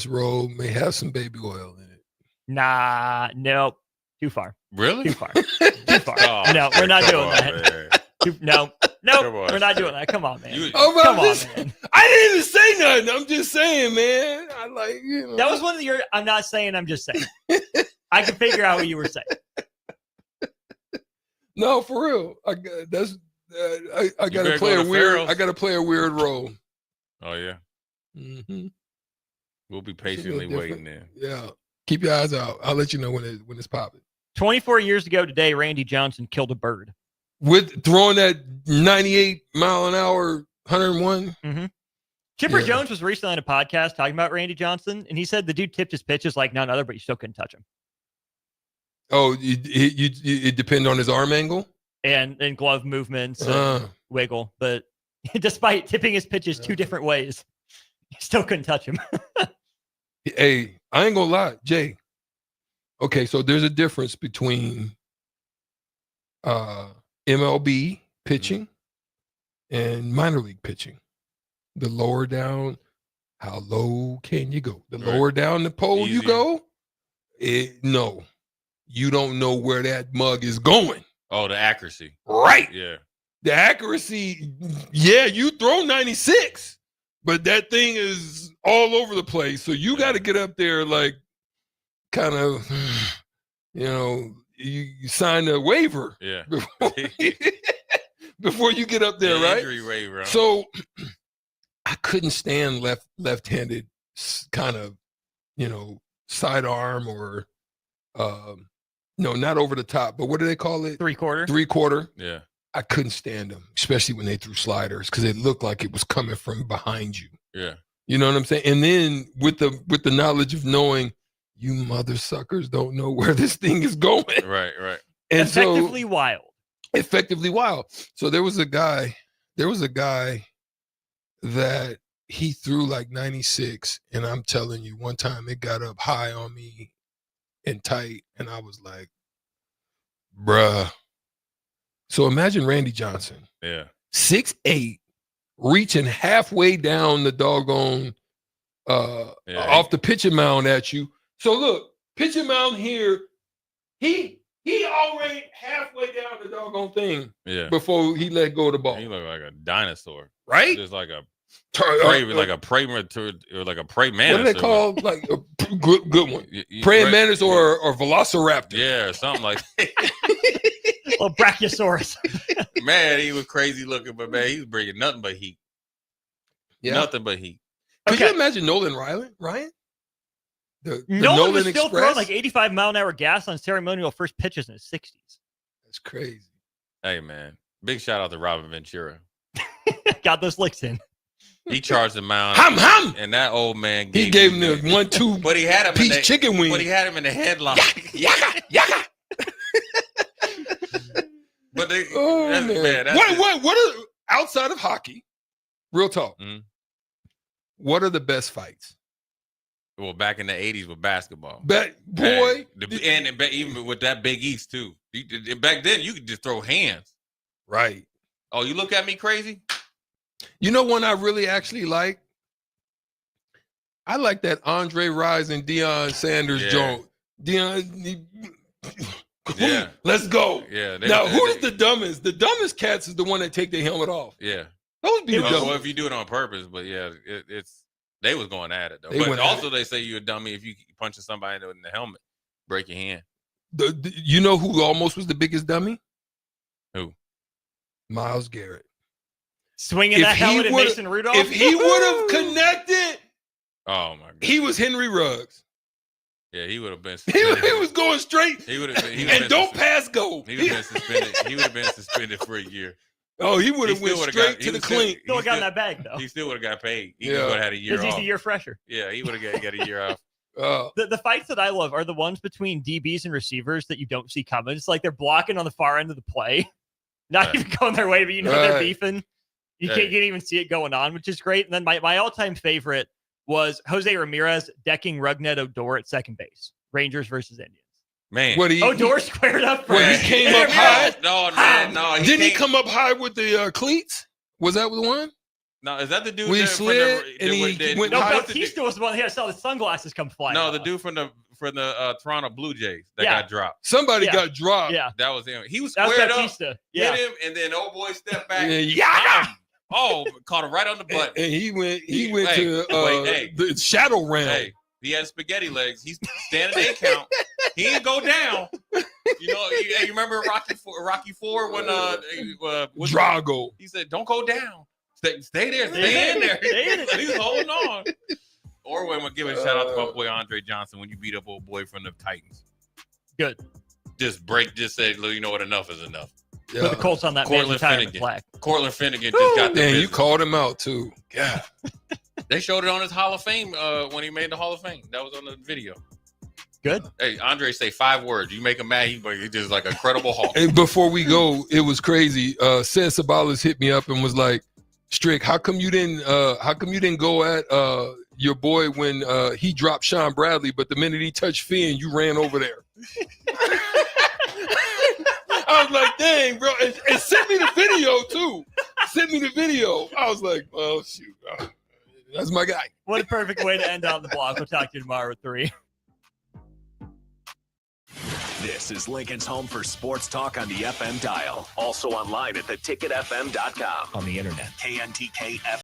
role may have some baby oil in it. Nah, nope. Too far. Really? Too far. Too far. No, we're not doing that. No, we're not doing that. Come on, man. Come on, man. I didn't even say nothing. I'm just saying, man. That was one of your. I'm not saying. I'm just saying. I can figure out what you were saying. No, for real. I got to play a weird. I got to play a weird role. Oh yeah. Mm-hmm. We'll be patiently waiting there. Yeah. Keep your eyes out. I'll let you know when it's popping. 24 years ago today, Randy Johnson killed a bird. With throwing that 98 mile an hour, 101. Mm-hmm. Chipper Jones was recently on a podcast talking about Randy Johnson, and he said the dude tipped his pitches like none other, but you still couldn't touch him. Oh, it depends on his arm angle? And glove movements and wiggle. But despite tipping his pitches two different ways, you still couldn't touch him. Hey, I ain't gonna lie, Jay. Okay, so there's a difference between MLB pitching and minor league pitching. The lower down, how low can you go? The lower down the pole you go, no. You don't know where that mug is going. Oh, the accuracy. Right. Yeah. The accuracy, yeah, you throw 96, but that thing is all over the place. So you got to get up there like kind of, you sign a waiver. Yeah. Before you get up there, right? Injury waiver. Huh? So I couldn't stand left-handed kind of, sidearm or, not over the top, but what do they call it? Three-quarter. Three-quarter. Yeah. I couldn't stand them, especially when they threw sliders because it looked like it was coming from behind you. Yeah. You know what I'm saying? And then with the knowledge of knowing you mother suckers don't know where this thing is going. Right. And effectively wild. Effectively wild. So there was a guy that he threw like 96, and I'm telling you, one time it got up high on me and tight, and I was like, bruh. So imagine Randy Johnson. Yeah. 6'8", reaching halfway down the doggone off the pitching mound at you. So look, pitching mound here, he already halfway down the doggone thing before he let go of the ball. He looked like a dinosaur. Right? Just like a prey mantis. What do they call like a good one? Praying mantis or velociraptor. Yeah, something like Or brachiosaurus. Man, he was crazy looking, but man, he was bringing nothing but heat. Yeah. Nothing but heat. Could you imagine Nolan Ryan? The Nolan was still Express? throwing like 85 mile an hour gas on ceremonial first pitches in his 60s. That's crazy. Hey, man. Big shout out to Robin Ventura. Got those licks in. He charged the mound. Hum. And that old man He gave him the 1-2 but he had him piece chicken wing. But he had him in the headlock. Yaka. But they, man. What are outside of hockey? Real talk. Mm-hmm. What are the best fights? Well, back in the 80s with basketball. Boy. And even with that Big East, too. Back then, you could just throw hands. Right. Oh, you look at me crazy? You know one I really actually like? I like that Andre Rison and Deion Sanders joint. Deion, let's go. Yeah. Who's the dumbest? The dumbest cats is the one that take their helmet off. Yeah. Those be the dumbest. Well, if you do it on purpose, but yeah, they was going at it though. They But went at also they say you're a dummy if you punching somebody in the helmet, break your hand. You know who almost was the biggest dummy? Who? Miles Garrett. Swinging that helmet at Mason Rudolph. If he would have connected, oh my God, he was Henry Ruggs. Yeah, he would have been. He was going straight. He would have. And don't pass go. He would have been suspended. He would have been suspended for a year. Oh, he would have went straight to the clean. Still got that bag though. He still would have got paid. He would have had a year off. He's a year fresher. Yeah, he would have got a year off. The fights that I love are the ones between DBs and receivers that you don't see coming. It's like they're blocking on the far end of the play, not even going their way, but they're beefing. You can't even see it going on, which is great. And then my all-time favorite was Jose Ramirez decking Rugnet Odor at second base. Rangers versus Indians. Man, Odor squared up. When he came up high. No. Didn't he come up high with the cleats? Was that the one? No, is that the dude? When he slid and he went high. Bautista was the one here. I saw the sunglasses come flying. No, the dude from the Toronto Blue Jays that got dropped. Somebody got dropped. Yeah, that was him. He was squared up. Hit him, and then old boy stepped back. Caught him right on the butt. And he went to the shadow realm. Hey, he had spaghetti legs. He's standing 8 count. He didn't go down. You know, you remember Rocky Four when Drago. He said, "Don't go down. Stay there. Stay in there. He's holding on." Or when we're giving a shout out to my boy Andre Johnson when you beat up old boy from the Titans. Good. Just say, you know what? Enough is enough. Yeah. Put the Colts on that man's retirement flag. Cortland Finnegan just got the Man, business. you called him out too. Yeah. They showed it on his Hall of Fame when he made the Hall of Fame. That was on the video. Good. Hey, Andre, say 5 words. You make him mad, he's just like a credible hawk. Hey, before we go, it was crazy. Seth Sabalas hit me up and was like, Strick, how come you didn't go at your boy when he dropped Sean Bradley, but the minute he touched Finn, you ran over there? I was like, dang, bro. And sent me the video, too. Sent me the video. I was like, oh, shoot. That's my guy. What a perfect way to end on the block. We'll talk to you tomorrow at 3. This is Lincoln's home for sports talk on the FM dial. Also online at theticketfm.com. On the internet. KNTK FM.